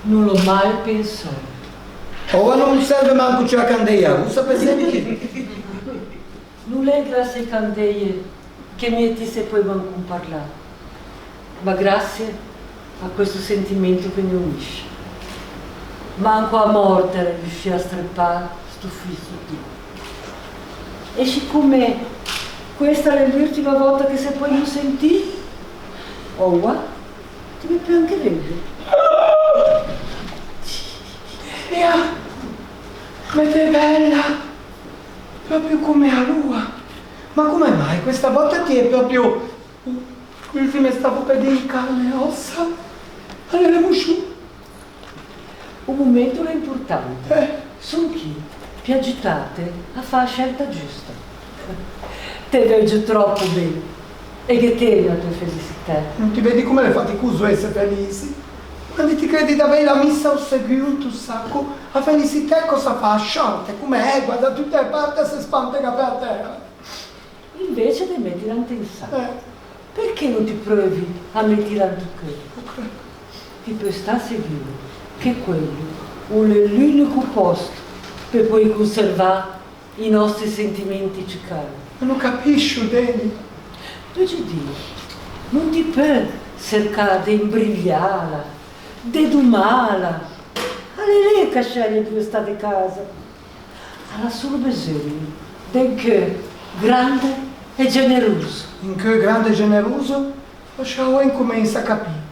non l'ho mai pensato. Ora non serve manco c'è la candeia russa per sentire. Non è grazie a candeie che mi ti se puoi manco parlare, ma grazie a questo sentimento che mi unisce. Manco a morte riuscì a streppare sto figlio di. E siccome questa è l'ultima volta che se puoi non sentire, ti mi puoi anche vedere. Ma che bella, proprio come a lua. Ma come mai questa volta ti è proprio qui mi stavo per dire carne e ossa? Allora musciù. Un momento è importante. Sono chi più agitate a fare la scelta giusta. Te vedo troppo bene e che te la tua felicità. Non ti vedi come le faticoso essere felici? Quando ti credi di avere la missa o seguito un sacco, la felicità cosa fa? Sciolta, come è, guarda tutte le parti e si spantega per terra. Invece di mettere in testa, perché non ti provi a mettere in quello? Ti puoi stare sicuro che quello è l'unico posto per poi conservare i nostri sentimenti cari. Non capisci, Deni. Tu ci dici, non ti puoi cercare di imbrigliarla, di domarla. È lei che sceglie di stare a casa. Ha solo bisogno di un cuore grande e generoso. Un cuore grande e generoso? Lasciamo incomincia a capire.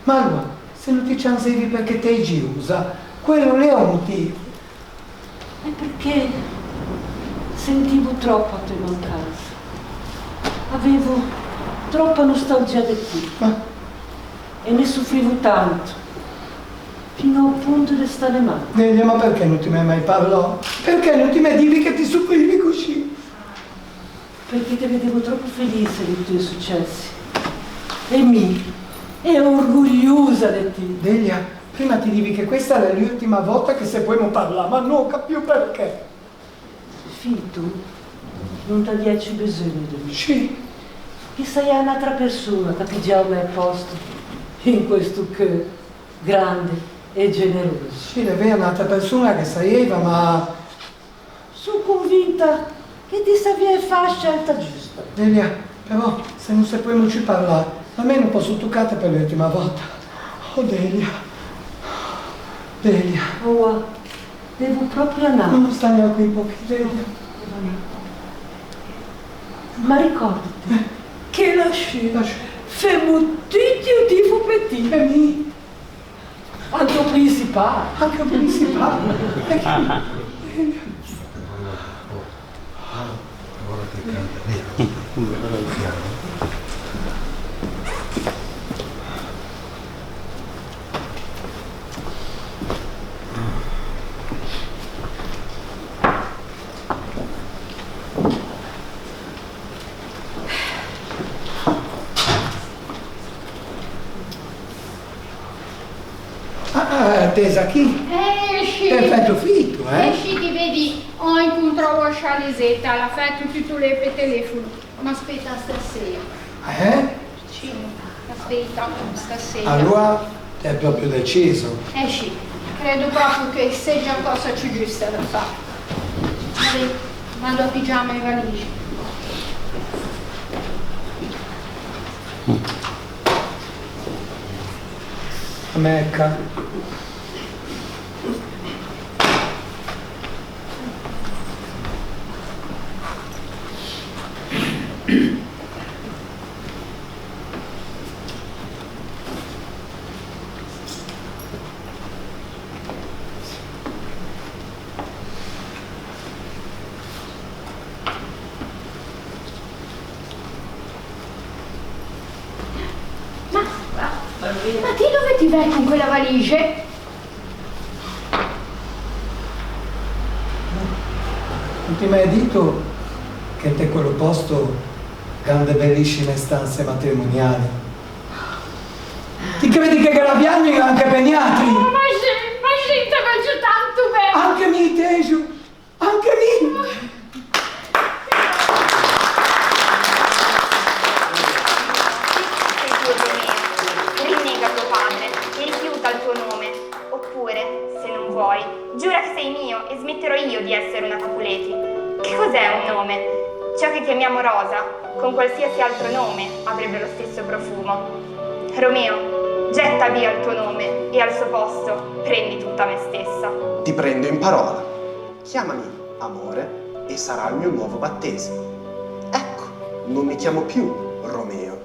Ma allora, se non ti cianzevi perché te sei gelosa, quello lì è un motivo. È perché sentivo troppo a tua mancanza. Avevo troppa nostalgia di te. E ne soffrivo tanto, fino al punto di stare male. Delia, ma perché non ti mai parlato? Perché non ti mai dici che ti soffrivi così? Perché ti vedevo troppo felice dei tuoi successi. E mi ero orgogliosa di te. Delia, prima ti dici che questa è l'ultima volta che se puoi parlare, ma non capisco perché. Figlio, non ti avviaci bisogno di me. Sì. che sei un'altra persona che già mi hai posto in questo cuore grande e generoso. Sì, è vero, un'altra persona che sei Eva, ma... Sono convinta che ti sappia fare la scelta giusta. Delia, però, se non sappiamo ci parlare, almeno posso toccare per l'ultima volta. Oh, Delia. Delia. Oh, devo proprio andare. Non stare qui pochi, Delia. Ma ricordati che la scena femo tutti il tifo per te. Per me. Anche il principale. Anche il principale. Tesa chi? Esci! Perfetto fitto, Esci che vedi, ho incontrato a Charlisetta, l'ha fatto tutto le per telefono. Ma aspetta stasera. Sì, aspetta stasera. Allora è proprio deciso. Esci, credo proprio che sia già cosa più giusta da fare. Vabbè, vado a pigiama e valigie. Mecca. Ma ti dove ti vai con quella valigie? Non ti mai detto che te quello posto grande bellissime stanze matrimoniali? Ti credi che Garabiani anche Pegnatri? Ma sì, te faccio tanto bene! Anche mi, Tejo! Anche mi! Giura che sei mio e smetterò io di essere una Capuleti. Che cos'è un nome? Ciò che chiamiamo rosa, con qualsiasi altro nome, avrebbe lo stesso profumo. Romeo, getta via il tuo nome e al suo posto prendi tutta me stessa. Ti prendo in parola. Chiamami amore e sarà il mio nuovo battesimo. Ecco, non mi chiamo più Romeo.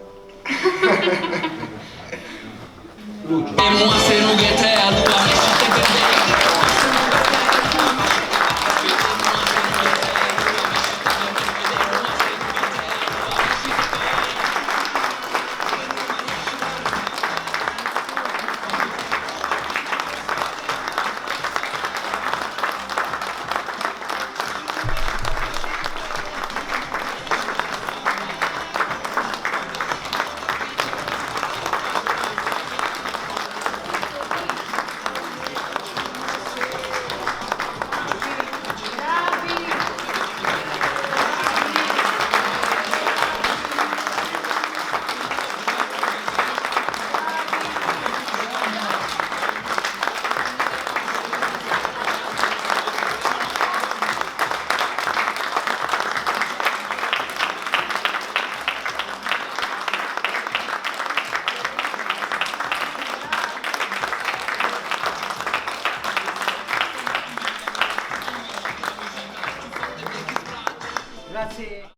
Grazie.